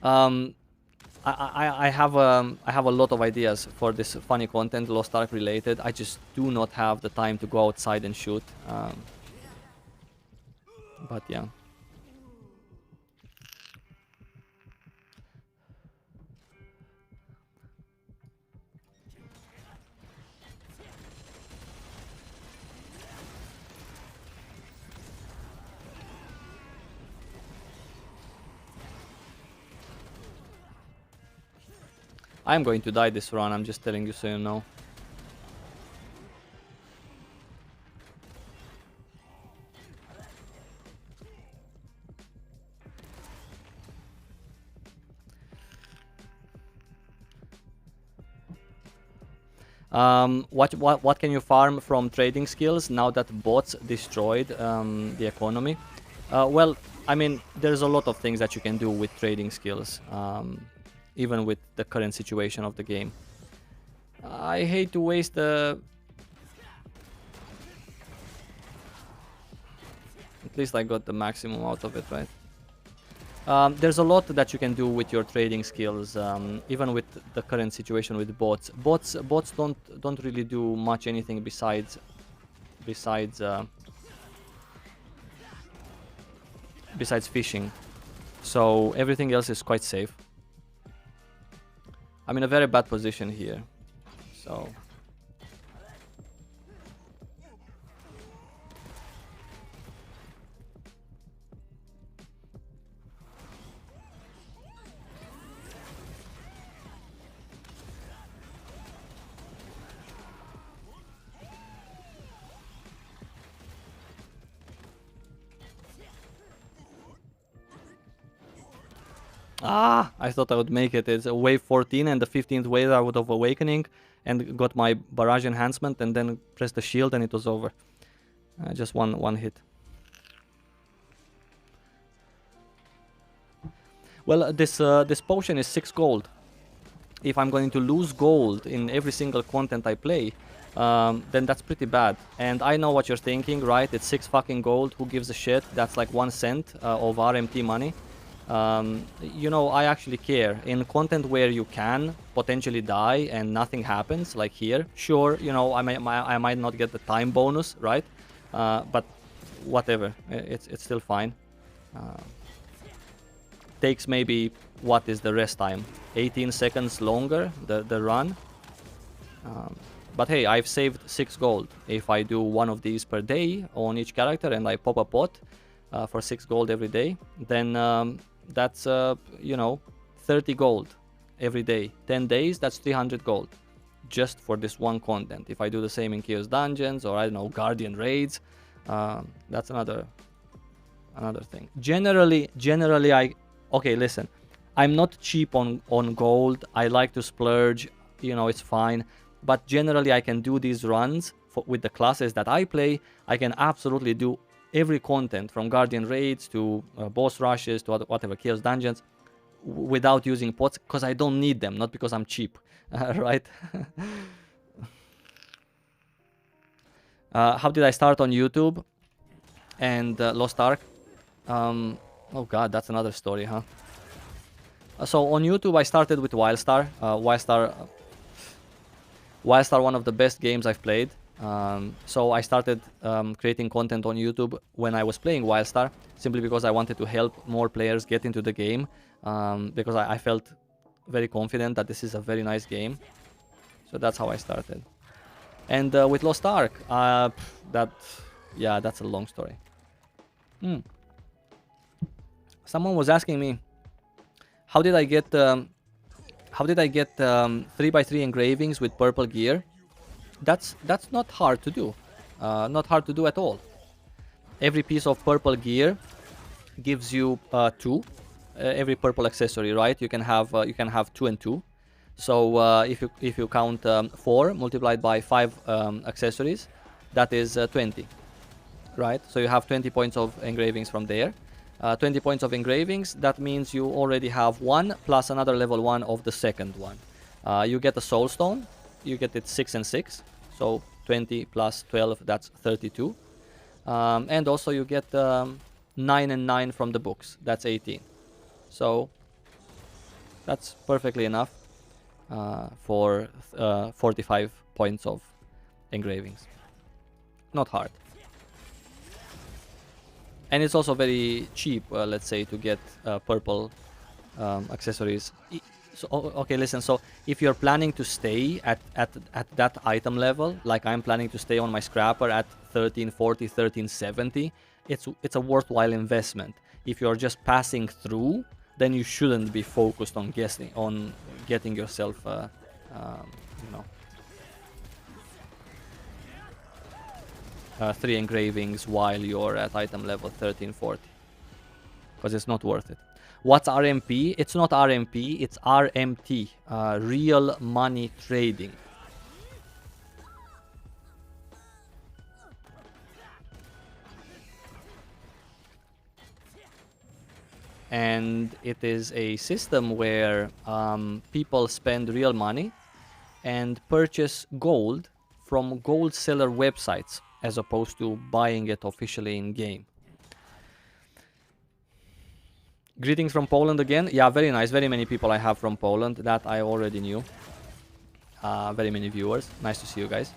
I have a lot of ideas for this funny content, Lost Ark related. I just do not have the time to go outside and shoot. But yeah. I'm going to die this run, I'm just telling you so you know. What can you farm from trading skills now that bots destroyed the economy? Well, I mean, there's a lot of things that you can do with trading skills, even with the current situation of the game. I hate to waste the... At least I got the maximum out of it, right? There's a lot that you can do with your trading skills, even with the current situation with bots. Bots don't really do much anything besides fishing. So everything else is quite safe. I'm in a very bad position here. So... Ah, I thought I would make it. It's a wave 14 and the 15th wave I would have Awakening and got my barrage enhancement and then pressed the shield and it was over. Just one hit. Well, this potion is 6 gold. If I'm going to lose gold in every single content I play, then that's pretty bad. And I know what you're thinking, right? It's 6 fucking gold. Who gives a shit? That's like 1 cent of RMT money. You know, I actually care. In content where you can potentially die and nothing happens, like here, sure, you know, I might not get the time bonus, right? But whatever, it's still fine. Takes maybe, what is the rest time? 18 seconds longer, the run. But hey, I've saved 6 gold. If I do one of these per day on each character and I pop a pot for 6 gold every day, then that's, you know, 30 gold every day. 10 days, that's 300 gold. Just for this one content. If I do the same in Chaos Dungeons or, I don't know, Guardian Raids, that's another thing. Generally, okay, listen. I'm not cheap on gold. I like to splurge. You know, it's fine. But generally, I can do these runs with the classes that I play. I can absolutely do every content from Guardian Raids to boss rushes to whatever, Chaos Dungeons without using pots because I don't need them, not because I'm cheap, right? How did I start on YouTube and Lost Ark? Oh god, that's another story, huh? So on YouTube I started with Wildstar. Wildstar, one of the best games I've played. So I started creating content on YouTube when I was playing Wildstar, simply because I wanted to help more players get into the game, because I felt very confident that this is a very nice game. So that's how I started. And with Lost Ark, that's a long story. Someone was asking me, how did I get 3x3 engravings with purple gear? That's not hard to do. Not hard to do at all. Every piece of purple gear gives you 2. Every purple accessory, right? You can have 2 and 2. So if you count 4 multiplied by 5 accessories, that is 20, right? So you have 20 points of engravings from there. 20 points of engravings, that means you already have 1 plus another level 1 of the second one. You get a soul stone. You get it 6 and 6. So 20 plus 12, that's 32. And also you get 9 and 9 from the books. That's 18. So that's perfectly enough for 45 points of engravings. Not hard. And it's also very cheap, let's say, to get purple accessories. So, okay, listen, so if you're planning to stay at that item level, like I'm planning to stay on my scrapper at 1340, 1370, it's a worthwhile investment. If you're just passing through, then you shouldn't be focused on getting yourself, you know, 3 engravings while you're at item level 1340, because it's not worth it. What's RMP? It's not RMP, it's RMT, real money trading. And it is a system where people spend real money and purchase gold from gold seller websites, as opposed to buying it officially in game. Greetings from Poland again. Yeah, very nice. Very many people I have from Poland. That I already knew. Very many viewers. Nice to see you guys.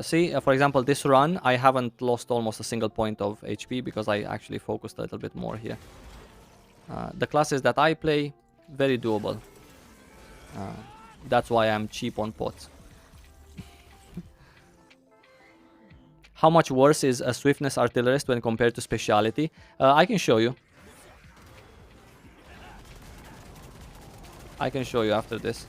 See, for example, this run, I haven't lost almost a single point of HP because I actually focused a little bit more here. The classes that I play, very doable. That's why I'm cheap on pots. How much worse is a swiftness artillerist when compared to speciality? I can show you. I can show you after this.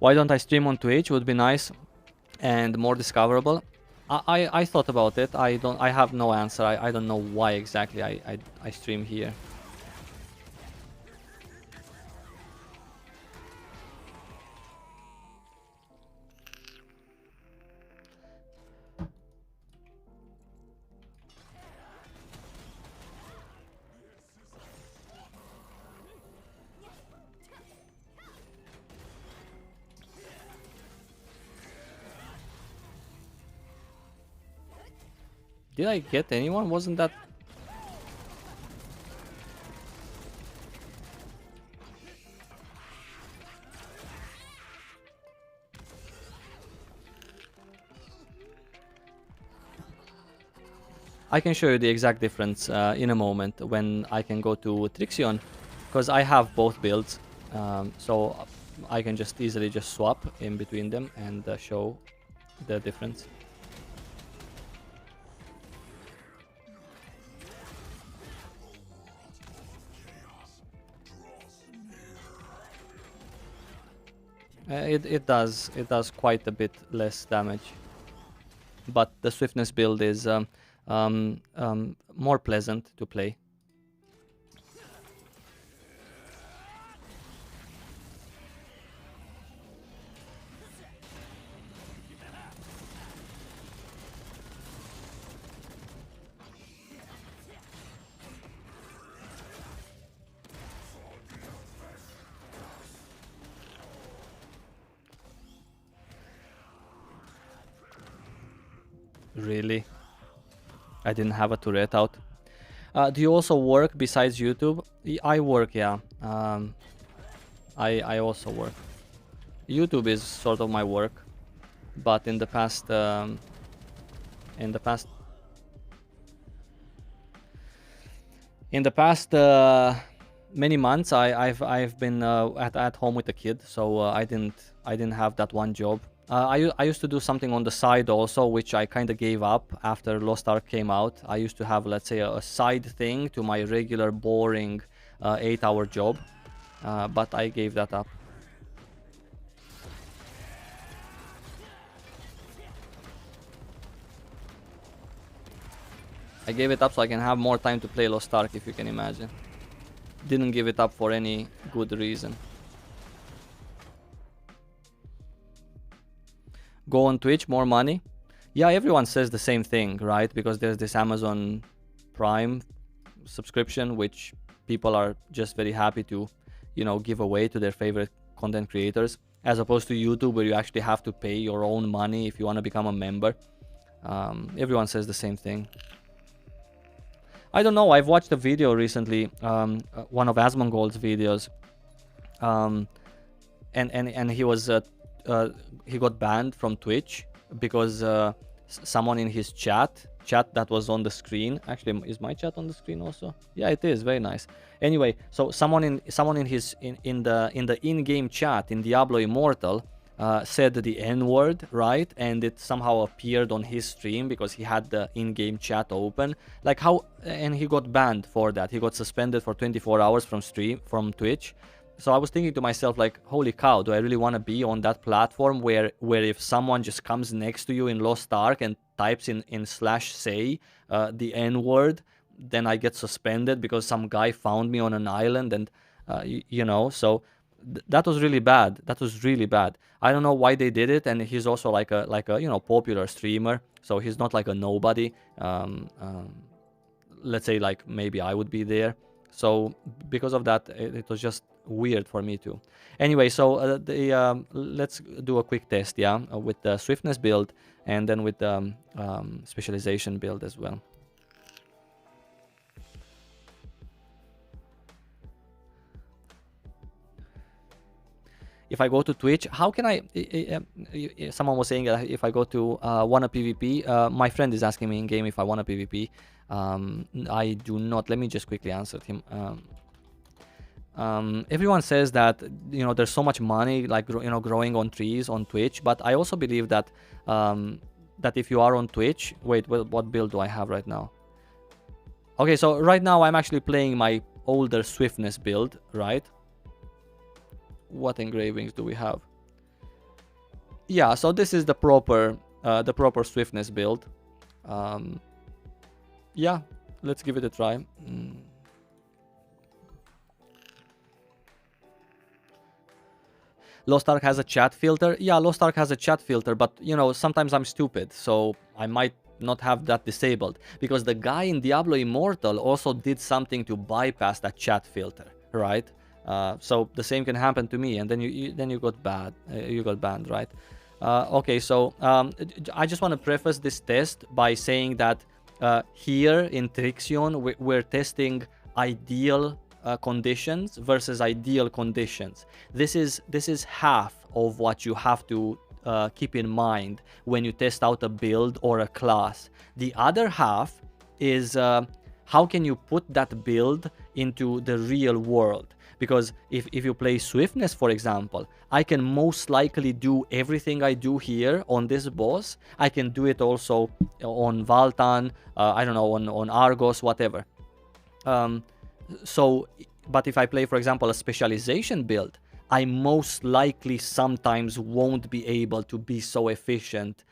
Why don't I stream on Twitch? Would be nice and more discoverable. I thought about it. I have no answer. I don't know why exactly I stream here. Did I get anyone? Wasn't that... I can show you the exact difference in a moment when I can go to Trixion, because I have both builds, so I can just easily just swap in between them and show the difference. It does quite a bit less damage, but the swiftness build is more pleasant to play. Really? I didn't have a turret out. Do you also work besides YouTube? I work, yeah. I also work. YouTube is sort of my work, but in the past many months I've been at home with a kid, so I didn't have that one job. I used to do something on the side also, which I kind of gave up after Lost Ark came out. I used to have, let's say, a side thing to my regular boring 8-hour job, but I gave that up. I gave it up so I can have more time to play Lost Ark, if you can imagine. Didn't give it up for any good reason. Go on Twitch, more money. Yeah, everyone says the same thing, right? Because there's this Amazon Prime subscription, which people are just very happy to, you know, give away to their favorite content creators, as opposed to YouTube, where you actually have to pay your own money if you want to become a member. Everyone says the same thing. I don't know. I've watched a video recently, one of Asmongold's videos, and he was he got banned from Twitch because someone in his chat that was on the screen. Actually, is my chat on the screen also? Yeah, it is. Very nice. Anyway, so someone in his in the in-game chat in Diablo Immortal said the N-word, right? And it somehow appeared on his stream because he had the in-game chat open. Like how? And he got banned for that. He got suspended for 24 hours from Twitch. So I was thinking to myself, like, holy cow, do I really want to be on that platform where if someone just comes next to you in Lost Ark and types in /say the N-word, then I get suspended because some guy found me on an island, and you know, so that was really bad. That was really bad. I don't know why they did it, and he's also like a you know, popular streamer, so he's not like a nobody. Let's say like maybe I would be there. So because of that, it was just weird for me too. Anyway, so let's do a quick test, yeah, with the swiftness build and then with the specialization build as well. if I go to Twitch, how can I... someone was saying that if I go to wanna PvP, my friend is asking me in game if I wanna PvP. I do not. Let me just quickly answer him. Everyone says that, you know, there's so much money, like, you know, growing on trees on Twitch, but I also believe that that if you are on Twitch... Wait, what build do I have right now? Okay, so right now I'm actually playing my older Swiftness build, right? What engravings do we have? Yeah, so this is the proper Swiftness build. Yeah, let's give it a try. Lost Ark has a chat filter. Yeah, Lost Ark has a chat filter, but, you know, sometimes I'm stupid, so I might not have that disabled, because the guy in Diablo Immortal also did something to bypass that chat filter, right? So the same can happen to me, and then you got banned, right? Okay, so I just want to preface this test by saying that here in Trixion we're testing ideal conditions versus ideal conditions. This is half of what you have to keep in mind when you test out a build or a class. The other half is how can you put that build into the real world? Because if you play Swiftness, for example, I can most likely do everything I do here on this boss. I can do it also on Valtan, I don't know, on Argos, whatever. But if I play, for example, a specialization build, I most likely sometimes won't be able to be so efficient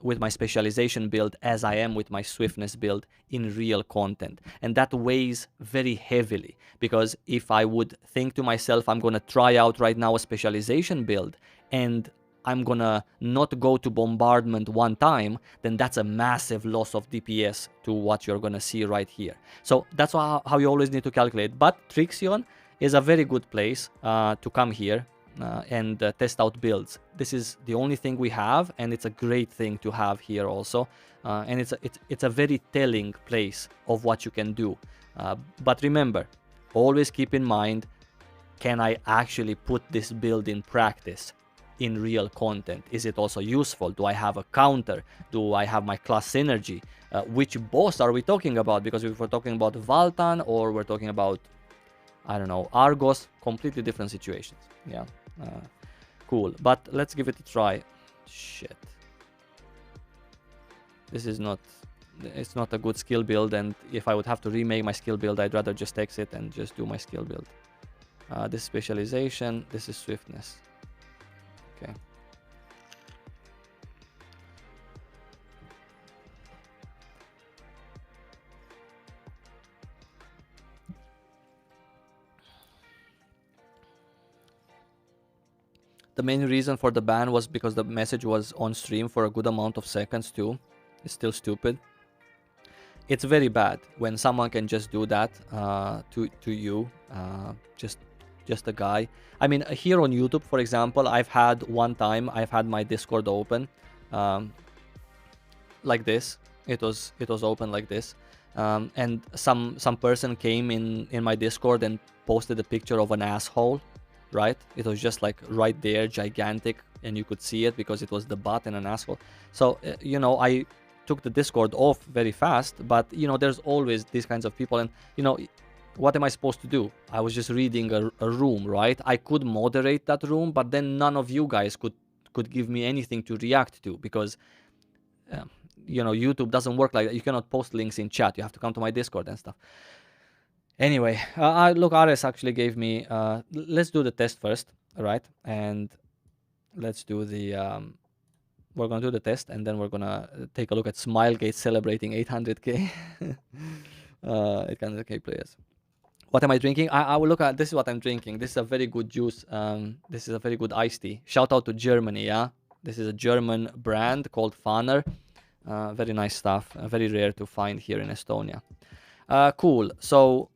with my specialization build as I am with my Swiftness build in real content. And that weighs very heavily, because if I would think to myself, I'm going to try out right now a specialization build and I'm gonna not go to bombardment one time, then that's a massive loss of DPS to what you're gonna see right here. So that's how you always need to calculate. But Trixion is a very good place to come here and test out builds. This is the only thing we have, and it's a great thing to have here also. And it's a very telling place of what you can do. But remember, always keep in mind, can I actually put this build in practice in real content? Is it also useful? Do I have a counter? Do I have my class synergy? Which boss are we talking about? Because if we're talking about Valtan or we're talking about, I don't know, Argos, completely different situations. Yeah, cool. But let's give it a try. Shit. This is not... It's not a good skill build, and if I would have to remake my skill build, I'd rather just exit and just do my skill build. This specialization, this is Swiftness. Okay. The main reason for the ban was because the message was on stream for a good amount of seconds too. It's still stupid. It's very bad when someone can just do that to you, just a guy. I mean, here on YouTube, for example, I've had my Discord open like this. It was open like this, and some person came in my Discord and posted a picture of an asshole, right? It was just like right there, gigantic, and you could see it because it was the bot and an asshole. So you know, I took the Discord off very fast, but you know, there's always these kinds of people, and you know, what am I supposed to do? I was just reading a room, right? I could moderate that room, but then none of you guys could give me anything to react to, because you know, YouTube doesn't work like that. You cannot post links in chat. You have to come to my Discord and stuff. Anyway, look, Ares actually gave me... let's do the test first, all right? And let's do the... we're going to do the test, and then we're going to take a look at Smilegate celebrating 800k. 800k players. What am I drinking? I will look at... This is what I'm drinking. This is a very good juice. This is a very good iced tea. Shout out to Germany, yeah? This is a German brand called Faner. Very nice stuff. Very rare to find here in Estonia. Cool. So,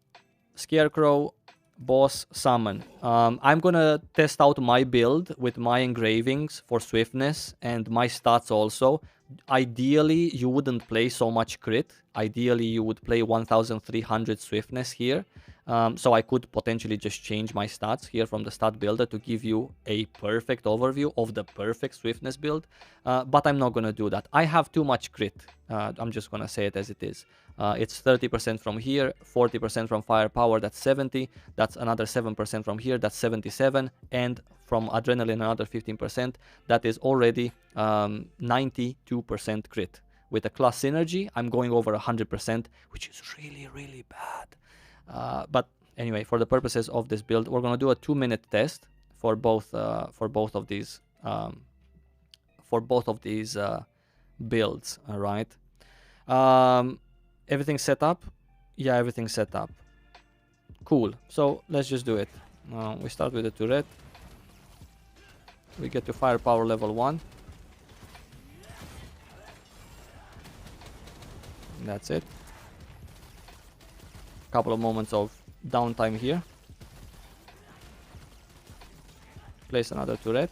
Scarecrow, boss, summon. I'm gonna test out my build with my engravings for Swiftness and my stats also. Ideally, you wouldn't play so much crit. Ideally, you would play 1300 Swiftness here. So I could potentially just change my stats here from the stat builder to give you a perfect overview of the perfect swiftness build, but I'm not going to do that. I have too much crit. I'm just going to say it as it is. It's 30% from here, 40% from firepower, that's 70, that's another 7% from here, that's 77, and from adrenaline another 15%, that is already 92% crit. With a class synergy, I'm going over 100%, which is really, really bad. But anyway, for the purposes of this build, we're going to do a 2-minute test for both of these builds. All right. Everything's set up. Yeah, everything's set up. Cool. So let's just do it. We start with the turret. We get to firepower level 1. That's it. Couple of moments of downtime here. Place another turret.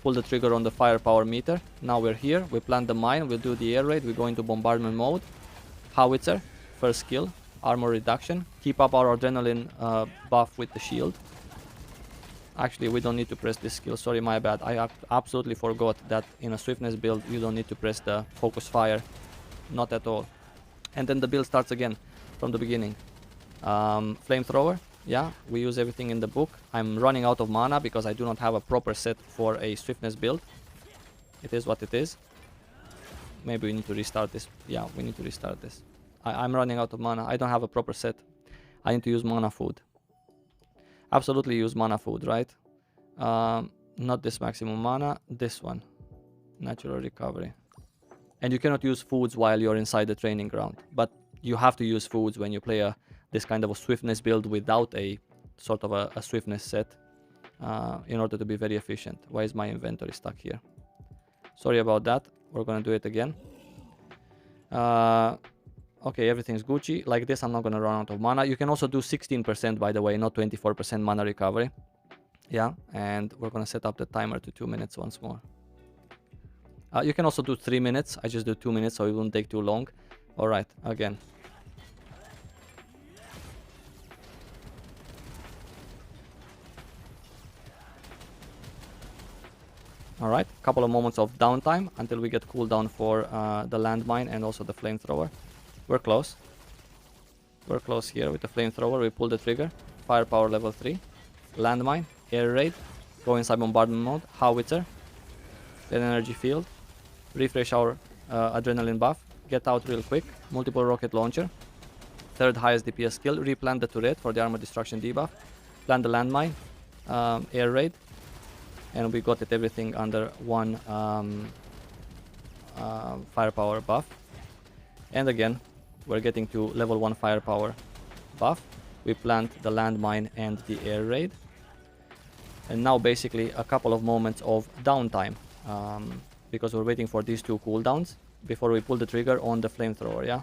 Pull the trigger on the firepower meter. Now we're here. We plant the mine. We'll do the air raid. We go into bombardment mode. Howitzer. First skill. Armor reduction. Keep up our adrenaline buff with the shield. Actually, we don't need to press this skill. Sorry, my bad. I absolutely forgot that in a swiftness build, you don't need to press the focus fire. Not at all. And then the build starts again from the beginning. Flamethrower. Yeah, we use everything in the book. I'm running out of mana because I do not have a proper set for a swiftness build. It is what it is. Maybe we need to restart this. Yeah, we need to restart this. I'm running out of mana. I don't have a proper set. I need to use mana food. Absolutely use mana food, right? Not this maximum mana. This one. Natural recovery. And you cannot use foods while you're inside the training ground. But you have to use foods when you play this kind of a swiftness build without a sort of a swiftness set in order to be very efficient. Why is my inventory stuck here? Sorry about that. We're going to do it again. Okay, everything's Gucci. Like this, I'm not going to run out of mana. You can also do 16%, by the way, not 24% mana recovery. Yeah, and we're going to set up the timer to 2 minutes once more. You can also do 3 minutes. I just do 2 minutes so it won't take too long. All right, again. All right, couple of moments of downtime until we get cooldown for the landmine and also the flamethrower. We're close. We're close here with the flamethrower. We pull the trigger. Firepower level 3. Landmine. Air raid. Go inside bombardment mode. Howitzer. Get energy field. Refresh our adrenaline buff. Get out real quick. Multiple rocket launcher. Third highest DPS skill. Replant the turret for the armor destruction debuff. Plant the landmine. Air raid. And we got it everything under one firepower buff. And again, we're getting to level 1 firepower buff. We plant the landmine and the air raid. And now basically a couple of moments of downtime. Because we're waiting for these 2 cooldowns before we pull the trigger on the flamethrower, yeah?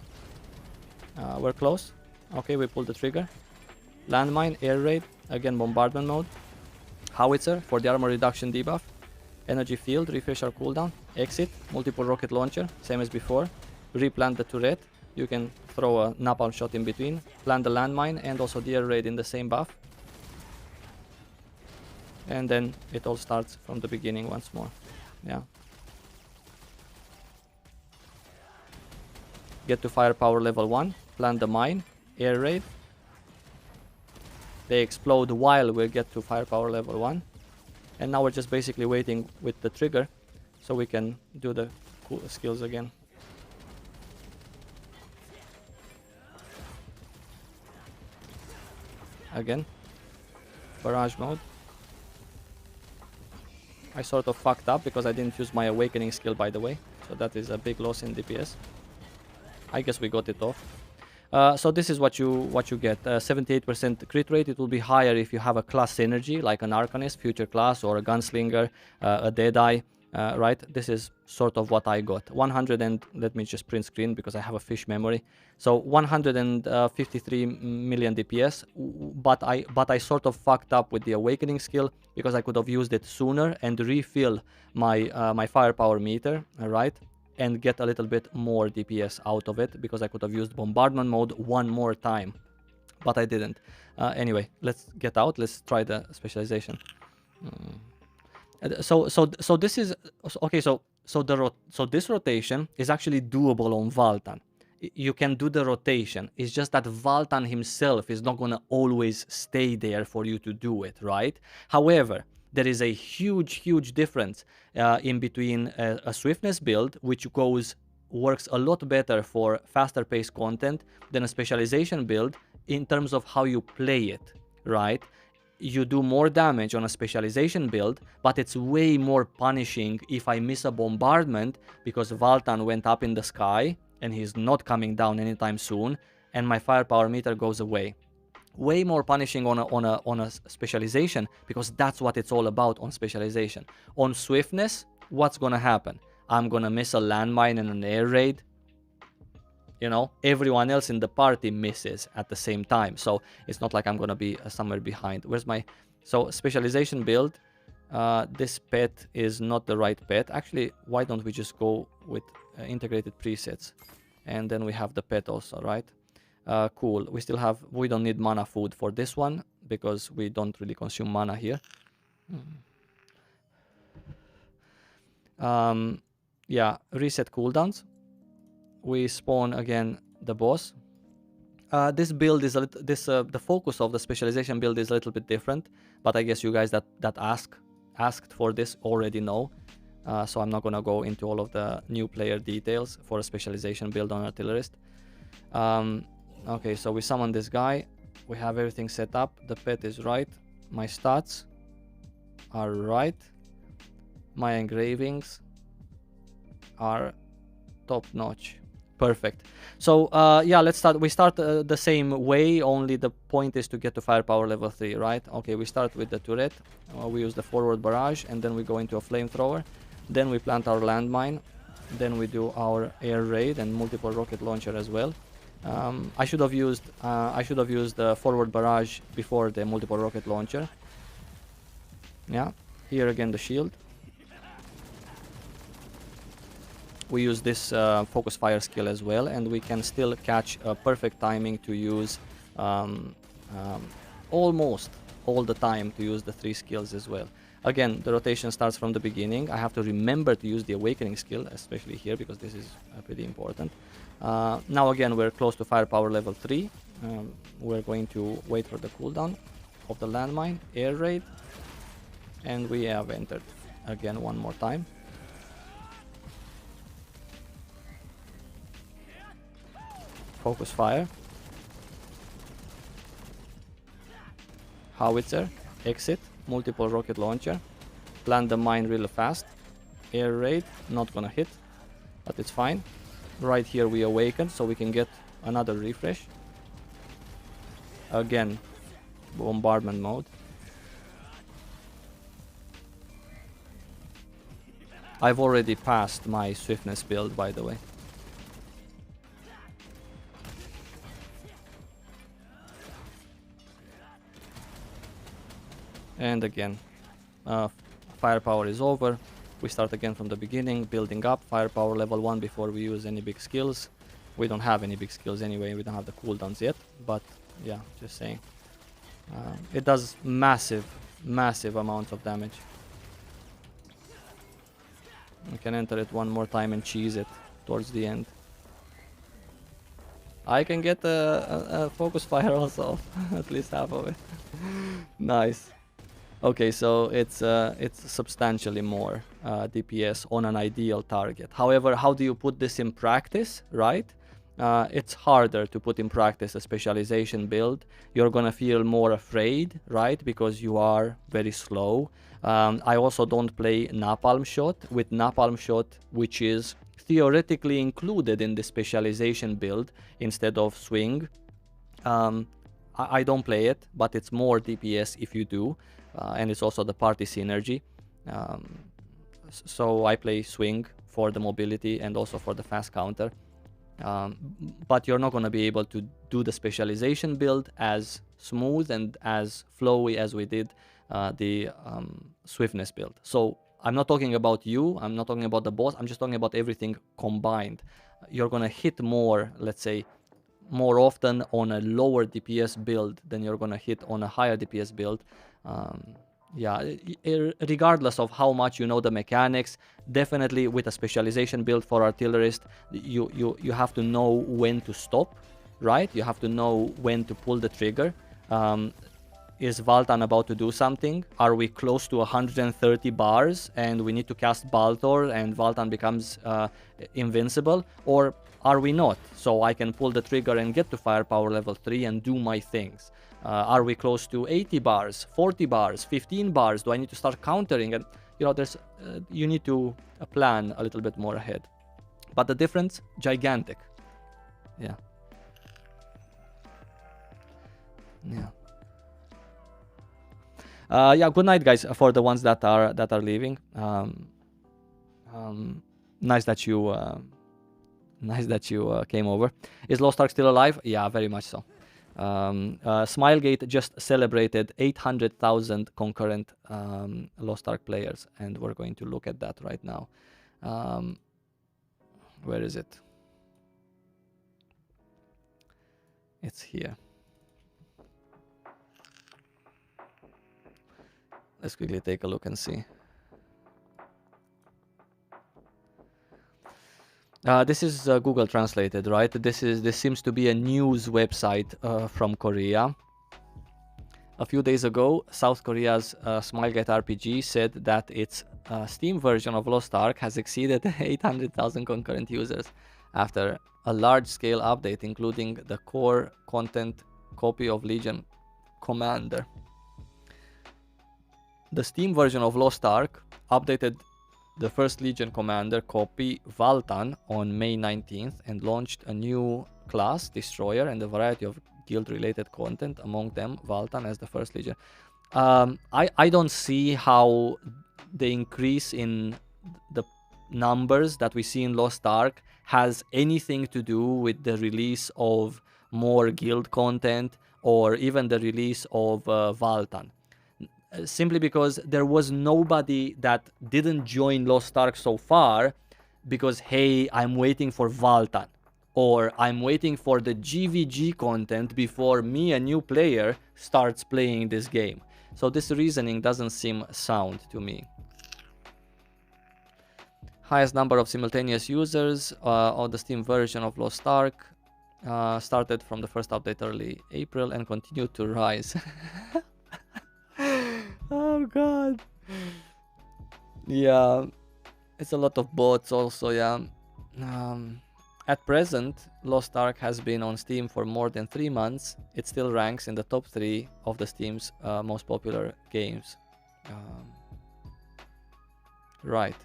We're close. Okay, we pull the trigger. Landmine, air raid, again bombardment mode. Howitzer for the armor reduction debuff. Energy field, refresh our cooldown. Exit, multiple rocket launcher, same as before. Replant the turret. You can throw a napalm shot in between. Plant the landmine and also the air raid in the same buff. And then it all starts from the beginning once more. Yeah. Get to firepower level 1. Plant the mine. Air raid. They explode while we get to firepower level 1. And now we're just basically waiting with the trigger so we can do the cool skills again. Again. Barrage mode. I sort of fucked up because I didn't use my awakening skill, by the way. So that is a big loss in DPS. I guess we got it off. So this is what you get. 78% crit rate. It will be higher if you have a class synergy like an Arcanist, future class, or a Gunslinger, a Deadeye, right? This is sort of what I got. 100 and let me just print screen because I have a fish memory. So 153 million DPS, but I sort of fucked up with the awakening skill because I could have used it sooner and refill my my firepower meter, right? And get a little bit more DPS out of it because I could have used bombardment mode one more time. but I didn't. Anyway, let's get out. Let's try the specialization. So this is okay. So this rotation is actually doable on Valtan. You can do the rotation. It's just that Valtan himself is not gonna always stay there for you to do it, right? However, there is a huge difference in between a swiftness build, which works a lot better for faster paced content than a specialization build in terms of how you play it, right? You do more damage on a specialization build, but it's way more punishing if I miss a bombardment because Valtan went up in the sky and he's not coming down anytime soon, and my firepower meter goes away. Way more punishing on a specialization, because that's what it's all about on specialization. On swiftness, what's gonna happen? I'm gonna miss a landmine and an air raid. You know, everyone else in the party misses at the same time, so it's not like I'm gonna be somewhere behind. Where's my... So specialization build, this pet is not the right pet. Actually, why don't we just go with integrated presets, and then we have the pet also, right? Cool. We don't need mana food for this one because we don't really consume mana here. Yeah, reset cooldowns. We spawn again the boss. This build is the focus of the specialization build is a little bit different, but I guess you guys that asked for this already know. So I'm not gonna go into all of the new player details for a specialization build on artillerist. Okay, so we summon this guy. We have everything set up. The pet is right. My stats are right. My engravings are top notch. Perfect. So yeah, let's start. We start the same way, only the point is to get to firepower level 3, right? Okay, we start with the turret. We use the forward barrage, and then we go into a flamethrower. Then we plant our landmine. Then we do our air raid and multiple rocket launcher as well. I should have used the forward barrage before the multiple rocket launcher. Yeah, here again the shield. We use this focus fire skill as well, and we can still catch a perfect timing to use almost all the time to use the 3 skills as well. Again, the rotation starts from the beginning. I have to remember to use the awakening skill, especially here, because this is pretty important. Now again, we're close to firepower level 3. We're going to wait for the cooldown of the landmine, air raid, and we have entered again one more time. Focus fire. Howitzer, exit, multiple rocket launcher, plant the mine really fast, air raid, not gonna hit, but it's fine. Right here we awaken, so we can get another refresh. Again, bombardment mode. I've already passed my swiftness build, by the way. And again, firepower is over. We start again from the beginning, building up firepower level 1 before we use any big skills. We don't have any big skills anyway, we don't have the cooldowns yet, but yeah, just saying. It does massive amounts of damage. We can enter it one more time and cheese it towards the end. I can get a focus fire also, at least half of it. Nice. Okay, so it's substantially more DPS on an ideal target. However, how do you put this in practice, right? It's harder to put in practice a specialization build. You're gonna feel more afraid, right? Because you are very slow. I also don't play napalm shot. With napalm shot, which is theoretically included in the specialization build instead of swing. I don't play it, but it's more DPS if you do. And it's also the party synergy. So I play swing for the mobility and also for the fast counter. But you're not going to be able to do the specialization build as smooth and as flowy as we did the swiftness build. So I'm not talking about you, I'm not talking about the boss, I'm just talking about everything combined. You're going to hit more, let's say, more often on a lower DPS build than you're gonna hit on a higher DPS build. Yeah, regardless of how much you know the mechanics, definitely with a specialization build for artillerist, you have to know when to stop, right? You have to know when to pull the trigger. Is Valtan about to do something? Are we close to 130 bars and we need to cast Baltor and Valtan becomes invincible? Or are we not? So I can pull the trigger and get to firepower level 3 and do my things. Are we close to 80 bars, 40 bars, 15 bars? Do I need to start countering? And you know, there's you need to plan a little bit more ahead. But the difference, gigantic. Yeah. Yeah. Yeah, good night, guys, for the ones that are leaving. Nice that you came over. Is Lost Ark still alive? Yeah, very much so. Smilegate just celebrated 800,000 concurrent Lost Ark players, and we're going to look at that right now. Where is it? It's here. Let's quickly take a look and see. This is Google translated, right? This seems to be a news website from Korea. A few days ago, South Korea's Smilegate RPG said that its Steam version of Lost Ark has exceeded 800,000 concurrent users after a large-scale update, including the core content copy of Legion Commander. The Steam version of Lost Ark updated the first Legion Commander copy, Valtan, on May 19th and launched a new class, Destroyer, and a variety of guild-related content, among them Valtan as the first Legion. I don't see how the increase in the numbers that we see in Lost Ark has anything to do with the release of more guild content or even the release of Valtan. Simply because there was nobody that didn't join Lost Ark so far because, hey, I'm waiting for Valtan, or I'm waiting for the GVG content before me, a new player, starts playing this game. So this reasoning doesn't seem sound to me. Highest number of simultaneous users on the Steam version of Lost Ark started from the first update early April and continued to rise. Oh god. Yeah, it's a lot of bots also, yeah. At present, Lost Ark has been on Steam for more than 3 months. It still ranks in the top 3 of the Steam's most popular games. Right.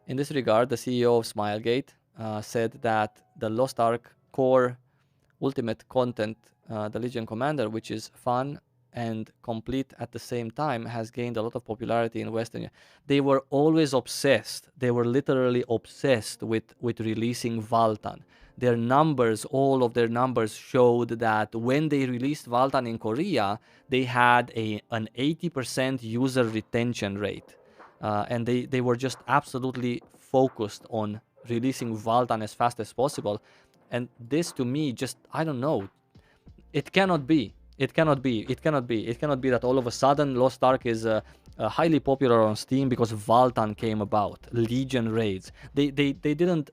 In this regard, the CEO of Smilegate said that the Lost Ark core ultimate content, the Legion Commander, which is fun and complete at the same time, has gained a lot of popularity in Western Europe. They were always obsessed. They were literally obsessed with releasing Valtan. Their numbers, all of their numbers showed that when they released Valtan in Korea, they had an 80% user retention rate. And they were just absolutely focused on releasing Valtan as fast as possible. And this to me just, I don't know, it cannot be. It cannot be. It cannot be. It cannot be that all of a sudden Lost Ark is highly popular on Steam because Valtan came about. Legion raids. They didn't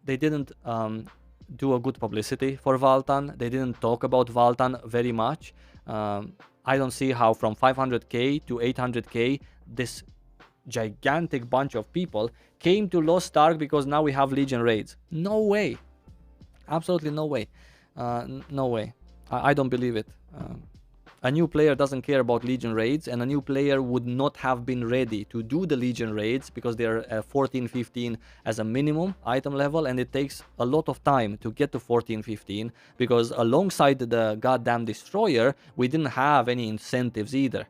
do a good publicity for Valtan. They didn't talk about Valtan very much. I don't see how from 500k to 800k this gigantic bunch of people came to Lost Ark because now we have Legion raids. No way. Absolutely no way. No way. I don't believe it. A new player doesn't care about Legion raids, and a new player would not have been ready to do the Legion raids because they're 14, 15 as a minimum item level, and it takes a lot of time to get to 14, 15 because alongside the goddamn Destroyer, we didn't have any incentives either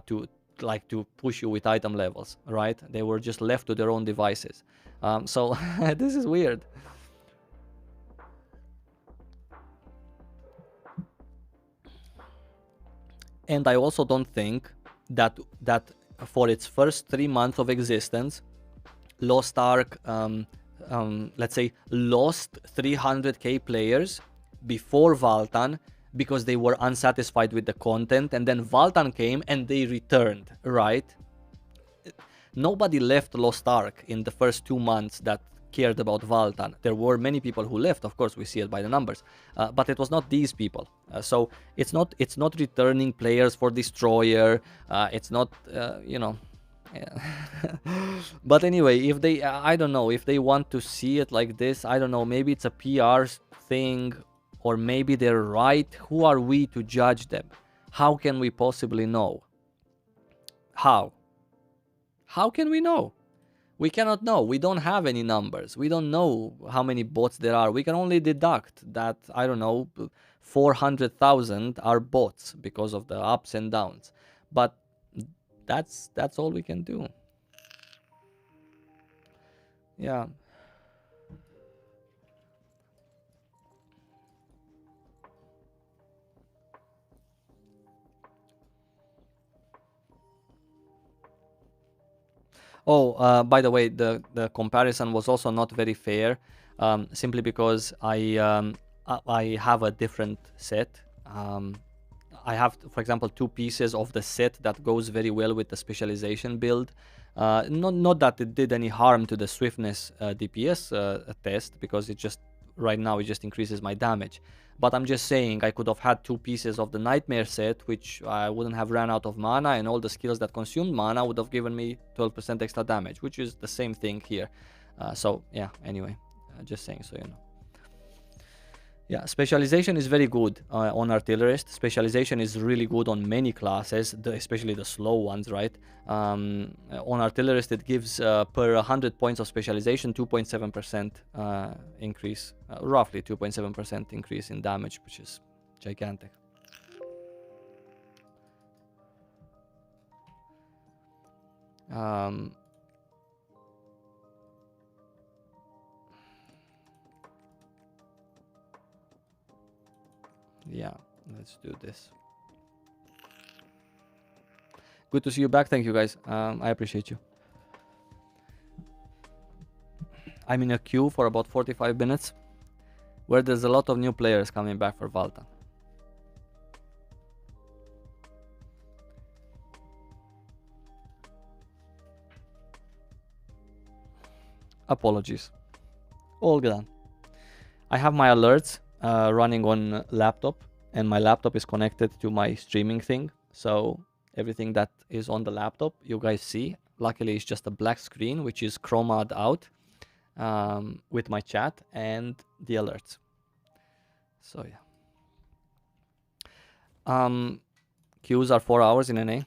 to push you with item levels, right? They were just left to their own devices. So this is weird. And I also don't think that for its first 3 months of existence, Lost Ark, let's say, lost 300k players before Valtan because they were unsatisfied with the content, and then Valtan came and they returned, right? Nobody left Lost Ark in the first 2 months that cared about Valtan. There were many people who left, of course, we see it by the numbers, but it was not these people. So it's not returning players for Destroyer. It's not you know. Yeah. But anyway, if they, I don't know, if they want to see it like this, I don't know, maybe it's a PR thing, or maybe they're right. Who are we to judge them? How can we possibly know? How can we know? We cannot know. We don't have any numbers. We don't know how many bots there are. We can only deduct that, I don't know, 400,000 are bots because of the ups and downs. But that's all we can do. Yeah. Oh, by the way, the comparison was also not very fair, simply because I have a different set. I have, for example, 2 pieces of the set that goes very well with the specialization build. Not that it did any harm to the swiftness DPS test, because it just, right now, it just increases my damage. But I'm just saying, I could have had 2 pieces of the Nightmare set, which I wouldn't have ran out of mana, and all the skills that consumed mana would have given me 12% extra damage, which is the same thing here. So, yeah, anyway, just saying so you know. Yeah, specialization is very good on artillerist. Specialization is really good on many classes, especially the slow ones, right? On artillerist, it gives per 100 points of specialization 2.7% increase, roughly 2.7% increase in damage, which is gigantic. Yeah, let's do this. Good to see you back. Thank you, guys. I appreciate you. I'm in a queue for about 45 minutes, where there's a lot of new players coming back for Valta. Apologies. All done. I have my alerts running on laptop, and my laptop is connected to my streaming thing. So everything that is on the laptop, you guys see. Luckily, it's just a black screen, which is chroma'd out with my chat and the alerts. So yeah. Queues are 4 hours in NA.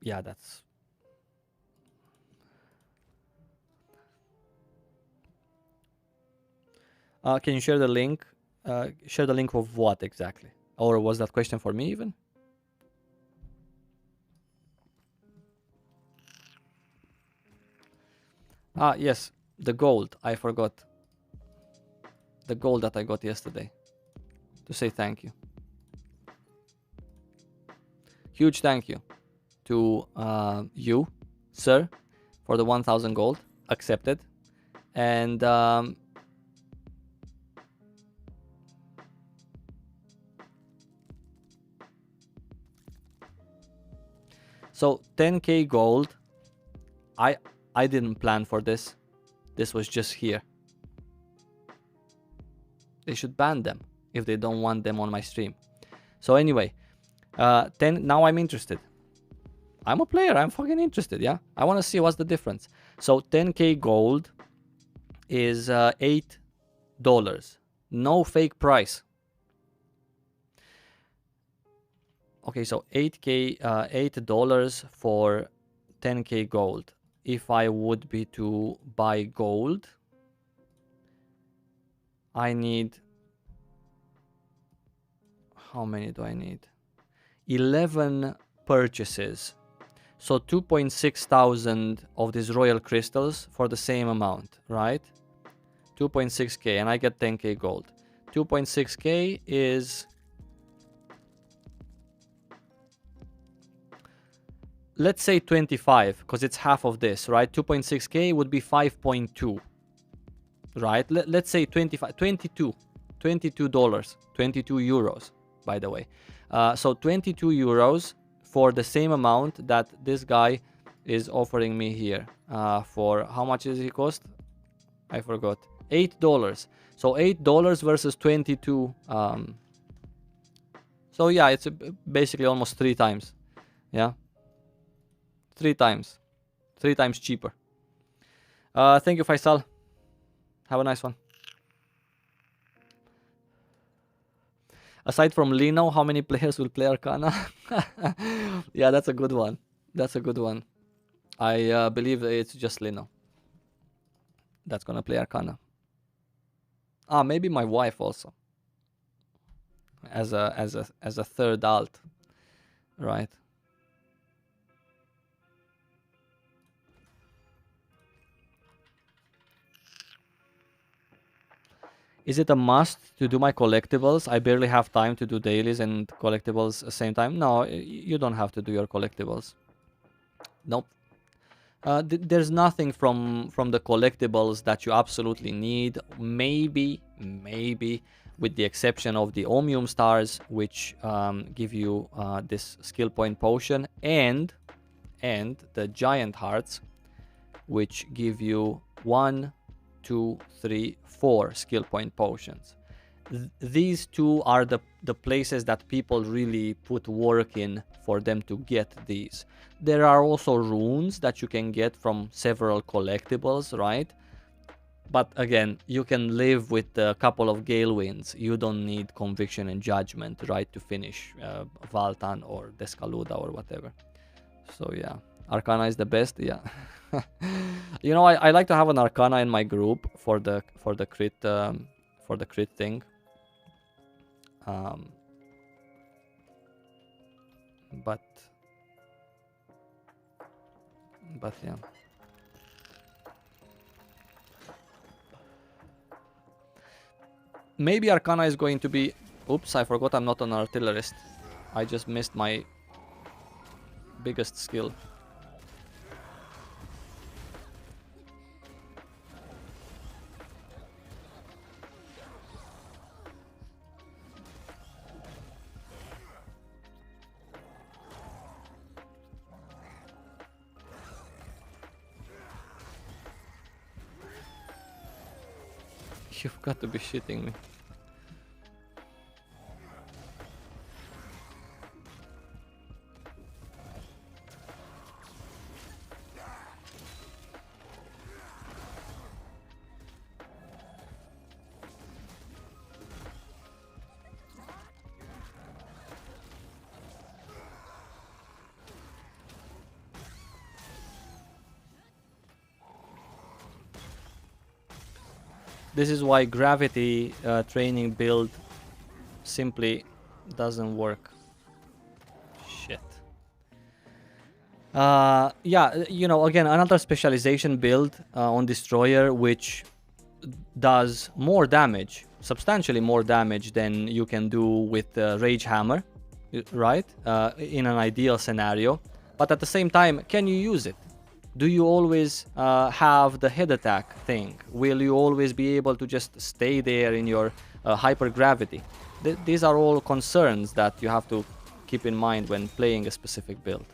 Yeah, that's... can you share the link? Share the link of what exactly? Or was that question for me even? Ah, yes, the gold. I forgot. The gold that I got yesterday. To say thank you. Huge thank you to you, sir, for the 1000 gold. Accepted. And so 10k gold. I didn't plan for this. This was just here. They should ban them if they don't want them on my stream. So anyway, now I'm interested. I'm a player. I'm fucking interested, yeah? I want to see what's the difference. So 10k gold is $8. No fake price. Okay, so $8 for 10k gold. If I would be to buy gold, I need... How many do I need? 11 purchases. So 2,600 of these royal crystals for the same amount, right? 2.6k, and I get 10k gold. 2.6k is let's say 25, because it's half of this, right? 2.6k would be 5.2, right? Let's say 25, 22, $22, 22 euros, by the way. So 22 euros for the same amount that this guy is offering me here. For how much does it cost? I forgot. $8. So $8 versus 22. So yeah, it's basically almost 3 times. Yeah, 3 times. 3 times cheaper. Thank you, Faisal. Have a nice one. Aside from Lino, how many players will play Arcana? Yeah, that's a good one. That's a good one. I believe it's just Lino that's gonna play Arcana. Maybe my wife also, as a third alt, right? Is it a must to do my collectibles? I barely have time to do dailies and collectibles at the same time. No, you don't have to do your collectibles. Nope. There's nothing from the collectibles that you absolutely need. Maybe with the exception of the Omnium stars, which give you this skill point potion, and the giant hearts, which give you 1, 2, 3, 4 skill point potions. These two are the places that people really put work in for them to get these. There are also runes that you can get from several collectibles, right? But again, you can live with a couple of Gale Winds. You don't need Conviction and Judgment, right, to finish Valtan or Descaluda or whatever. So yeah, Arcana is the best. Yeah. You know, I like to have an Arcana in my group for the crit thing. But yeah. Maybe Arcana is going to be... Oops, I forgot I'm not an artillerist. I just missed my biggest skill. You've got to be shitting me. This is why gravity training build simply doesn't work. Shit. Yeah, you know, again, another specialization build on Destroyer, which does more damage, substantially more damage than you can do with Rage Hammer, right? In an ideal scenario. But at the same time, can you use it? Do you always have the head attack thing? Will you always be able to just stay there in your hypergravity? These are all concerns that you have to keep in mind when playing a specific build.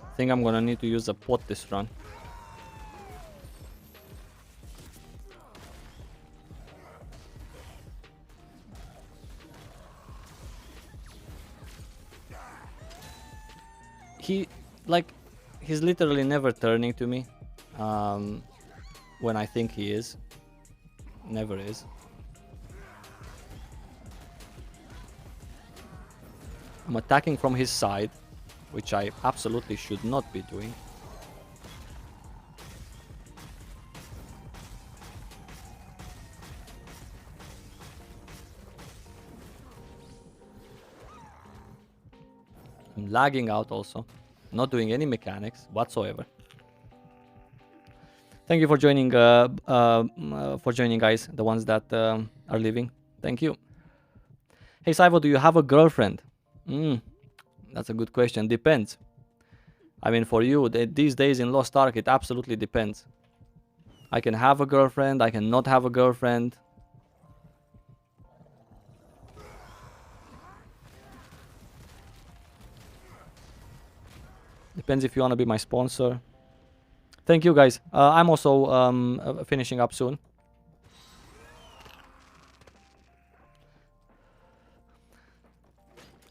I think I'm gonna need to use a pot this run. He's literally never turning to me when I think he is. Never is. I'm attacking from his side, which I absolutely should not be doing. I'm lagging out also. Not doing any mechanics whatsoever. Thank you for joining, guys. The ones that are leaving. Thank you. Hey, Saivo, do you have a girlfriend? That's a good question. Depends. I mean, for you, these days in Lost Ark, it absolutely depends. I can have a girlfriend. I can not have a girlfriend. Depends if you want to be my sponsor. Thank you, guys. I'm also finishing up soon.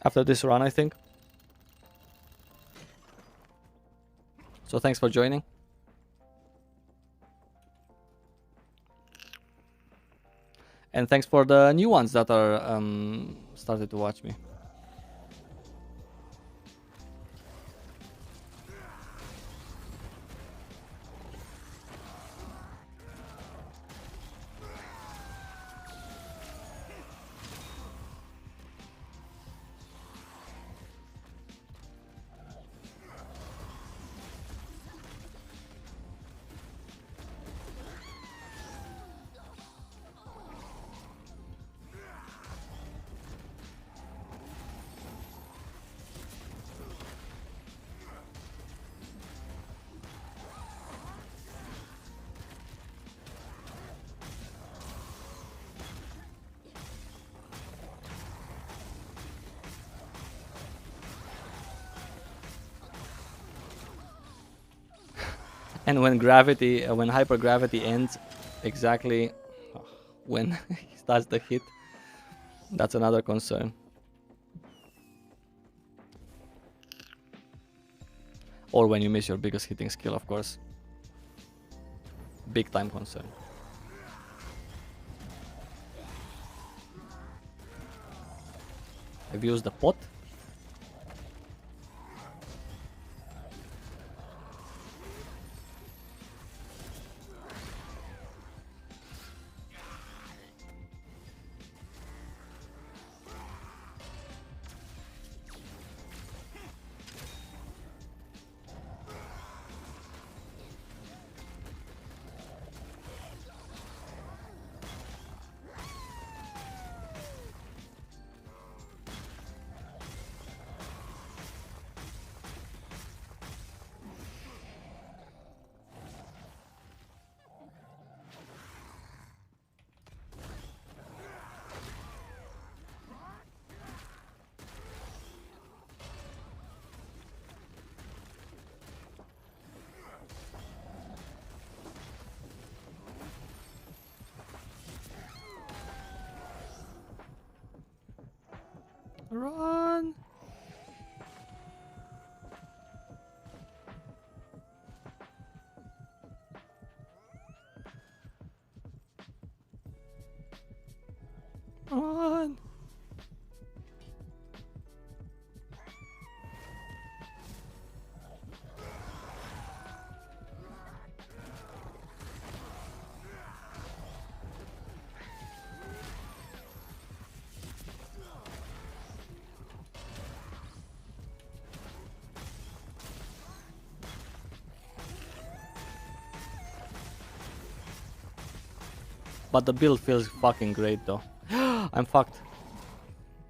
After this run, I think. So thanks for joining. And thanks for the new ones that are started to watch me. And when gravity, when hypergravity ends, exactly when he starts the hit, that's another concern. Or when you miss your biggest hitting skill, of course. Big time concern. I've used the pot. Run! Run! But the build feels fucking great though. I'm fucked.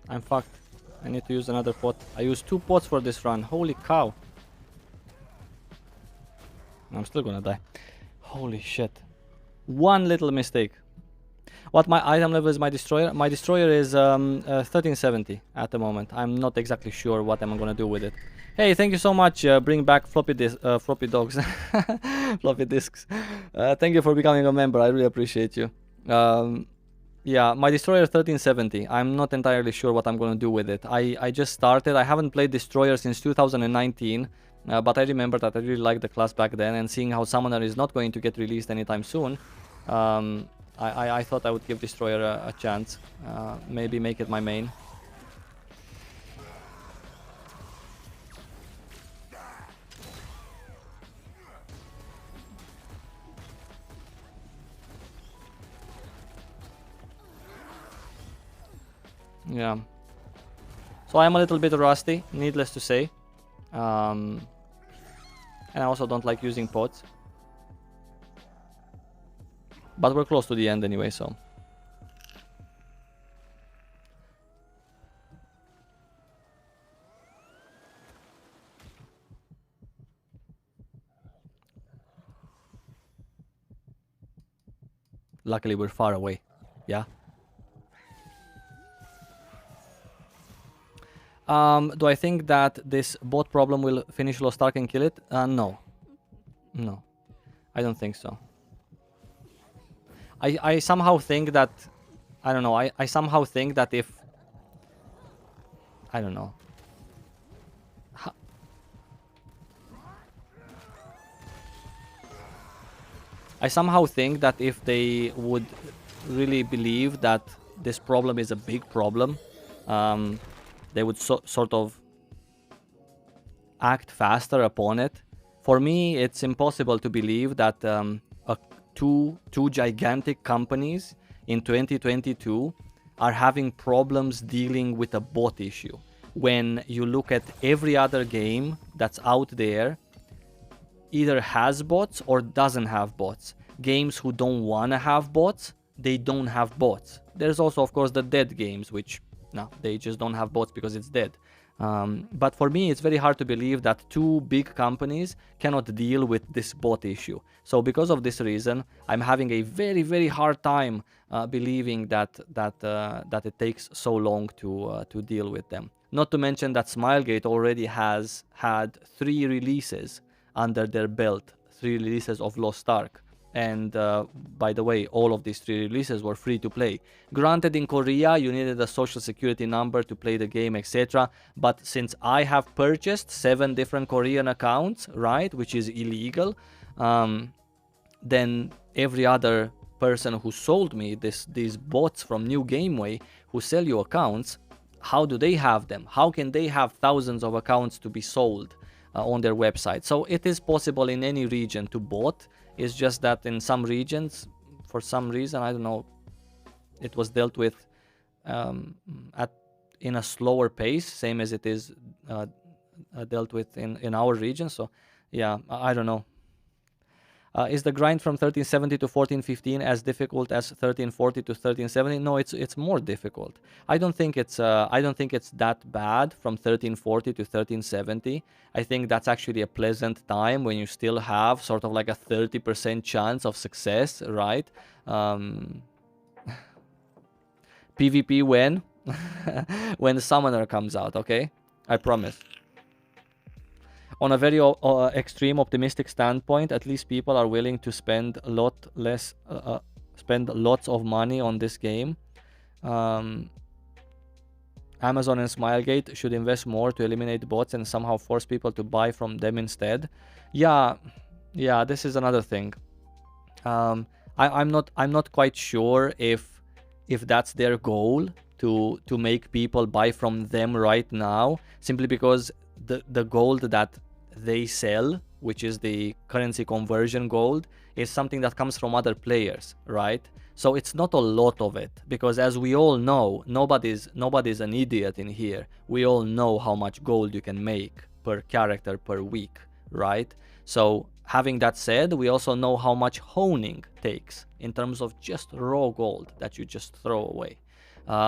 I'm fucked. I need to use another pot. I used 2 pots for this run. Holy cow. I'm still gonna die. Holy shit. One little mistake. What my item level is my destroyer? My destroyer is 1370 at the moment. I'm not exactly sure what I'm gonna do with it. Hey, thank you so much. Bring back floppy dogs. Floppy disks. Thank you for becoming a member. I really appreciate you. Yeah, my destroyer 1370. I'm not entirely sure what I'm gonna do with it. I just started. I haven't played destroyer since 2019. But I remember that I really liked the class back then, and seeing how Summoner is not going to get released anytime soon, I thought I would give Destroyer a chance. Maybe make it my main. Yeah. So I'm a little bit rusty, needless to say. And I also don't like using pods. But we're close to the end anyway, so. Luckily, we're far away. Yeah. Do I think that this bot problem will finish Lost Ark and kill it? No. No. I don't think so. I somehow think that... I don't know. I somehow think that if... I don't know. I somehow think that if they would really believe that this problem is a big problem, they would sort of act faster upon it. For me, it's impossible to believe that two gigantic companies in 2022 are having problems dealing with a bot issue. When you look at every other game that's out there, either has bots or doesn't have bots. Games who don't want to have bots, they don't have bots. There's also, of course, the dead games, which, no, they just don't have bots because it's dead. But for me, it's very hard to believe that two big companies cannot deal with this bot issue. So because of this reason, I'm having a very, very hard time believing that it takes so long to deal with them. Not to mention that Smilegate already has had 3 releases under their belt, 3 releases of Lost Ark. And by the way, all of these 3 releases were free to play. Granted, in Korea, you needed a social security number to play the game, etc. But since I have purchased 7 different Korean accounts, right, which is illegal, then every other person who sold me these bots from New Gameway who sell you accounts, how do they have them? How can they have thousands of accounts to be sold on their website? So it is possible in any region to bot. It's just that in some regions, for some reason, I don't know, it was dealt with in a slower pace, same as it is dealt with in our region. So yeah, I don't know. Is the grind from 1370 to 1415 as difficult as 1340 to 1370? No, it's more difficult. I don't think it's that bad from 1340 to 1370. I think that's actually a pleasant time when you still have sort of like a 30% chance of success, right? PvP when? When the summoner comes out, okay? I promise. On a very extreme optimistic standpoint, at least people are willing to spend spend lots of money on this game. Amazon and Smilegate should invest more to eliminate bots and somehow force people to buy from them instead. Yeah, this is another thing. I'm not quite sure if that's their goal to make people buy from them right now, simply because the gold that they sell, which is the currency conversion gold, is something that comes from other players, right? So it's not a lot of it, because as we all know, nobody's an idiot in here. We all know how much gold you can make per character per week, right? So having that said, we also know how much honing takes in terms of just raw gold that you just throw away.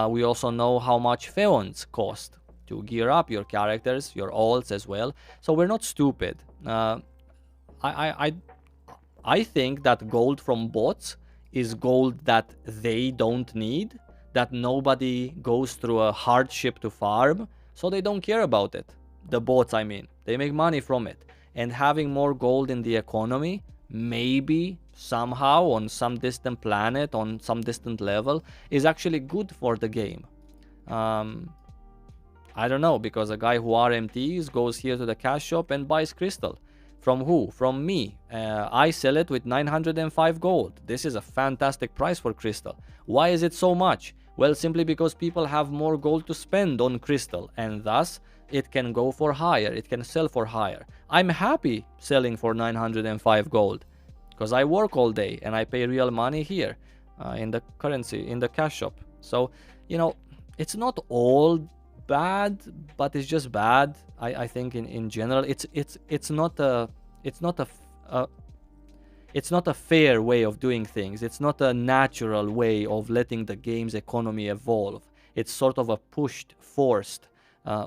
We also know how much feons cost to gear up your characters, your alts as well. So we're not stupid. I think that gold from bots is gold that they don't need, that nobody goes through a hardship to farm, so they don't care about it. The bots, I mean. They make money from it. And having more gold in the economy, maybe somehow on some distant planet, on some distant level, is actually good for the game. I don't know, because a guy who RMTs goes here to the cash shop and buys crystal. From who? From me. I sell it with 905 gold. This is a fantastic price for crystal. Why is it so much? Well, simply because people have more gold to spend on crystal, and thus it can go for higher, it can sell for higher. I'm happy selling for 905 gold, because I work all day and I pay real money here in the currency, in the cash shop. So, you know, it's not all bad, but it's just bad. I think in general, it's not a it's not a fair way of doing things. It's not a natural way of letting the game's economy evolve. It's sort of a pushed, forced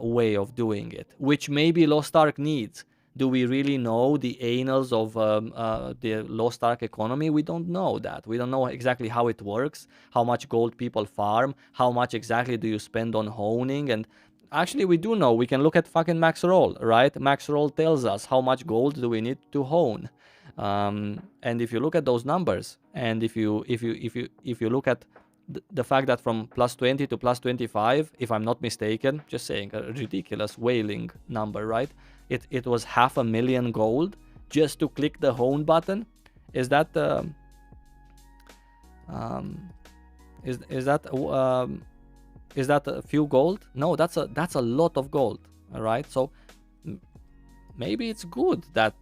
way of doing it, which maybe Lost Ark needs. Do we really know the annals of the Lost Ark economy? We don't know that. We don't know exactly how it works, how much gold people farm, how much exactly do you spend on honing. And actually, we do know. We can look at fucking Max Roll, right? Max Roll tells us how much gold do we need to hone. And if you look at those numbers, and if you look at the fact that from plus 20 to plus 25, if I'm not mistaken, just saying, a ridiculous whaling number, right? It was 500,000 gold just to click the hone button. Is that is that a few gold? No, that's a lot of gold. All right, so maybe it's good that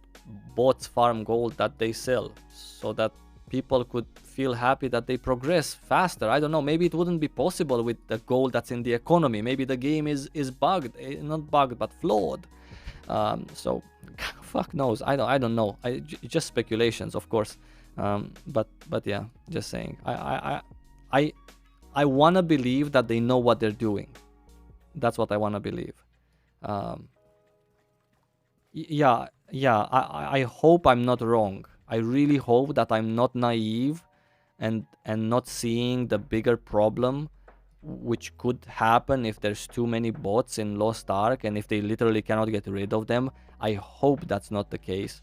bots farm gold that they sell, so that people could feel happy that they progress faster. I don't know, maybe it wouldn't be possible with the gold that's in the economy. Maybe the game is bugged, not bugged but flawed. So fuck knows. I don't know. Just speculations, of course. But yeah, just saying. I wanna believe that they know what they're doing. That's what I wanna believe. Yeah, I hope I'm not wrong. I really hope that I'm not naive and not seeing the bigger problem which could happen if there's too many bots in Lost Ark and if they literally cannot get rid of them. I hope that's not the case,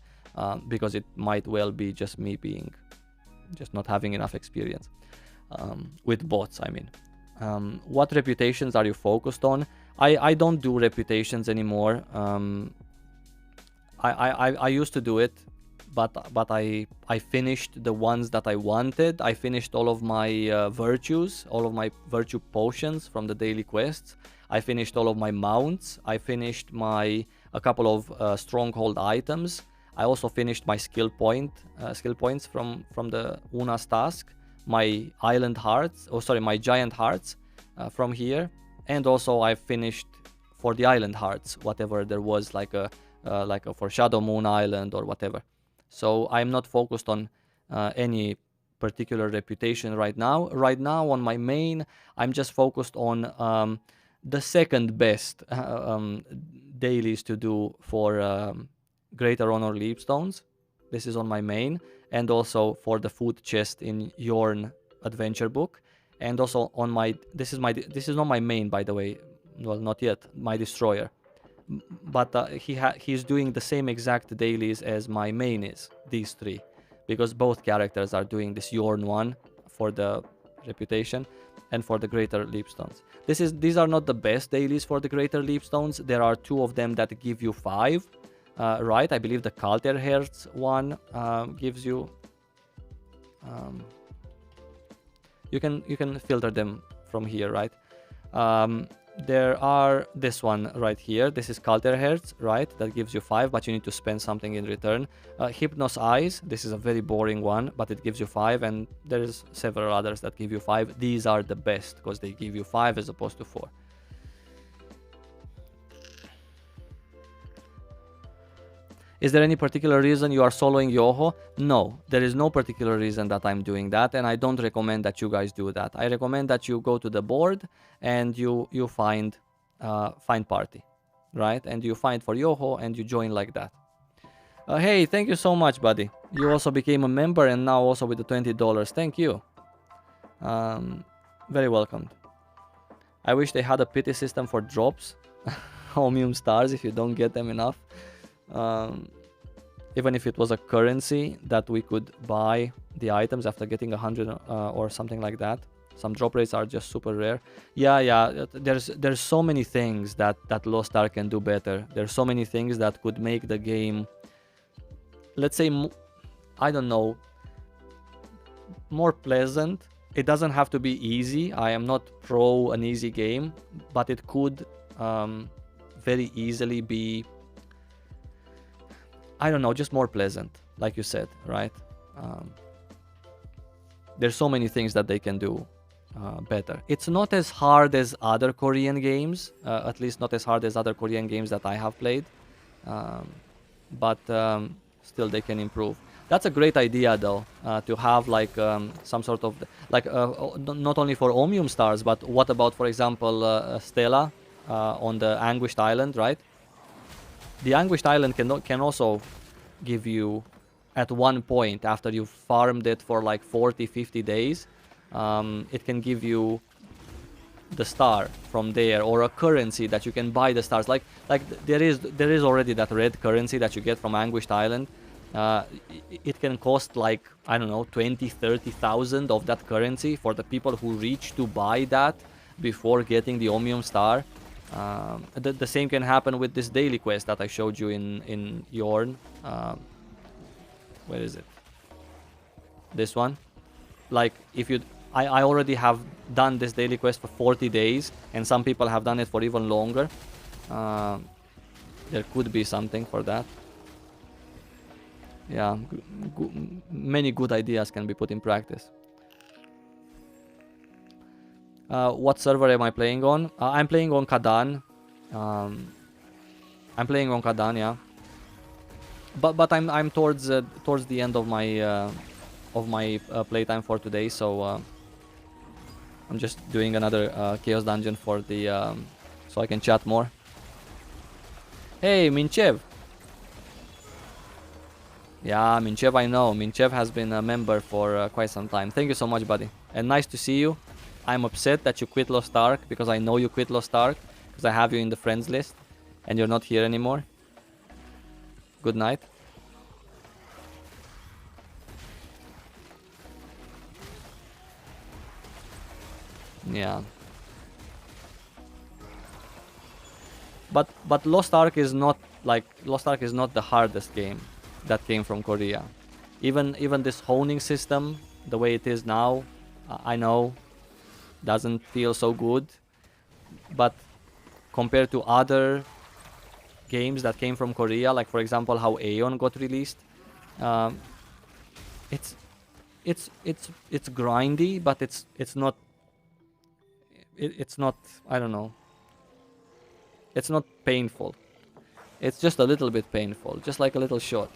because it might well be just me being just not having enough experience with bots, I mean. What reputations are you focused on? I don't do reputations anymore. I used to do it, but I finished the ones that I wanted. I finished all of my virtues, all of my virtue potions from the daily quests. I finished all of my mounts. I finished a couple of stronghold items. I also finished my skill points from the Una's task, my island hearts, my giant hearts from here, and also I finished for the island hearts whatever there was, like a for Shadow Moon Island or whatever. So I'm not focused on any particular reputation right now. Right now on my main, I'm just focused on the second best dailies to do for Greater Honor Leapstones. This is on my main, and also for the food chest in Yorn adventure book, and also on my this is not my main, by the way. Well, not yet, my destroyer. But he's doing the same exact dailies as my main is, these three, because both characters are doing this Yorn one for the reputation and for the Greater Leapstones. These are not the best dailies for the Greater Leapstones. There are two of them that give you 5, right? I believe the Kalterherz one gives you. You can filter them from here, right? There are this one right here. This is Kalterherz, right? That gives you 5, but you need to spend something in return. Hypnos Eyes. This is a very boring one, but it gives you 5, and there's several others that give you 5. These are the best because they give you 5 as opposed to 4. Is there any particular reason you are soloing Yoho? No, there is no particular reason that I'm doing that, and I don't recommend that you guys do that. I recommend that you go to the board and you find party, right? And you find for Yoho and you join like that. Hey, thank you so much, buddy. You also became a member, and now also with the $20. Thank you. Very welcomed. I wish they had a pity system for drops. Homium stars if you don't get them enough. Even if it was a currency that we could buy the items after getting 100 or something like that. Some drop rates are just super rare. Yeah, there's so many things that Lost Ark can do better. There's so many things that could make the game, let's say, I don't know, more pleasant. It doesn't have to be easy. I am not pro an easy game, but it could very easily be, I don't know, just more pleasant, like you said, right? There's so many things that they can do better. It's not as hard as other Korean games, at least not as hard as other Korean games that I have played, um, but still they can improve. That's a great idea though, to have like some sort of like not only for Omnium stars, but what about, for example, Stella on the Anguished Island, right? The Anguished Island can also give you, at one point after you've farmed it for like 40-50 days, it can give you the star from there, or a currency that you can buy the stars. Like there is already that red currency that you get from Anguished Island. It can cost like, I don't know, 20-30,000 of that currency for the people who reach to buy that before getting the Omnium star. The same can happen with this daily quest that I showed you in Yorn. Where is it? This one. Like, if you, I already have done this daily quest for 40 days, and some people have done it for even longer. There could be something for that. Yeah, many good ideas can be put in practice. What server am I playing on? I'm playing on Kadan. I'm playing on Kadan, yeah. But I'm towards the end of my playtime for today, so I'm just doing another chaos dungeon for the so I can chat more. Hey, Minchev. Yeah, Minchev, I know. Minchev has been a member for quite some time. Thank you so much, buddy. And nice to see you. I'm upset that you quit Lost Ark, because I know you quit Lost Ark, because I have you in the friends list, and you're not here anymore. Good night. Yeah. But Lost Ark is not the hardest game that came from Korea. Even this honing system, the way it is now, I know doesn't feel so good, but compared to other games that came from Korea, like for example how Aeon got released, it's grindy, but it's not, I don't know, it's not painful. It's just a little bit painful, just like a little shot.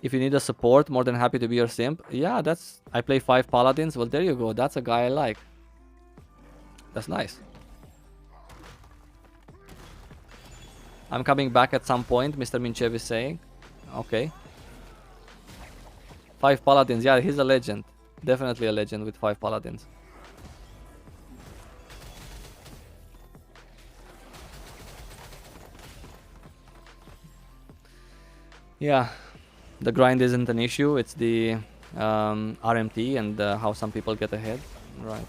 If you need a support, more than happy to be your simp. Yeah, I play 5 paladins. Well, there you go. That's a guy I like. That's nice. I'm coming back at some point, Mr. Minchev is saying. Okay. 5 paladins. Yeah, he's a legend. Definitely a legend with 5 paladins. Yeah. The grind isn't an issue, it's the RMT and how some people get ahead. Right.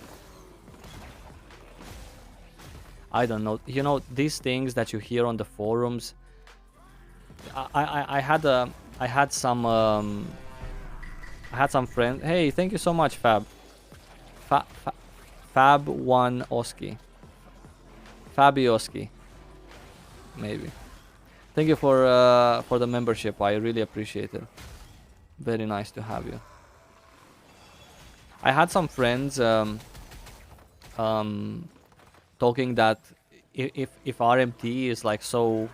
I don't know. You know, these things that you hear on the forums, I had some friends. Hey, thank you so much, Fab1 Oski. Fabioski. Maybe. Thank you for the membership. I really appreciate it. Very nice to have you. I had some friends talking that if RMT is like so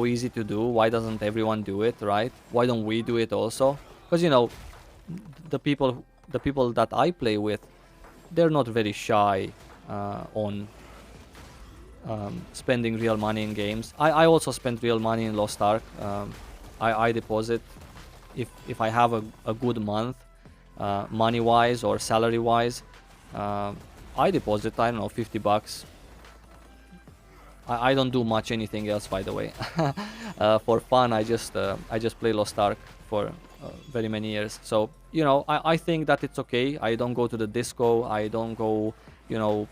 easy to do, why doesn't everyone do it, right? Why don't we do it also? Because you know, the people that I play with, they're not very shy on spending real money in games. I also spend real money in Lost Ark. I deposit if I have a good month, money wise or salary wise. I deposit, I don't know, $50. I don't do much anything else, by the way. For fun, I just play Lost Ark for very many years. So you know, I think that it's okay. I don't go to the disco. I don't go, you know,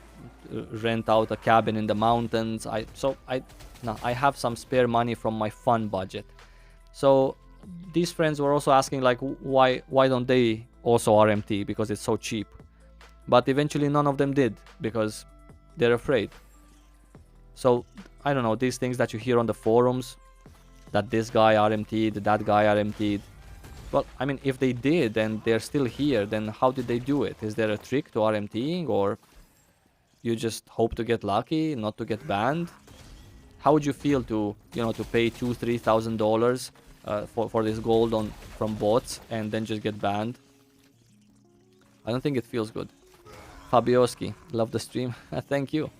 rent out a cabin in the mountains. I have some spare money from my fun budget. So these friends were also asking like, why don't they also RMT, because it's so cheap. But eventually none of them did, because they're afraid. So I don't know, these things that you hear on the forums, that this guy RMT'd, that guy RMT'd. Well, I mean, if they did and they're still here, then how did they do it? Is there a trick to RMTing, or you just hope to get lucky, not to get banned? How would you feel to, you know, to pay $2,000-3,000 for this gold on from bots and then just get banned? I don't think it feels good. Fabioski, love the stream. Thank you.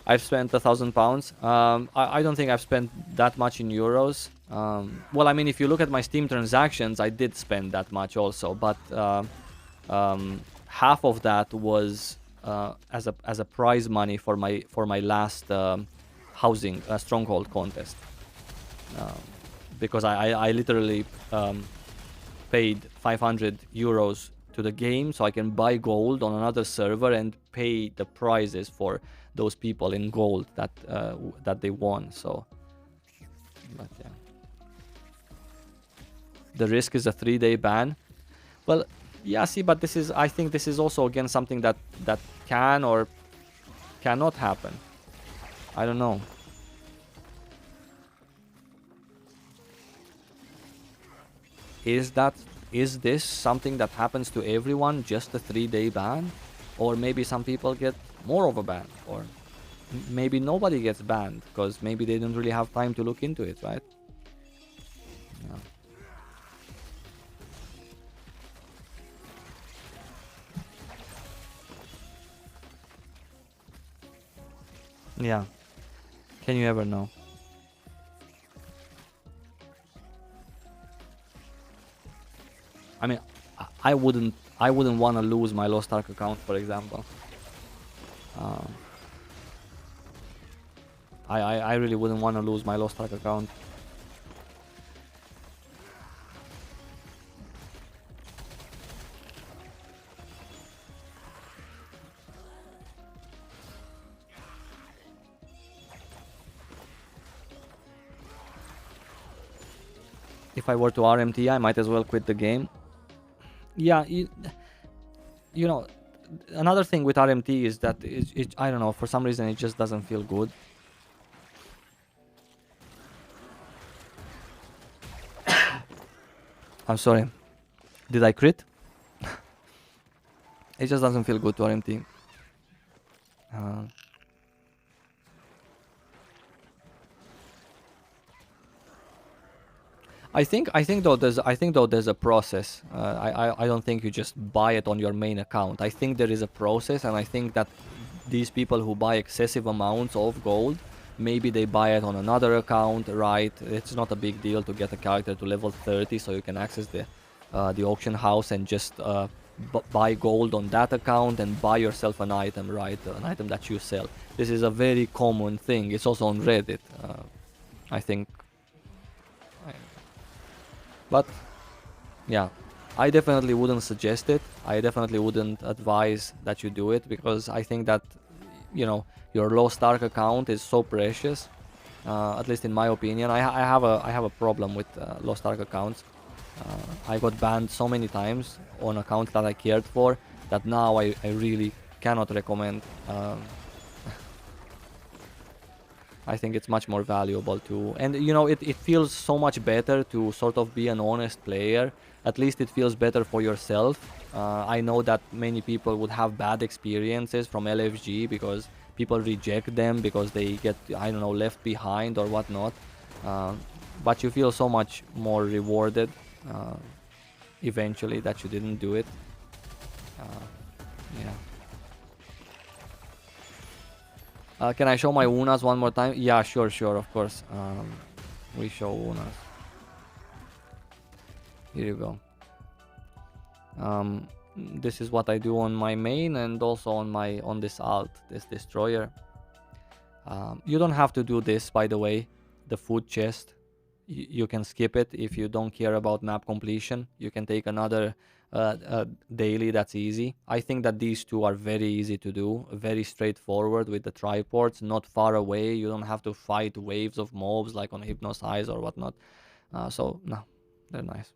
I've spent £1,000. I don't think I've spent that much in euros. Well, I mean, if you look at my Steam transactions, I did spend that much also, but half of that was as a prize money for my last housing Stronghold contest, because I literally paid 500 euros to the game so I can buy gold on another server and pay the prizes for those people in gold that that they won. So, but yeah, the risk is a 3-day ban. Well, yeah, see, but this is, I think this is also again something that can or cannot happen. I don't know. Is this something that happens to everyone, just a 3-day ban? Or maybe some people get more of a ban, or maybe nobody gets banned because maybe they don't really have time to look into it, right? Yeah. Yeah. Can you ever know? I mean, I wouldn't want to lose my Lost Ark account, for example. I really wouldn't want to lose my Lost Ark account. If I were to RMT, I might as well quit the game. Yeah, you know, another thing with RMT is that I don't know, for some reason it just doesn't feel good. I'm sorry. Did I crit? It just doesn't feel good to RMT. I think though there's a process. I don't think you just buy it on your main account. I think there is a process, and I think that these people who buy excessive amounts of gold, maybe they buy it on another account, right? It's not a big deal to get a character to level 30 so you can access the auction house and just buy gold on that account and buy yourself an item, right? An item that you sell. This is a very common thing. It's also on Reddit. I think. But yeah, I definitely wouldn't suggest it. I definitely wouldn't advise that you do it, because I think that, you know, your Lost Ark account is so precious. At least in my opinion, I have a problem with Lost Ark accounts. I got banned so many times on accounts that I cared for that now I really cannot recommend. I think it's much more valuable to, and you know, it feels so much better to sort of be an honest player. At least it feels better for yourself. I know that many people would have bad experiences from LFG because people reject them because they get, I don't know, left behind or whatnot. But you feel so much more rewarded eventually that you didn't do it. Yeah. Can I show my Unas one more time? Yeah, sure, of course. We show Unas. Here you go. This is what I do on my main and also on this alt, this destroyer. You don't have to do this, by the way, the food chest. You can skip it if you don't care about map completion. You can take another daily that's easy. I think that these two are very easy to do, very straightforward with the triports, not far away. You don't have to fight waves of mobs like on Hypnosize or whatnot. So no, they're nice.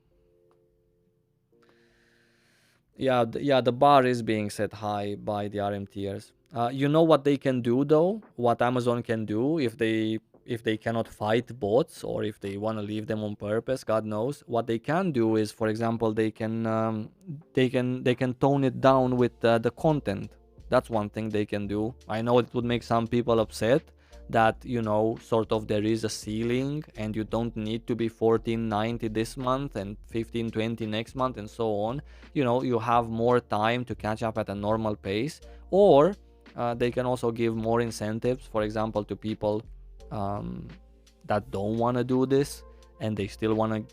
Yeah, the bar is being set high by the RMTers. You know what they can do though, what Amazon can do if they cannot fight bots, or if they want to leave them on purpose, God knows. What they can do is, for example, they can tone it down with the content. That's one thing they can do. I know it would make some people upset that, you know, sort of there is a ceiling and you don't need to be 1490 this month and 1520 next month and so on. You know, you have more time to catch up at a normal pace. Or they can also give more incentives, for example, to people that don't want to do this and they still want to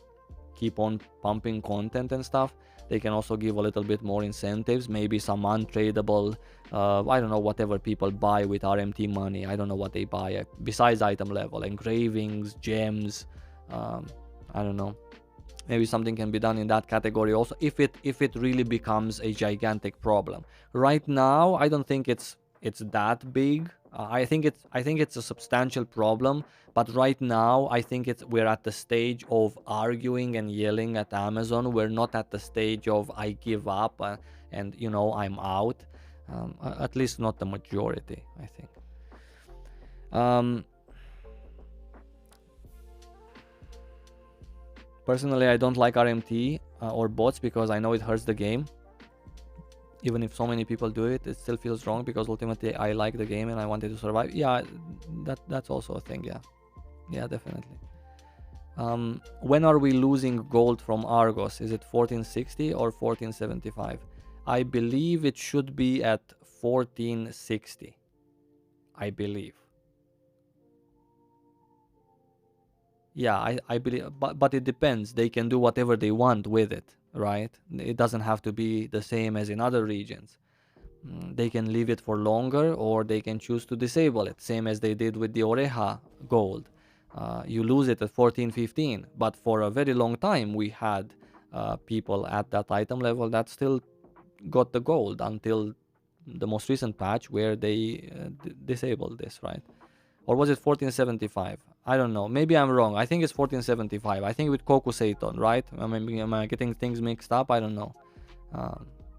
keep on pumping content and stuff. They can also give a little bit more incentives, maybe some untradeable, I don't know, whatever people buy with RMT money. I don't know what they buy besides item level, engravings, gems, I don't know. Maybe something can be done in that category also, if it really becomes a gigantic problem. Right now, I don't think it's that big. I think it's a substantial problem, but right now I think we're at the stage of arguing and yelling at Amazon. We're not at the stage of I give up and you know, I'm out. At least not the majority, I think. Personally, I don't like RMT or bots because I know it hurts the game. Even if so many people do it, it still feels wrong because ultimately I like the game and I wanted to survive. Yeah, that's also a thing. Yeah, definitely. When are we losing gold from Argos? Is it 1460 or 1475? I believe it should be at 1460. I believe. Yeah, I believe, but it depends. They can do whatever they want with it, right? It doesn't have to be the same as in other regions. They can leave it for longer, or they can choose to disable it, same as they did with the Oreja gold. You lose it at 1415, but for a very long time we had people at that item level that still got the gold until the most recent patch where they disabled this, right? Or was it 1475? I don't know. Maybe I'm wrong. I think it's 1475. I think with Kokuseiton, right? Am I getting things mixed up? I don't know.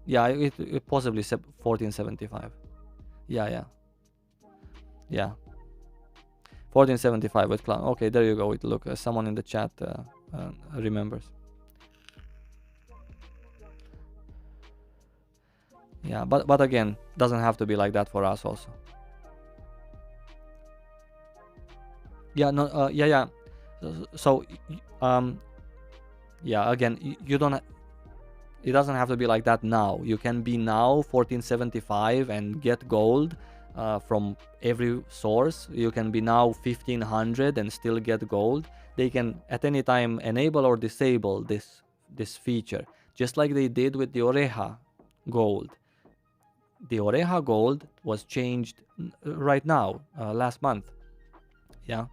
Yeah, it possibly 1475. Yeah. 1475 with clown. Okay, there you go. Look, someone in the chat remembers. Yeah, but again, doesn't have to be like that for us also. Yeah, no, yeah. So, yeah, again, you don't. It doesn't have to be like that now. You can be now 1475 and get gold from every source. You can be now 1500 and still get gold. They can at any time enable or disable this feature, just like they did with the Oreja gold. The Oreja gold was changed right now, last month. Yeah.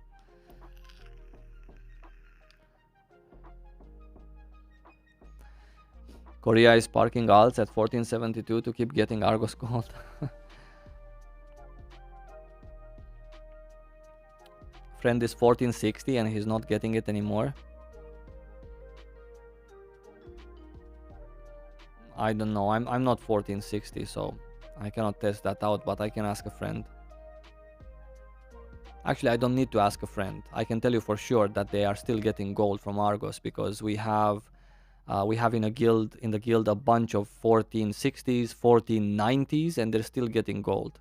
Korea is parking alts at 1472 to keep getting Argos gold. Friend is 1460 and he's not getting it anymore. I don't know. I'm not 1460, so I cannot test that out, but I can ask a friend. Actually, I don't need to ask a friend. I can tell you for sure that they are still getting gold from Argos, because we have in the guild a bunch of 1460s, 1490s, and they're still getting gold.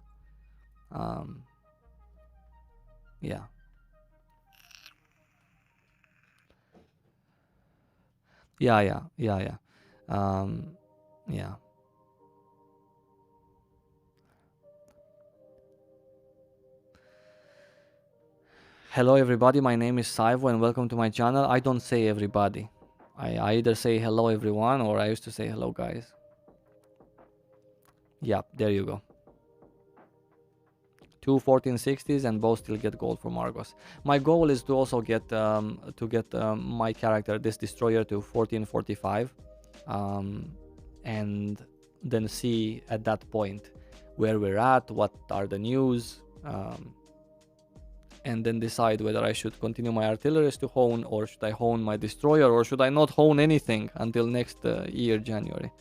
Yeah. Yeah. Yeah. Hello everybody, my name is Saivo and welcome to my channel. I don't say everybody. I either say hello everyone, or I used to say hello guys. Yeah, there you go. Two 1460s and both still get gold from Argos. My goal is to also get my character, this destroyer, to 1445, and then see at that point where we're at, what are the news, and then decide whether I should continue my artilleries to hone, or should I hone my destroyer, or should I not hone anything until next year, January.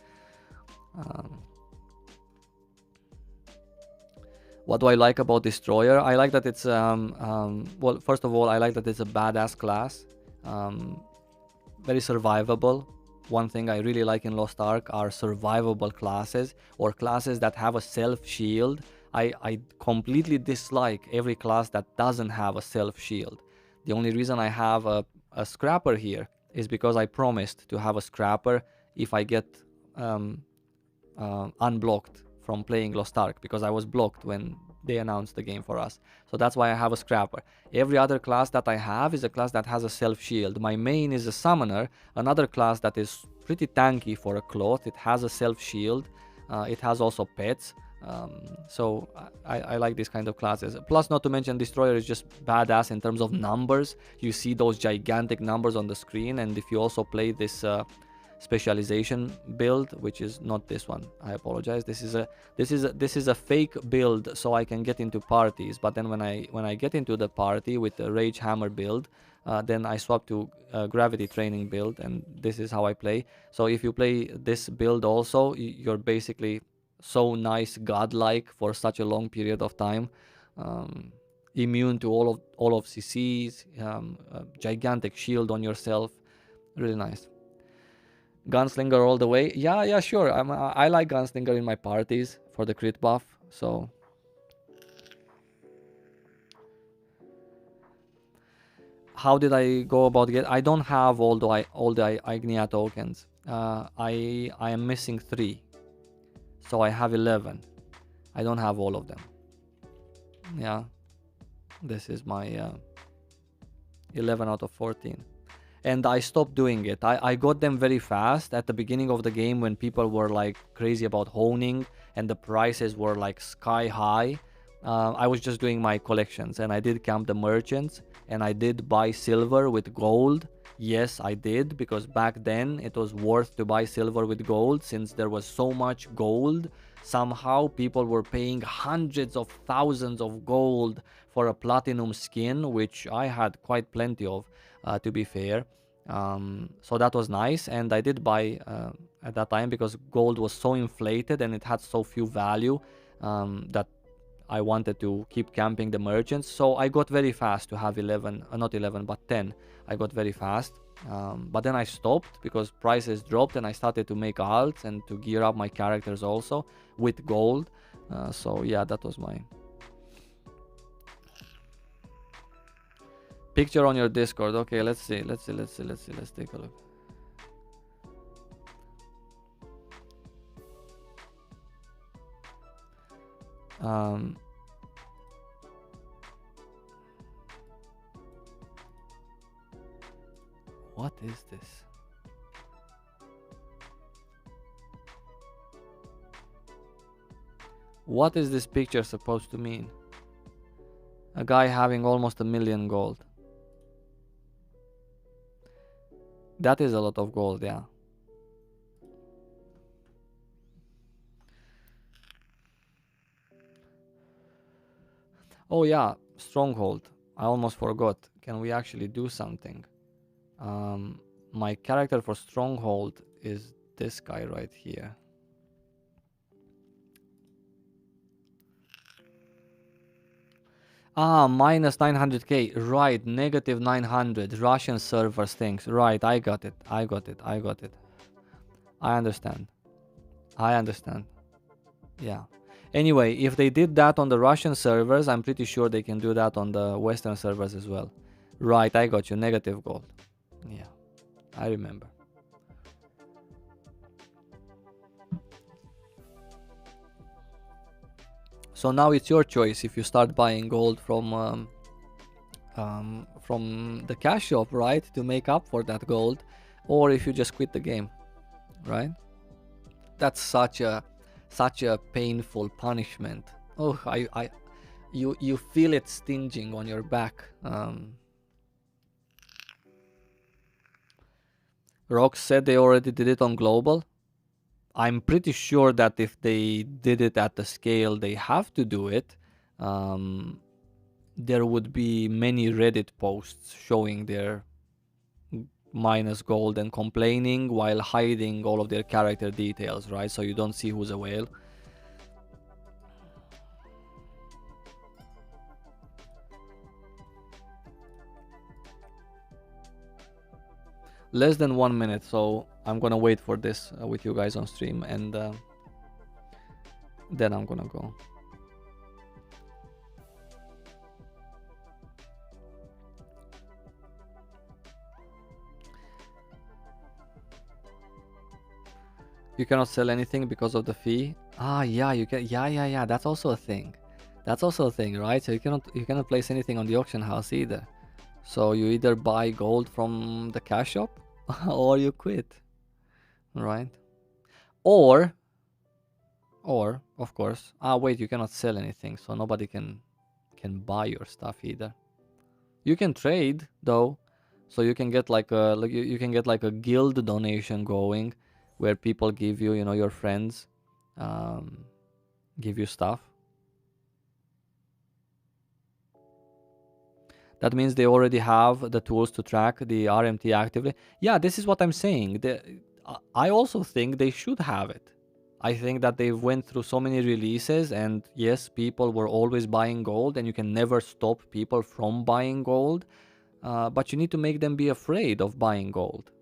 What do I like about Destroyer? I like that it's well, first of all, I like that it's a badass class, very survivable. One thing I really like in Lost Ark are survivable classes, or classes that have a self shield. I completely dislike every class that doesn't have a self shield. The only reason I have a scrapper here is because I promised to have a scrapper if I get um, unblocked from playing Lost Ark, because I was blocked when they announced the game for us. So that's why I have a scrapper. Every other class that I have is a class that has a self shield. My main is a summoner, another class that is pretty tanky for a cloth. It has a self shield. It has also pets. So I like these kind of classes. Plus, not to mention, Destroyer is just badass in terms of numbers. You see those gigantic numbers on the screen, and if you also play this specialization build, which is not this one, I apologize, this is a fake build so I can get into parties. But then when I get into the party with the Rage Hammer build, then I swap to Gravity Training build, and this is how I play. So if you play this build also, you're basically so nice, godlike for such a long period of time, immune to all of CCs, gigantic shield on yourself, really nice. Gunslinger all the way. Yeah, sure. I like Gunslinger in my parties for the crit buff. So how did I go about get? I don't have all the Ignia tokens. I am missing 3, so I have 11. I don't have all of them. Yeah, this is my 11 out of 14. And I stopped doing it. I got them very fast at the beginning of the game when people were like crazy about honing and the prices were like sky high. I was just doing my collections, and I did camp the merchants, and I did buy silver with gold. Yes, I did, because back then it was worth to buy silver with gold since there was so much gold. Somehow people were paying hundreds of thousands of gold for a platinum skin, which I had quite plenty of, to be fair. So that was nice, and I did buy at that time because gold was so inflated and it had so few value, that I wanted to keep camping the merchants. So I got very fast to have 11, not 11 but 10. I got very fast, but then I stopped because prices dropped, and I started to make alts and to gear up my characters also with gold. So yeah, that was my picture on your Discord. Okay, let's see. Let's take a look. What is this? What is this picture supposed to mean? A guy having almost 1 million gold. That is a lot of gold, yeah. Oh yeah, Stronghold. I almost forgot. Can we actually do something? My character for Stronghold is this guy right here. Minus 900k. Right, negative 900. Russian servers things. Right, I got it. I understand. Yeah. Anyway, if they did that on the Russian servers, I'm pretty sure they can do that on the Western servers as well. Right, I got you. Negative gold. Yeah, I remember. So now it's your choice if you start buying gold from the cash shop, right, to make up for that gold, or if you just quit the game, right? That's such a painful punishment. Oh, you feel it stinging on your back. Rox said they already did it on global. I'm pretty sure that if they did it at the scale they have to do it, there would be many Reddit posts showing their minus gold and complaining while hiding all of their character details, right? So you don't see who's a whale. less than 1 minute, so I'm gonna wait for this with you guys on stream, and then I'm gonna go. You cannot sell anything because of the fee. Ah, yeah, you can. Yeah. That's also a thing. That's also a thing, right? So you cannot place anything on the auction house either. So you either buy gold from the cash shop or you quit, right? Or of course, wait, you cannot sell anything, so nobody can buy your stuff either. You can trade though, so you can get like you can get like a guild donation going, where people give you, you know, your friends give you stuff. That means they already have the tools to track the RMT actively. Yeah, this is what I'm saying. I also think they should have it. I think that they've went through so many releases, and yes, people were always buying gold, and you can never stop people from buying gold. But you need to make them be afraid of buying gold.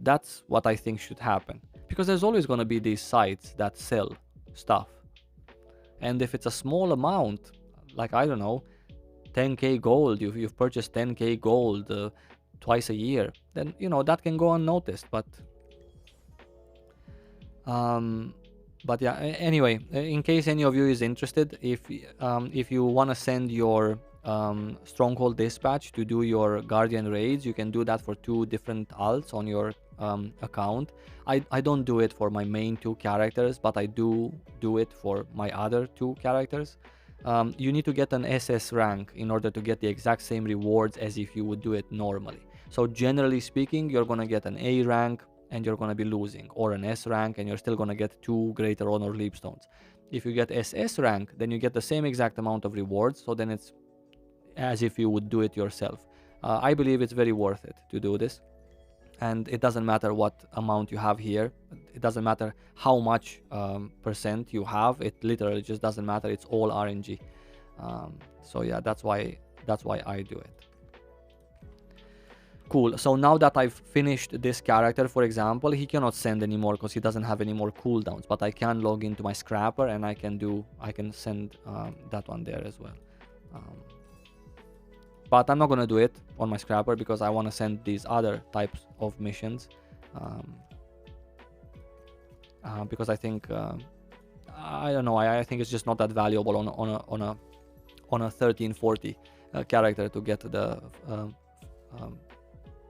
That's what I think should happen. Because there's always going to be these sites that sell stuff. And if it's a small amount, like, I don't know, 10k gold, you've purchased 10k gold twice a year, then, you know, that can go unnoticed. But yeah, anyway, in case any of you is interested, if you want to send your Stronghold dispatch to do your Guardian raids, you can do that for 2 different alts on your account. I don't do it for my main 2 characters, but I do it for my other 2 characters. You need to get an SS rank in order to get the exact same rewards as if you would do it normally. So generally speaking, you're gonna get an A rank and you're gonna be losing, or an S rank and you're still gonna get 2 Greater Honor Leapstones. If you get SS rank, then you get the same exact amount of rewards, so then it's as if you would do it yourself. I believe it's very worth it to do this, and it doesn't matter what amount you have here. It doesn't matter how much percent you have. It literally just doesn't matter. It's all RNG. So yeah, that's why I do it. Cool. So now that I've finished this character, for example, he cannot send anymore because he doesn't have any more cooldowns, but I can log into my scrapper and I can send that one there as well. But I'm not gonna do it on my scrapper because I want to send these other types of missions, because I think I don't know, I think it's just not that valuable on a 1340 character to get the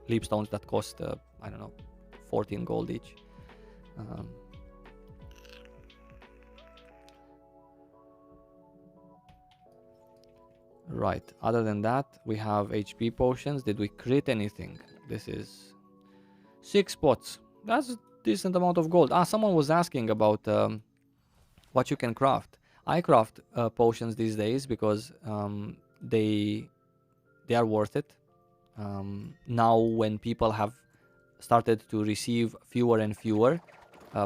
Leapstones that cost I don't know, 14 gold each. Right, other than that, we have HP potions. Did we crit anything? This is 6 pots. That's a decent amount of gold. Someone was asking about what you can craft. I craft potions these days because they are worth it. Now when people have started to receive fewer and fewer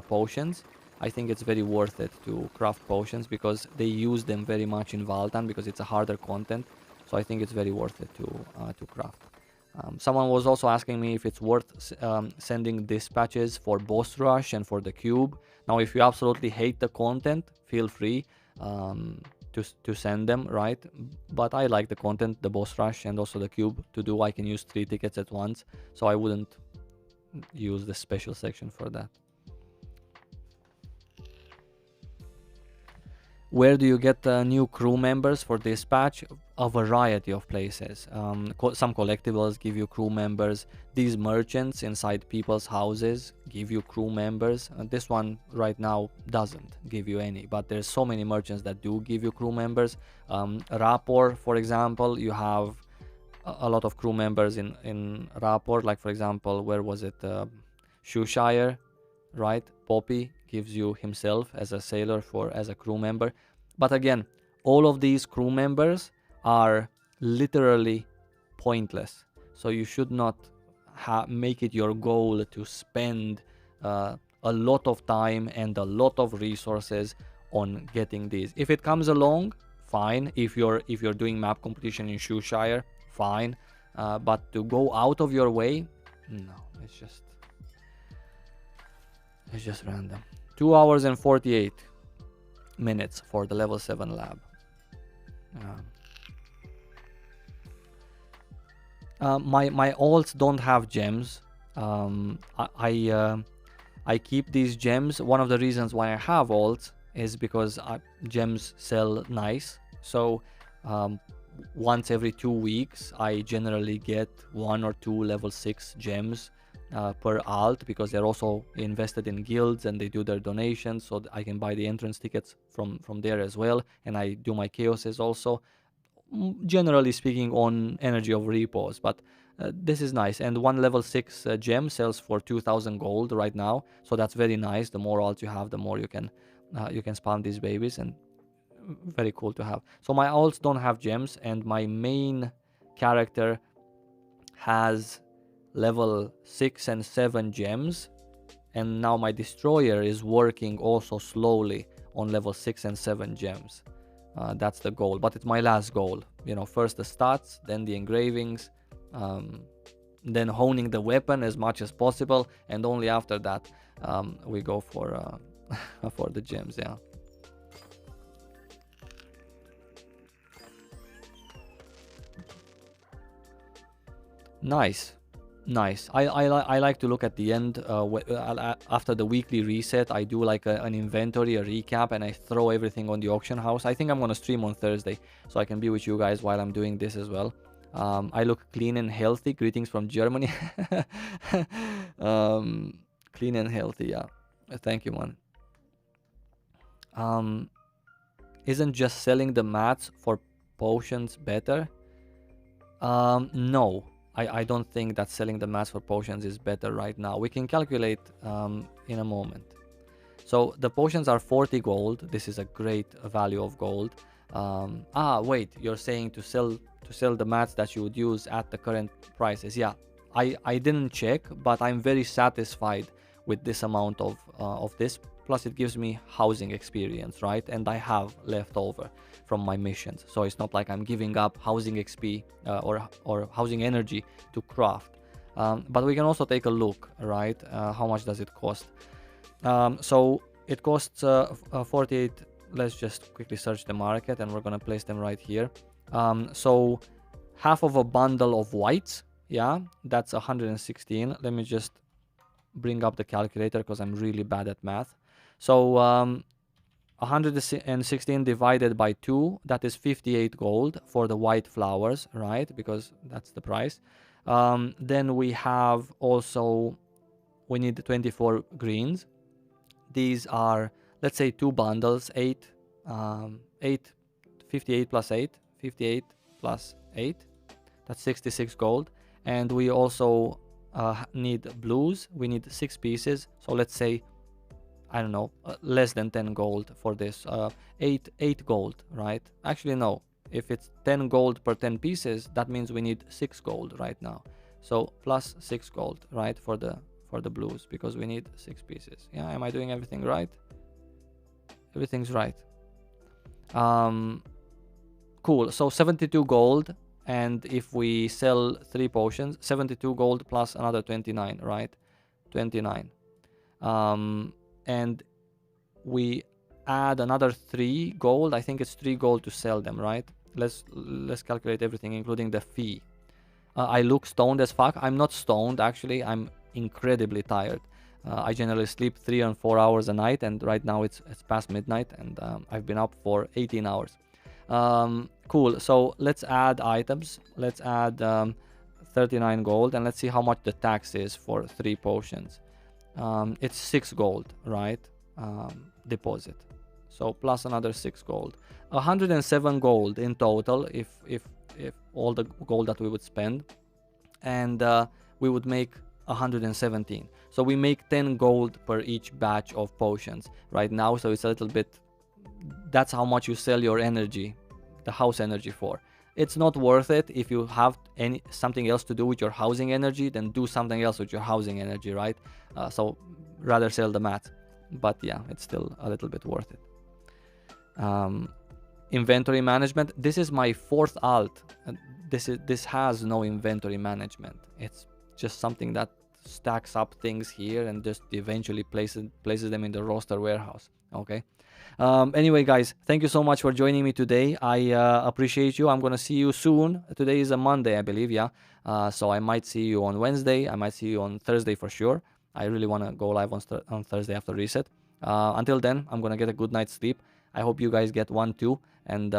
potions, I think it's very worth it to craft potions because they use them very much in Valtan because it's a harder content. So I think it's very worth it to craft. Someone was also asking me if it's worth sending dispatches for boss rush and for the cube. Now, if you absolutely hate the content, feel free to send them, right? But I like the content, the boss rush and also the cube to do. I can use 3 tickets at once, so I wouldn't use the special section for that. Where do you get new crew members for dispatch? A variety of places. Some collectibles give you crew members. These merchants inside people's houses give you crew members. This one right now doesn't give you any, but there's so many merchants that do give you crew members. Rapport, for example, you have a lot of crew members in Rapport. Like, for example, where was it? Shoeshire, right? Poppy gives you himself as a sailor as a crew member. But again, all of these crew members are literally pointless. So you should not make it your goal to spend a lot of time and a lot of resources on getting these. If it comes along, fine. If you're doing map competition in Shoeshire, fine. But to go out of your way, no, it's just random. 2 hours and 48 minutes for the level 7 lab. My alts don't have gems. I keep these gems. One of the reasons why I have alts is because gems sell nice. So once every 2 weeks, I generally get 1 or 2 level 6 gems per alt, because they're also invested in guilds and they do their donations, so I can buy the entrance tickets from there as well, and I do my chaoses also, generally speaking, on energy of repos. But this is nice, and 1 level 6 gem sells for 2000 gold right now, so that's very nice. The more alts you have, the more you can spam these babies, and very cool to have. So my alts don't have gems, and my main character has level 6 and 7 gems, and now my destroyer is working also slowly on level 6 and 7 gems. That's the goal, but it's my last goal. You know, first the stats, then the engravings, then honing the weapon as much as possible, and only after that we go for for the gems. Yeah. Nice. I like to look at the end after the weekly reset. I do like an inventory, a recap, and I throw everything on the auction house. I think I'm gonna stream on Thursday, so I can be with you guys while I'm doing this as well. I look clean and healthy. Greetings from Germany. Clean and healthy, yeah. Thank you, man. Isn't just selling the mats for potions better? No. I don't think that selling the mats for potions is better right now. We can calculate in a moment. So the potions are 40 gold. This is a great value of gold. Wait, you're saying to sell the mats that you would use at the current prices. Yeah, I didn't check, but I'm very satisfied with this amount of this. Plus it gives me housing experience, right? And I have left over from my missions, so it's not like I'm giving up housing XP or housing energy to craft. But we can also take a look, right? How much does it cost? So it costs 48. Let's just quickly search the market, and we're gonna place them right here. So half of a bundle of whites, yeah, that's 116. Let me just bring up the calculator because I'm really bad at math. So 116 divided by 2, that is 58 gold for the white flowers, right? Because that's the price. Then we have also, we need 24 greens. These are, let's say, 2 bundles, 8, 58 plus 8, 58 plus 8, that's 66 gold. And we also need blues. We need 6 pieces, so let's say, I don't know, less than 10 gold for this. 8 gold, right? Actually, no. If it's 10 gold per 10 pieces, that means we need 6 gold right now. So plus 6 gold, right, for the blues, because we need 6 pieces. Yeah, am I doing everything right? Everything's right. Cool. So 72 gold, and if we sell 3 potions, 72 gold plus another 29, right? 29. And we add another 3 gold. I think it's 3 gold to sell them, right? Let's calculate everything, including the fee. I look stoned as fuck. I'm not stoned, actually. I'm incredibly tired. I generally sleep 3 and 4 hours a night, and right now it's past midnight, and I've been up for 18 hours. Cool. So let's add items. Let's add 39 gold, and let's see how much the tax is for 3 potions. It's 6 gold, right? Deposit. So plus another 6 gold. 107 gold in total if all the gold that we would spend. And we would make 117. So we make 10 gold per each batch of potions right now. So it's a little bit, that's how much you sell your energy, the house energy, for. It's not worth it. If you have something else to do with your housing energy, then do something else with your housing energy, right? So rather sell the mat. But yeah, it's still a little bit worth it. Inventory management. This is my 4th alt. This has no inventory management. It's just something that stacks up things here and just eventually places them in the roster warehouse. Okay. Anyway, guys, thank you so much for joining me today. I appreciate you. I'm gonna see you soon. Today is a Monday, I believe. Yeah. So I might see you on Wednesday. I might see you on Thursday for sure. I really wanna go live on Thursday after reset. Until then, I'm gonna get a good night's sleep. I hope you guys get one too. And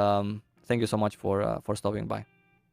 thank you so much for stopping by.